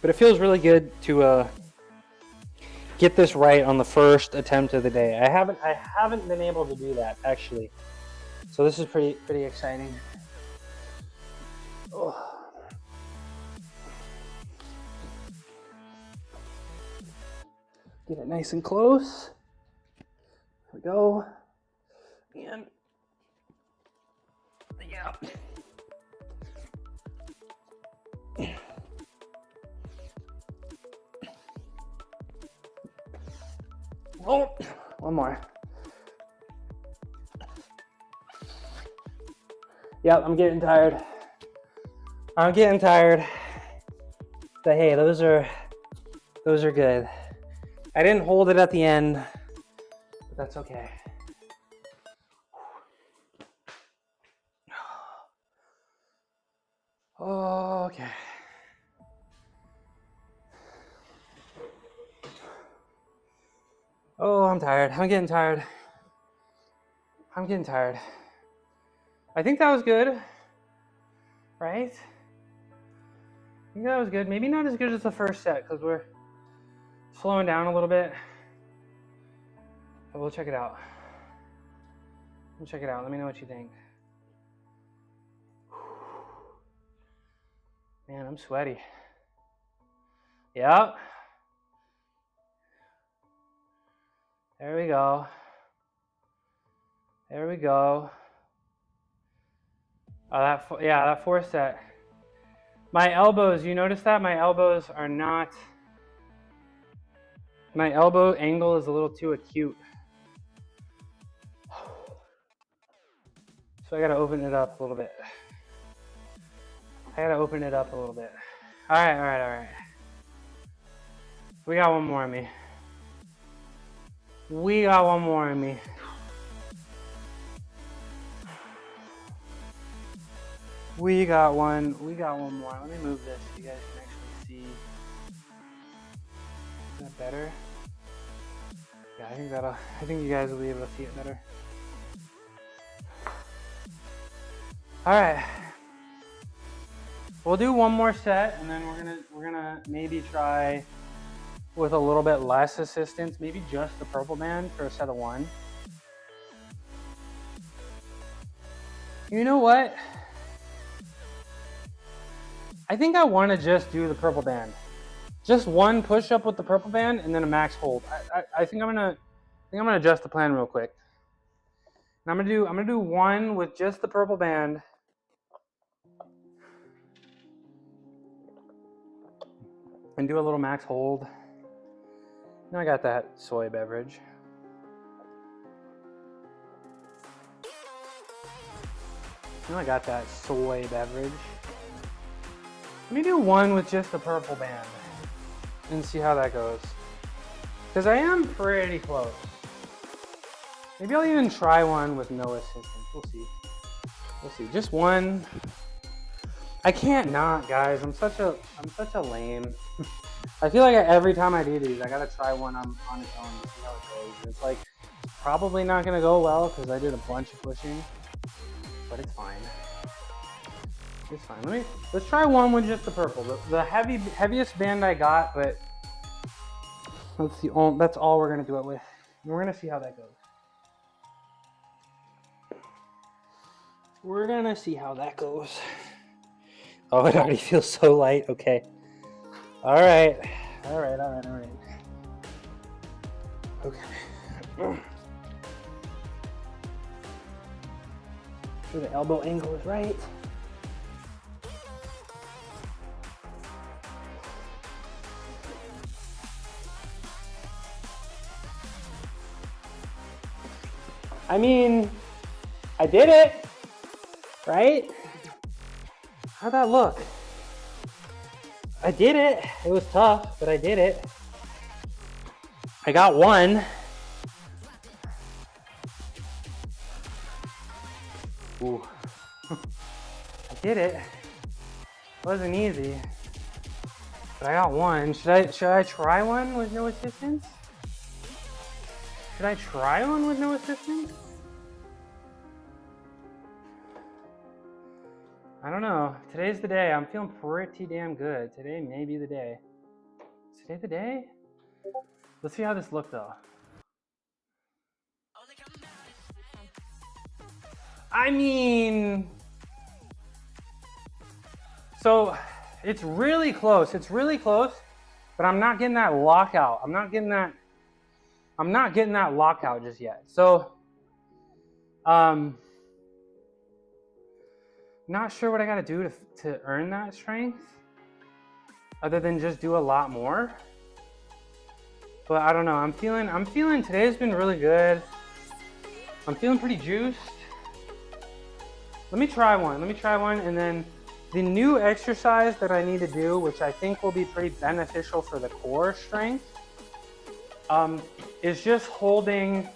But it feels really good to get this right on the first attempt of the day. I haven't been able to do that actually. So this is pretty exciting. Oh. Get it nice and close. There we go. And yeah. Oh, one more. Yep, I'm getting tired. But hey, those are good. I didn't hold it at the end, but that's okay. Okay. Oh, I'm tired. I'm getting tired. I think that was good, right? I think that was good. Maybe not as good as the first set because we're slowing down a little bit. But we'll check it out. Let me know what you think. Man, I'm sweaty. Yep. There we go. Oh, that 4th set. My elbows, you notice that? My elbows are not... My elbow angle is a little too acute. So I gotta open it up a little bit. All right. We got one more in me. We got one more. Let me move this so you guys can actually see. Is that better? Yeah, I think you guys will be able to see it better. All right. We'll do one more set, and then we're gonna maybe try with a little bit less assistance, maybe just the purple band for a set of 1. You know what? I think I want to just do the purple band. Just 1 push up with the purple band and then a max hold. I think I'm gonna adjust the plan real quick. And I'm gonna do 1 with just the purple band. And do a little max hold. Now I got that soy beverage. Let me do 1 with just the purple band and see how that goes. Because I am pretty close. Maybe I'll even try one with no assistance. We'll see. We'll see. Just one. I can't not, guys. I'm such a lame. I feel like every time I do these, I gotta try one on its own to see how it goes. And it's like probably not gonna go well because I did a bunch of pushing, but it's fine. It's fine. Let's try one with just the purple. The heaviest band I got, but that's all we're gonna do it with. And we're gonna see how that goes. We're gonna see how that goes. Oh, it already feels so light. Okay. All right. Okay. Sure the elbow angle is right. I mean, I did it, right? How'd that look? I did it. It was tough, but I did it. I got one. Ooh. I did it. It wasn't easy, but I got one. Should I try one with no assistance? Should I try one with no assistance? I don't know. Today's the day. I'm feeling pretty damn good. Today may be the day. Is today the day? Let's see how this looked though. I mean, so it's really close. It's really close, but I'm not getting that lockout. I'm not getting that lockout just yet. So, not sure what I gotta do to earn that strength, other than just do a lot more. But I don't know. I'm feeling today's been really good. I'm feeling pretty juiced. Let me try one, and then the new exercise that I need to do, which I think will be pretty beneficial for the core strength, is just holding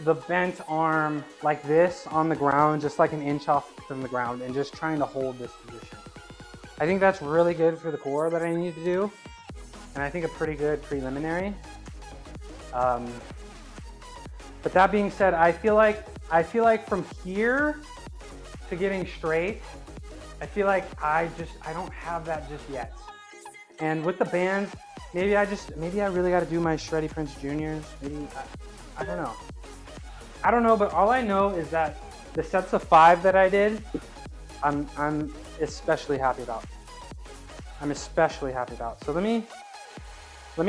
the bent arm like this on the ground, just like an inch off from the ground, and just trying to hold this position. I think that's really good for the core that I need to do, and I think a pretty good preliminary. But that being said, I feel like from here to getting straight, I feel like I don't have that just yet. And with the bands, maybe I really got to do my Shreddy Prince Juniors. Maybe I don't know. I don't know, but all I know is that the sets of 5 that I did, I'm especially happy about. So let me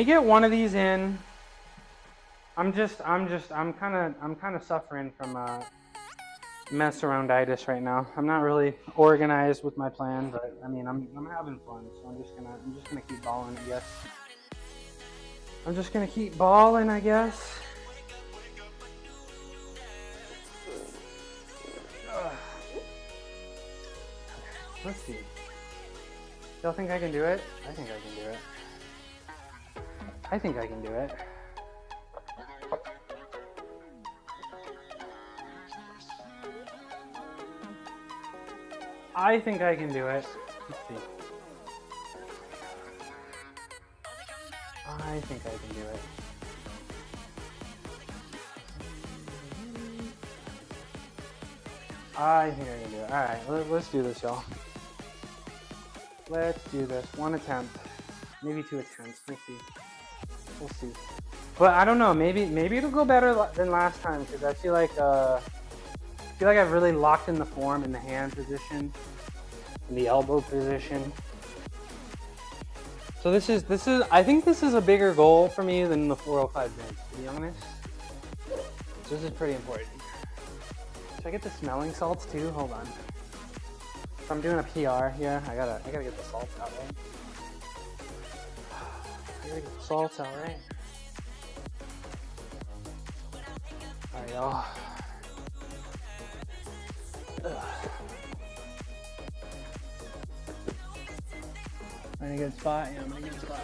get one of these in. I'm kind of suffering from mess arounditis right now. I'm not really organized with my plan, but I mean, I'm having fun, so I'm just gonna keep balling, I guess. Let's see. Y'all think I can do it? I think I can do it. I think I can do it. Let's see. I think I can do it. I think I can do it. All right, let's do this, y'all. Let's do this. 1 attempt, maybe 2 attempts. We'll see. But I don't know. Maybe it'll go better than last time, because I feel like I've really locked in the form in the hand position, in the elbow position. So this is I think this is a bigger goal for me than the 405 bench, to be honest. So this is pretty important. Should I get the smelling salts too? Hold on. If I'm doing a PR here, I gotta get the salts out, right? I gotta get the salts out, right? Alright, y'all. I'm in a good spot. Yeah, I'm in a good spot.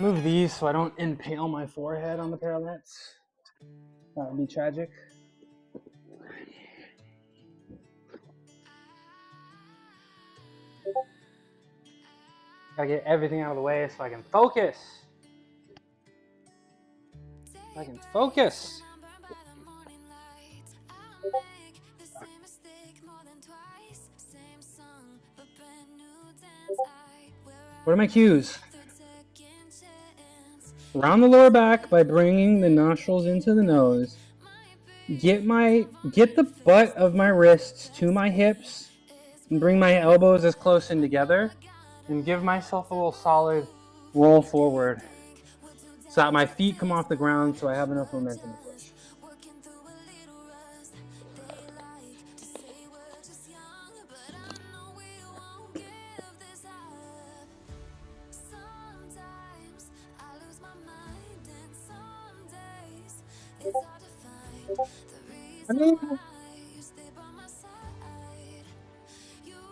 Move these so I don't impale my forehead on the parallettes. That would be tragic. Gotta get everything out of the way so I can focus. I can focus. What are my cues? Round the lower back by bringing the nostrils into the nose. Get the butt of my wrists to my hips and bring my elbows as close in together and give myself a little solid roll forward so that my feet come off the ground so I have enough momentum to push.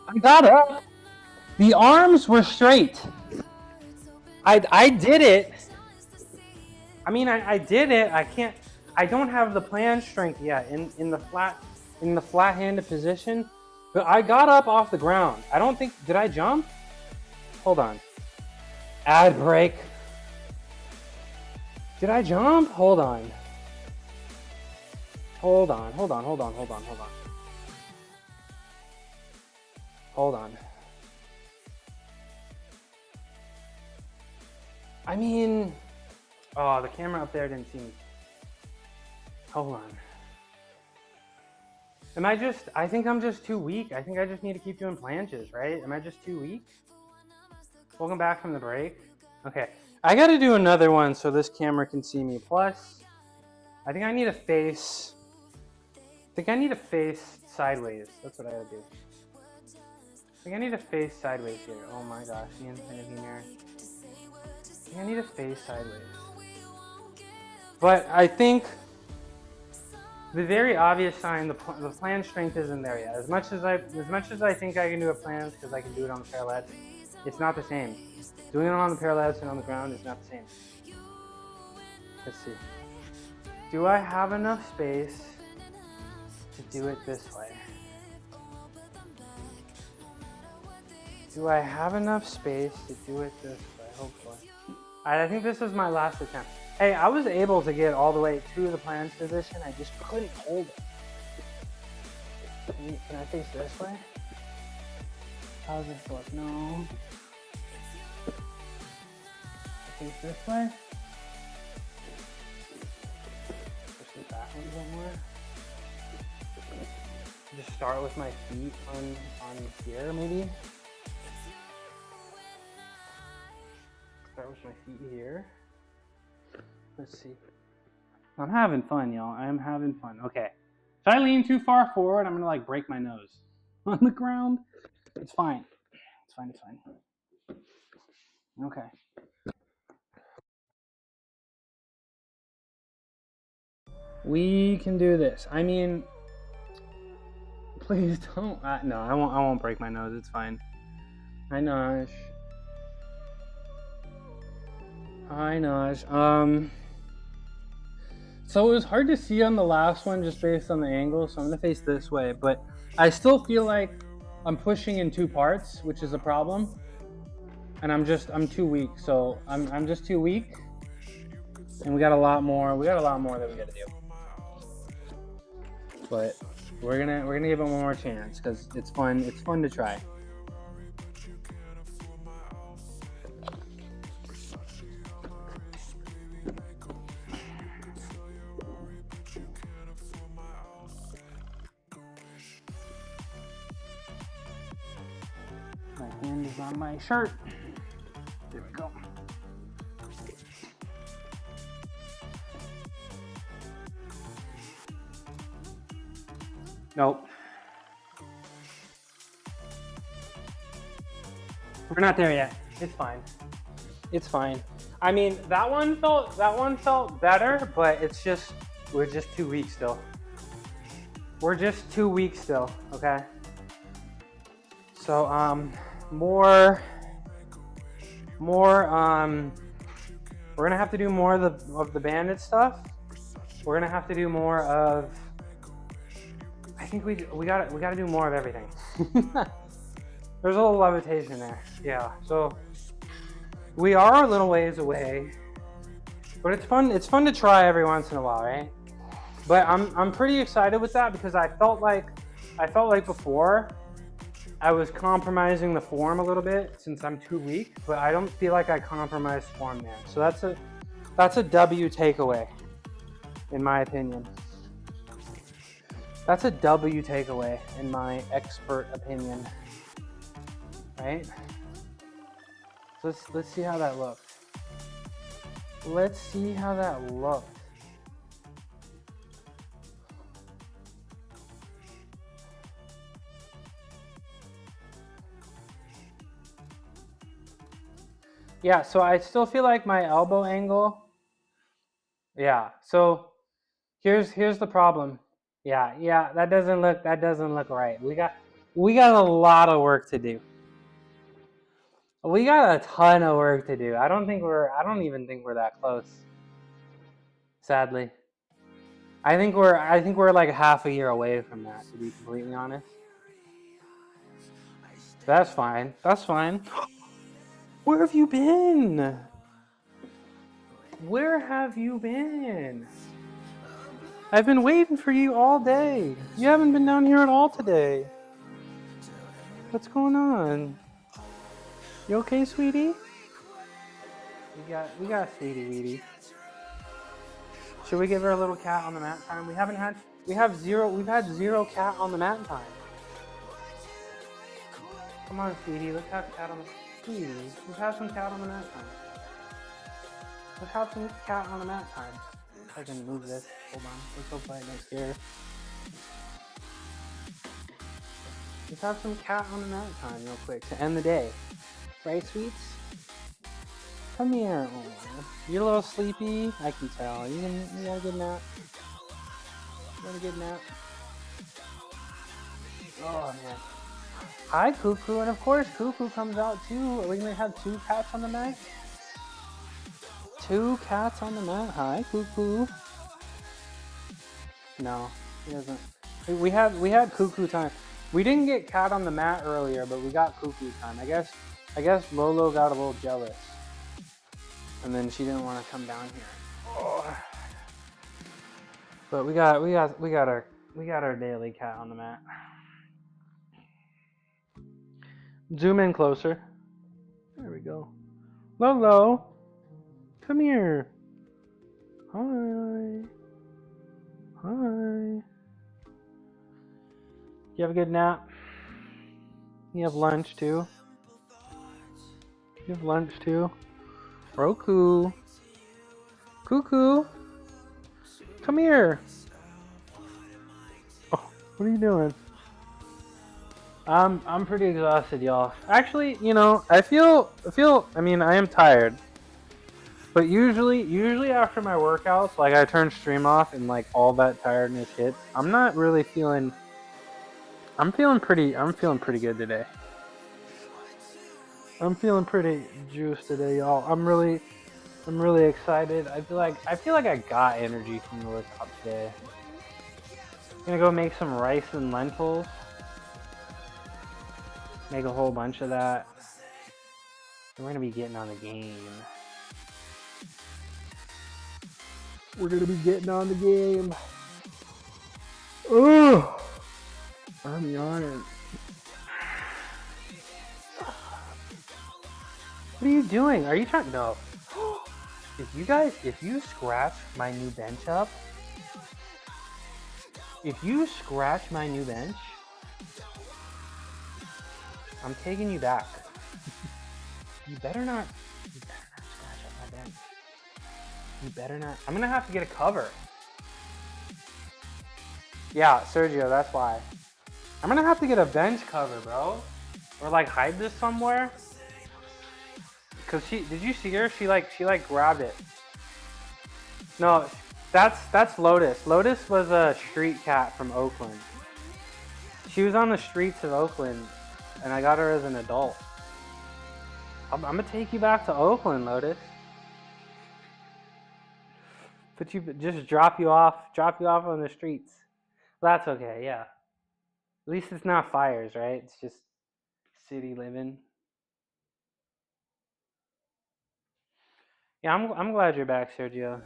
I got up. The arms were straight. I did it. I mean, I did it. I don't have the plan strength yet in the flat-handed position, but I got up off the ground. I don't think, did I jump? Hold on. Ad break. Did I jump? Hold on. Hold on. I mean, oh, the camera up there didn't see me. Hold on. I think I'm just too weak. I think I just need to keep doing planches, right? Am I just too weak? Welcome back from the break. Okay, I gotta do another one so this camera can see me. Plus, I think I need to face sideways. That's what I gotta do. I think I need to face sideways here. Oh my gosh, the infinity mirror. I think I need to face sideways. But I think the very obvious sign, the plan strength isn't there yet. As much as I think I can do a plan because I can do it on the parallettes, it's not the same. Doing it on the parallettes and on the ground is not the same. Let's see. Do I have enough space to do it this way? Do I have enough space to do it this way? Hopefully. I think this is my last attempt. Hey, I was able to get all the way to the planche position. I just couldn't hold it. Can I face this way? How does this look? No. Face this way. Push it back a little bit more. Just start with my feet on here, maybe. Start with my feet here. Let's see. I'm having fun, y'all. I'm having fun. Okay. If I lean too far forward, I'm gonna like break my nose on the ground. It's fine. It's fine. It's fine. Okay. We can do this. I mean, please don't. No, I won't break my nose. It's fine. Hi, Naj. Hi, Naj. So it was hard to see on the last one just based on the angle, so I'm gonna face this way, but I still feel like I'm pushing in two parts, which is a problem. And I'm too weak, so I'm just too weak. And we got a lot more that we gotta do. But we're gonna give it one more chance because it's fun to try. My hand is on my shirt. There we go. Nope. We're not there yet. It's fine. It's fine. I mean, that one felt better, but we're just too weak still. We're just too weak still, okay? So more We're gonna have to do more of the bandit stuff. We're gonna have to do more of. I think we gotta do more of everything. There's a little levitation there. Yeah. So we are a little ways away, but it's fun. It's fun to try every once in a while, right? But I'm pretty excited with that because I felt like before I was compromising the form a little bit since I'm too weak, but I don't feel like I compromised form there. So that's a W takeaway, in my opinion. That's a W takeaway in my expert opinion, right? So let's see how that looks. Let's see how that looks. Yeah, so I still feel like my elbow angle. Yeah, so here's the problem. Yeah, that doesn't look right. We got a lot of work to do. We got a ton of work to do. I don't even think we're that close. Sadly. I think we're like half a year away from that, to be completely honest. That's fine. That's fine. Where have you been? Where have you been? I've been waiting for you all day. You haven't been down here at all today. What's going on? You okay, sweetie? We got sweetie weetie. Should we give her a little cat on the mat time? We've had zero cat on the mat time. Come on, sweetie, let's have cat on the sweetie. Let's have some cat on the mat time. Let's have some cat on the mat time. If I can move this. Hold on. Let's go play it next year. Let's have some cat on the mat time real quick to end the day. Right, sweets? Come here. Oh, you're a little sleepy. I can tell. You got a good nap. You got a good nap. Oh, man. Hi, Cuckoo. And of course, Cuckoo comes out too. Are we going to have 2 cats on the mat? 2 cats on the mat. Hi, Cuckoo. No, he doesn't. We had Cuckoo time. We didn't get cat on the mat earlier, but we got Cuckoo time. I guess Lolo got a little jealous, and then she didn't want to come down here. Oh. But we got our daily cat on the mat. Zoom in closer. There we go. Lolo, come here. Hi. Hi. You have a good nap? You have lunch too? You have lunch too? Roku. Cuckoo. Come here. Oh, what are you doing? I'm pretty exhausted, y'all. Actually, I am tired. But usually after my workouts, like I turn stream off and like all that tiredness hits. I'm feeling pretty good today. I'm feeling pretty juiced today, y'all. I'm really excited. I feel like I got energy from the workout today. Gonna go make some rice and lentils. Make a whole bunch of that. We're gonna be getting on the game. We're gonna be getting on the game. Oh, I'm yawning. What are you doing? Are you trying? No. If you scratch my new bench up, I'm taking you back. You better not scratch up my bench. You better not. I'm gonna have to get a cover. Yeah, Sergio, that's why. I'm gonna have to get a bench cover, bro. Or like hide this somewhere. Cause did you see her? She grabbed it. No, that's Lotus. Lotus was a street cat from Oakland. She was on the streets of Oakland, and I got her as an adult. I'm gonna take you back to Oakland, Lotus. Put you just drop you off on the streets. That's okay, yeah. At least it's not fires, right? It's just city living. Yeah, I'm glad you're back, Sergio.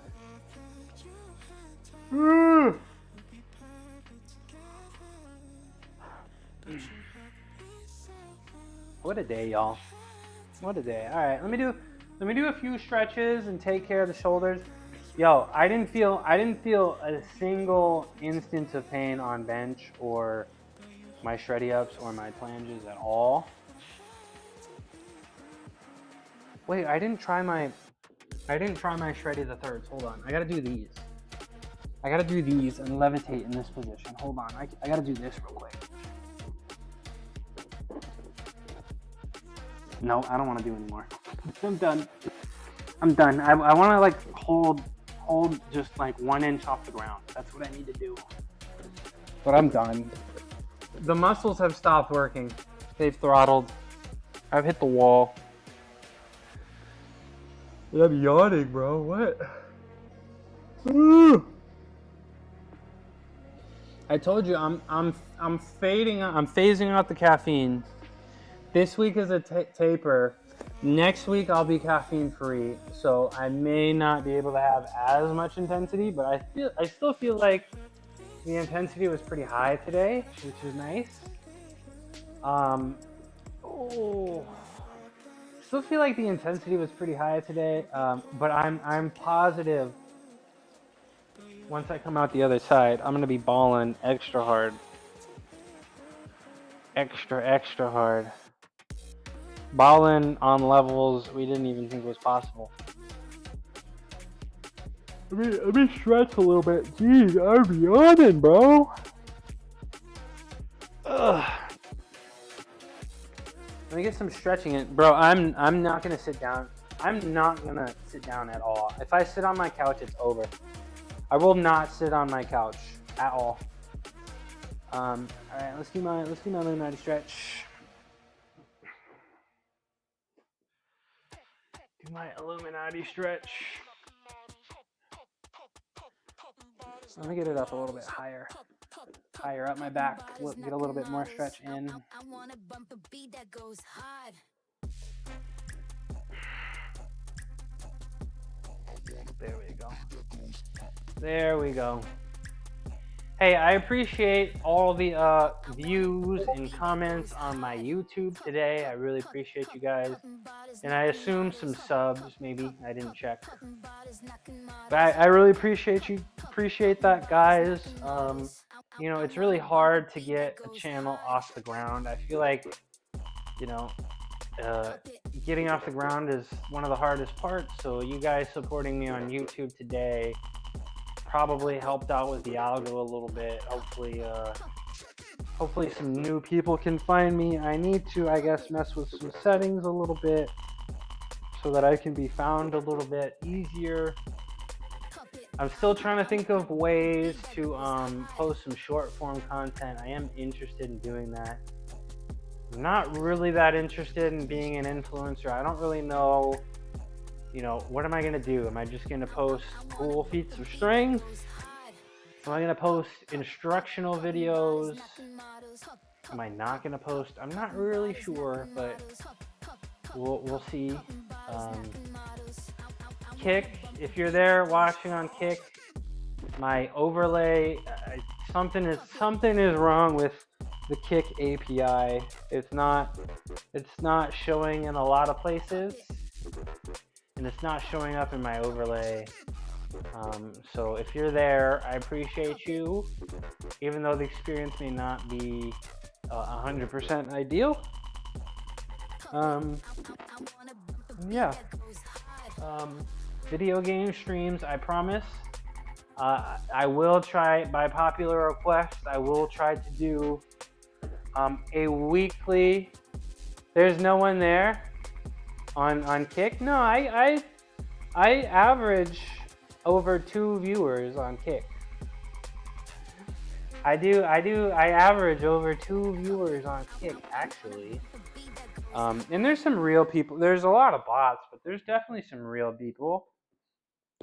What a day, y'all. What a day. All right, let me do a few stretches and take care of the shoulders. Yo, I didn't feel a single instance of pain on bench or my shreddy ups or my planges at all. Wait, I didn't try my shreddy the thirds. Hold on, I gotta do these. I gotta do these and levitate in this position. Hold on, I gotta do this real quick. No, I don't want to do anymore. I'm done. I want to like hold just like 1 inch off the ground. That's what I need to do. But I'm done. The muscles have stopped working. They've throttled. I've hit the wall. I'm yawning, bro. What? I told you I'm phasing out the caffeine. This week is a taper. Next week I'll be caffeine free, so I may not be able to have as much intensity, but I still feel like the intensity was pretty high today, which is nice. Still feel like the intensity was pretty high today, but I'm positive once I come out the other side, I'm gonna be balling extra hard, extra hard. Balling on levels we didn't even think was possible. Let me stretch a little bit. Jeez, I'm yawning, bro. Ugh. Let me get some stretching in. Bro, I'm not gonna sit down. I'm not gonna sit down at all. If I sit on my couch, it's over. I will not sit on my couch at all. All right, let's do my Illuminati stretch. Do my Illuminati stretch. Let me get it up a little bit higher up my back. Get a little bit more stretch in. There we go. Hey, I appreciate all the views and comments on my YouTube today. I really appreciate you guys. And I assume some subs, maybe. I didn't check. But I really appreciate that, guys. You know, it's really hard to get a channel off the ground. I feel like, you know, getting off the ground is one of the hardest parts. So you guys supporting me on YouTube today probably helped out with the algo a little bit. Hopefully some new people can find me. I need to, I guess, mess with some settings a little bit so that I can be found a little bit easier. I'm still trying to think of ways to post some short form content. I am interested in doing that. I'm not really that interested in being an influencer. I don't really know, you know, what am I going to do? Am I just going to post cool feats of strength? Am I going to post instructional videos? Am I not going to post? I'm not really sure, but we'll see. Kick, if you're there watching on Kick, my overlay, something is wrong with the Kick API. It's not showing in a lot of places, and it's not showing up in my overlay. So if you're there, I appreciate you, even though the experience may not be 100% ideal. Yeah. Video game streams, I promise. I will try, by popular request, I will try to do a weekly. There's no one there on Kick. No, I average over 2 viewers on Kick. I average over 2 viewers on Kick, actually. And there's some real people. There's a lot of bots, but there's definitely some real people.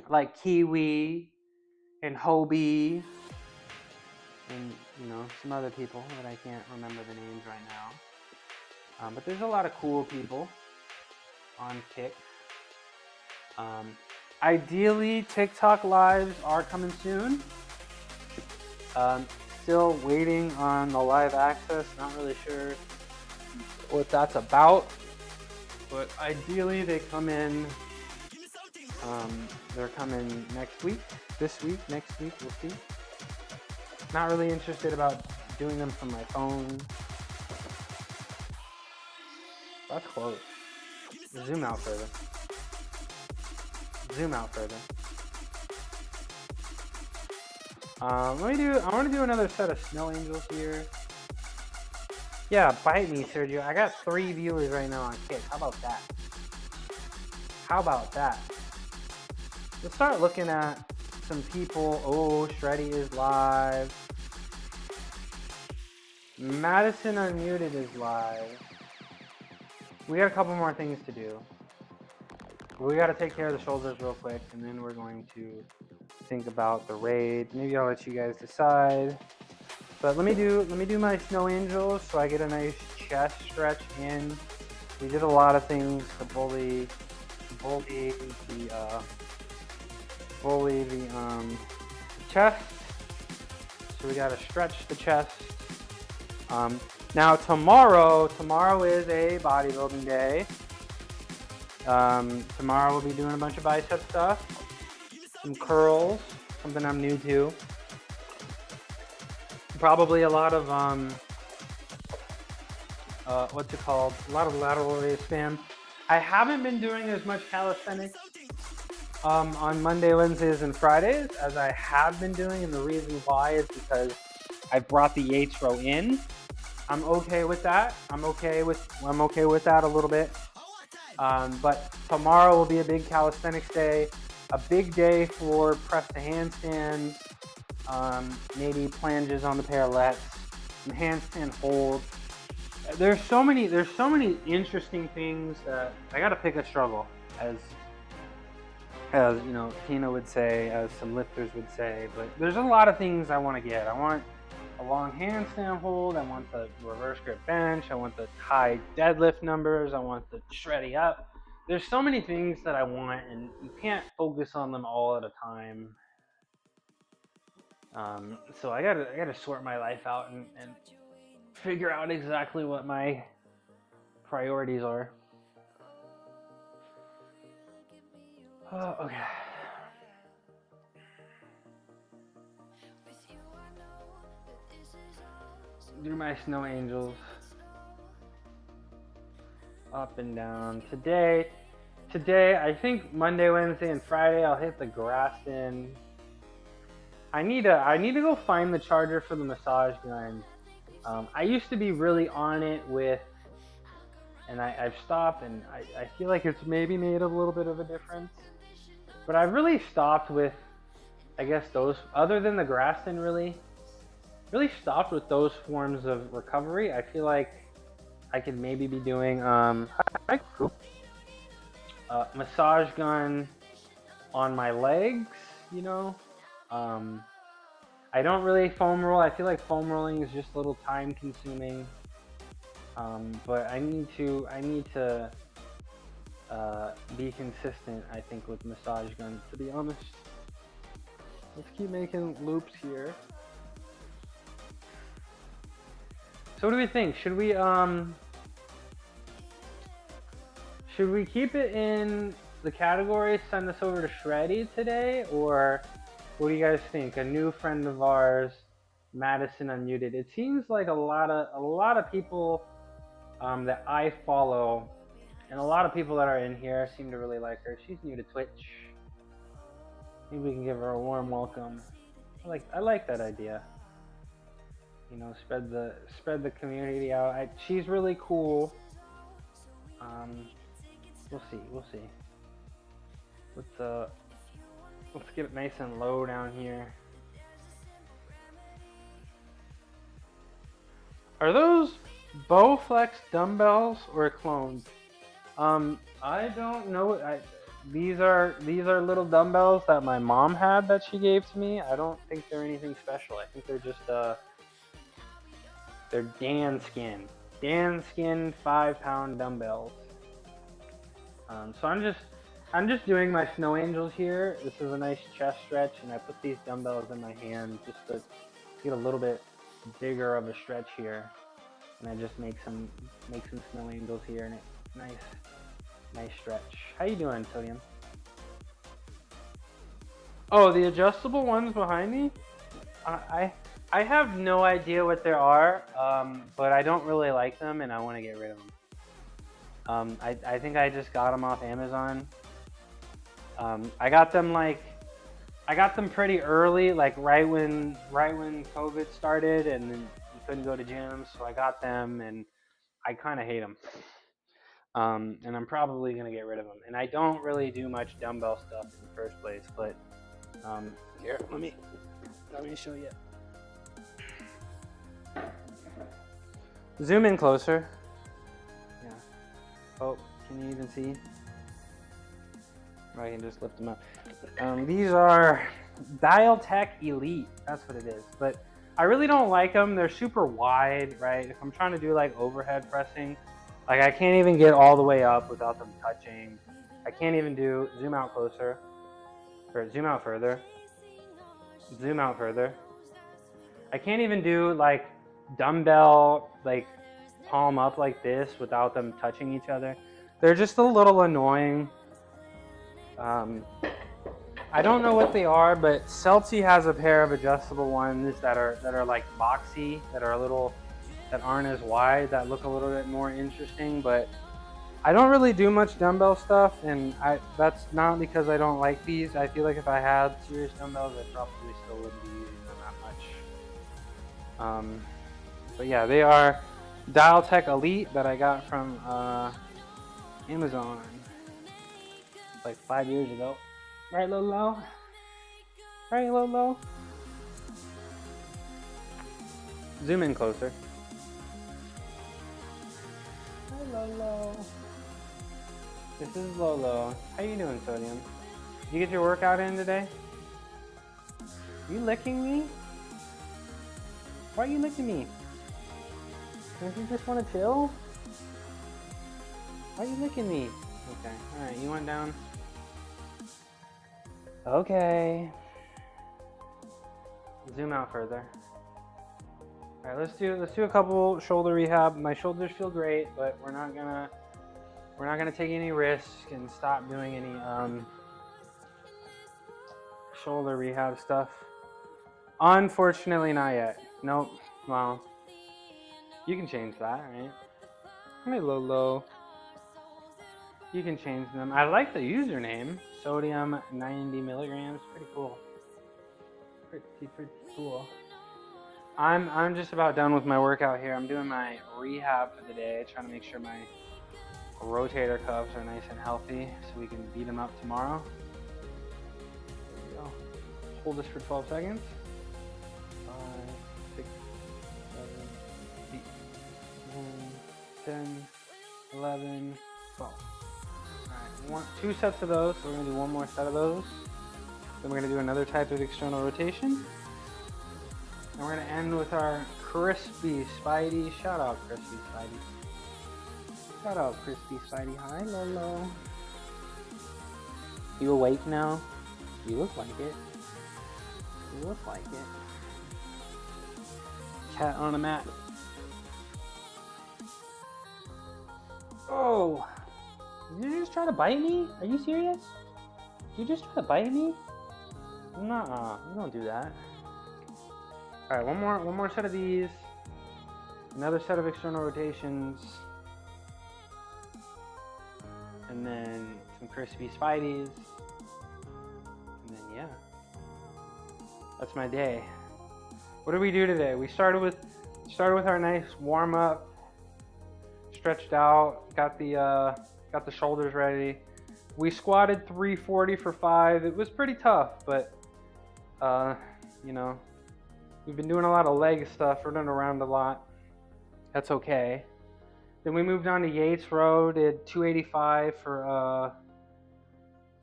Like Kiwi, and Hobie, and some other people that I can't remember the names right now. But there's a lot of cool people on Kick. Ideally, TikTok lives are coming soon. Still waiting on the live access. Not really sure what that's about. But ideally, they come in. They're coming next week, this week, next week. We'll see. Not really interested about doing them from my phone. That's close. Zoom out further. Zoom out further. I want to do another set of snow angels here. Yeah, bite me, Sergio. I got 3 viewers right now on Kick. How about that? How about that? Let's start looking at some people. Oh, Shreddy is live. Madison Unmuted is live. We got a couple more things to do. We got to take care of the shoulders real quick, and then we're going to think about the raid. Maybe I'll let you guys decide. But let me do my snow angels so I get a nice chest stretch in. We did a lot of things to bully the chest. So we gotta stretch the chest. Now tomorrow is a bodybuilding day. Tomorrow we'll be doing a bunch of bicep stuff, some curls, something I'm new to. Probably a lot of what's it called? A lot of lateral raise spam. I haven't been doing as much calisthenics on Monday, Wednesdays, and Fridays as I have been doing, and the reason why is because I brought the Yates row in. I'm okay with that. I'm okay with that a little bit. But tomorrow will be a big calisthenics day, a big day for press to handstands, maybe planges on the parallettes, some handstand holds. There's so many interesting things that I gotta pick a struggle, as Tina would say, as some lifters would say. But there's a lot of things I want to get. I want a long handstand hold. I want the reverse grip bench. I want the high deadlift numbers. I want the shreddy up. There's so many things that I want, and you can't focus on them all at a time. So I gotta sort my life out and figure out exactly what my priorities are. Okay. Do my snow angels up and down. Today I think Monday, Wednesday, and Friday I'll hit the Graston. I need to go find the charger for the massage gun. I used to be really on it with, and I've stopped, and I feel like it's maybe made a little bit of a difference. But I've really stopped with, I guess, those, other than the Graston, really stopped with those forms of recovery. I feel like I could maybe be doing massage gun on my legs, I don't really foam roll. I feel like foam rolling is just a little time consuming. But I need to be consistent, I think, with massage guns, to be honest. Let's keep making loops here. So what do we think? Should we keep it in the category, send this over to Shreddy today, or what do you guys think? A new friend of ours, Madison Unmuted. It seems like a lot of people that I follow, and a lot of people that are in here seem to really like her. She's new to Twitch. Maybe we can give her a warm welcome. I like that idea. Spread the community out. She's really cool. We'll see. Let's get it nice and low down here. Are those Bowflex dumbbells or clones? I don't know. these are little dumbbells that my mom had that she gave to me. I don't think they're anything special. I think they're just they're Danskin 5-pound dumbbells. So I'm just doing my snow angels here. This is a nice chest stretch, and I put these dumbbells in my hand just to get a little bit bigger of a stretch here. And I just make some snow angels here, and it's nice stretch. How you doing, Sodium? Oh, the adjustable ones behind me? I have no idea what they are, but I don't really like them, and I want to get rid of them. I think I just got them off Amazon. I got them pretty early, like right when COVID started, and then you couldn't go to gyms, so I got them, and I kind of hate them. And I'm probably gonna get rid of them. And I don't really do much dumbbell stuff in the first place, but here, let me show you. Zoom in closer. Yeah. Oh, can you even see? I can just lift them up. These are Dialtech Elite. That's what it is. But I really don't like them. They're super wide, right? If I'm trying to do like overhead pressing, like I can't even get all the way up without them touching. I can't even do zoom out closer, or zoom out further. Zoom out further. I can't even do like dumbbell, like palm up like this without them touching each other. They're just a little annoying. I don't know what they are, but Celti has a pair of adjustable ones that are like boxy, that aren't as wide, that look a little bit more interesting. But I don't really do much dumbbell stuff, and that's not because I don't like these. I feel like if I had serious dumbbells, I probably still wouldn't be using them that much. But yeah, they are Dialtech Elite that I got from Amazon like 5 years ago. Right, Lolo? Right, Lolo? Zoom in closer. Hi, Lolo. This is Lolo. How you doing, Sodium? Did you get your workout in today? Are you licking me? Why are you licking me? Don't you just want to chill? Why are you licking me? Okay, alright, you went down. Okay. Zoom out further. Alright, let's do a couple shoulder rehab. My shoulders feel great, but we're not gonna take any risks and stop doing any shoulder rehab stuff. Unfortunately, not yet. Nope. Well, you can change that, right? Hi, Lolo. You can change them. I like the username. Sodium 90 milligrams. Pretty cool. Pretty cool. I'm just about done with my workout here. I'm doing my rehab for the day, trying to make sure my rotator cuffs are nice and healthy so we can beat them up tomorrow. There we go. Hold this for 12 seconds. 5, 6, 7, 8, 9, 10, 11, 12. Alright, 2 sets of those, so we're going to do one more set of those. Then we're going to do another type of external rotation. And we're going to end with our Crispy Spidey. Shout out Crispy Spidey. Shout out Crispy Spidey. Hi, Lolo. You awake now? You look like it. You look like it. Cat on a mat. Oh! Did you just try to bite me? Are you serious? Did you just try to bite me? Nuh-uh, you don't do that. Alright, one more set of these. Another set of external rotations. And then some crispy Spideys. And then yeah. That's my day. What did we do today? We started with our nice warm up. Stretched out, got the shoulders ready. We squatted 340 for 5. It was pretty tough, but you know, we've been doing a lot of leg stuff, running around a lot. That's okay. Then we moved on to Yates Row, did 285 for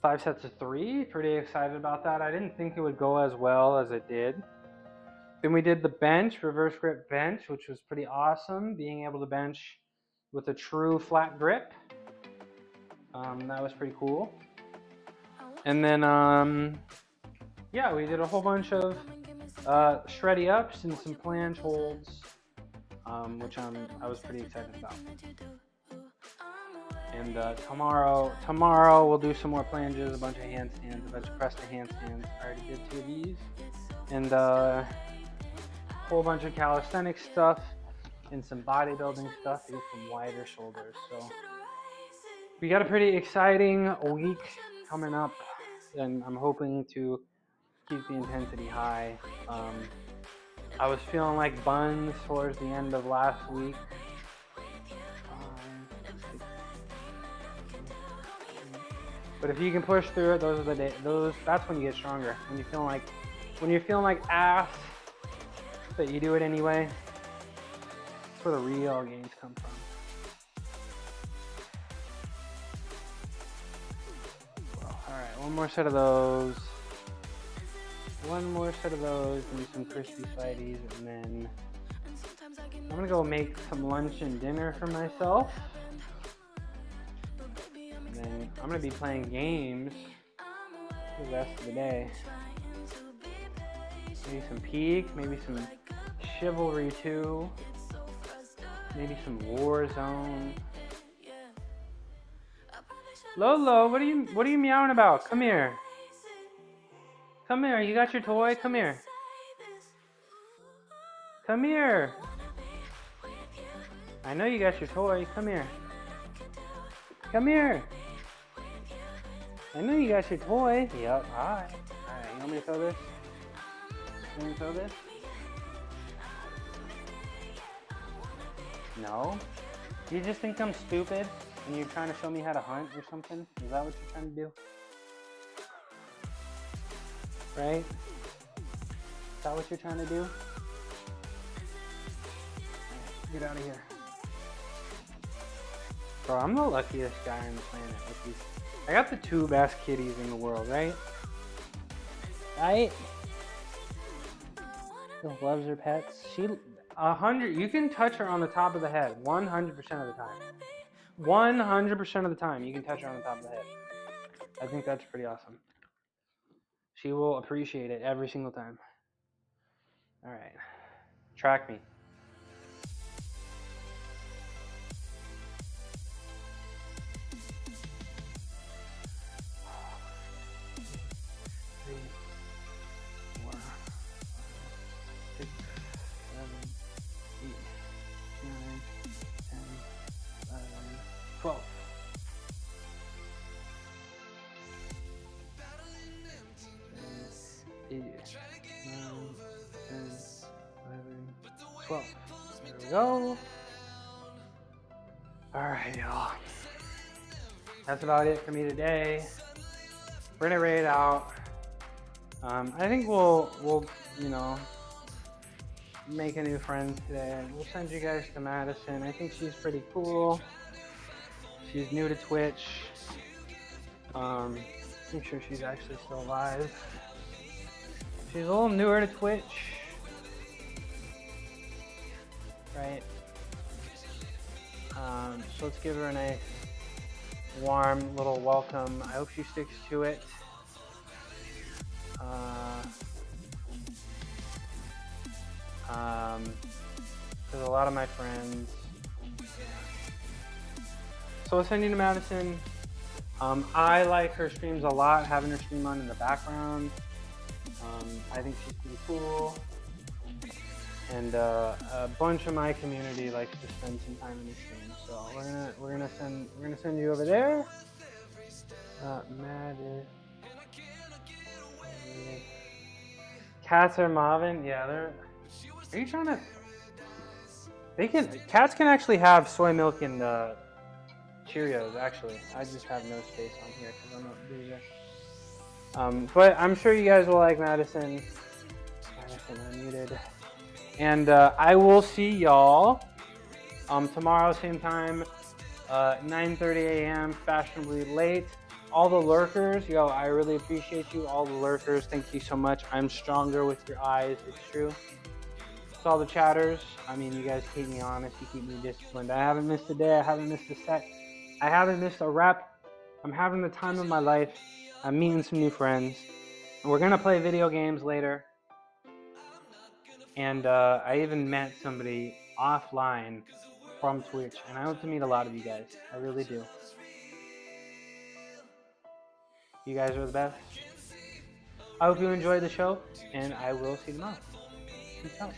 5 sets of 3. Pretty excited about that. I didn't think it would go as well as it did. Then we did the bench, reverse grip bench, which was pretty awesome. Being able to bench with a true flat grip. That was pretty cool. And then, yeah, we did a whole bunch of shreddy ups and some planche holds, which I was pretty excited about. And tomorrow we'll do some more planches, a bunch of handstands, a bunch of press to handstands. I already did 2 of these, and a whole bunch of calisthenics stuff and some bodybuilding stuff to get some wider shoulders. So we got a pretty exciting week coming up, and I'm hoping to keep the intensity high. I was feeling like buns towards the end of last week. But if you can push through it, those are the days. That's when you get stronger. When you're feeling like ass, but you do it anyway. That's where the real gains come from. Well, all right, one more set of those. One more set of those, and some crispy slideys, and then I'm gonna go make some lunch and dinner for myself. And then I'm gonna be playing games for the rest of the day. Maybe some Peak, maybe some Chivalry 2, maybe some Warzone. Lolo, what are you meowing about? Come here. Come here, you got your toy? Come here. Come here. I know you got your toy. Come here. Come here. I know you got your toy. Yep, alright. Alright, you want me to throw this? You want me to throw this? No? You just think I'm stupid and you're trying to show me how to hunt or something? Is that what you're trying to do? Right? Is that what you're trying to do? Get out of here. Bro, I'm the luckiest guy on the planet with these. I got the 2 best kitties in the world, right? Right? She loves her pets. 100, you can touch her on the top of the head 100% of the time. 100% of the time, you can touch her on the top of the head. I think that's pretty awesome. She will appreciate it every single time. All right, track me. There we go. Alright, y'all. That's about it for me today. We're gonna raid out. I think we'll make a new friend today. We'll send you guys to Madison. I think she's pretty cool. She's new to Twitch. I'm sure she's actually still alive. She's a little newer to Twitch. Right? So let's give her a nice, warm little welcome. I hope she sticks to it. Because a lot of my friends. So I'll send you to Madison. I like her streams a lot, having her stream on in the background. I think she's pretty cool. And a bunch of my community likes to spend some time in the stream. So we're gonna send you over there. Cats are Marvin. Yeah, they're. Are you trying to? Cats can actually have soy milk and Cheerios. Actually, I just have no space on here because I'm not doing it. But I'm sure you guys will like Madison. Madison unmuted. And I will see y'all tomorrow, same time, 9:30 a.m. fashionably late. all the lurkers, yo, I really appreciate you. All the lurkers, thank you so much. I'm stronger with your eyes. It's true. To all the chatters, I mean, you guys keep me honest. You keep me disciplined. I haven't missed a day. I haven't missed a set. I haven't missed a rep. I'm having the time of my life. I'm meeting some new friends. And we're going to play video games later. And I even met somebody offline from Twitch. And I hope to meet a lot of you guys. I really do. You guys are the best. I hope you enjoyed the show. And I will see you tomorrow. Peace out.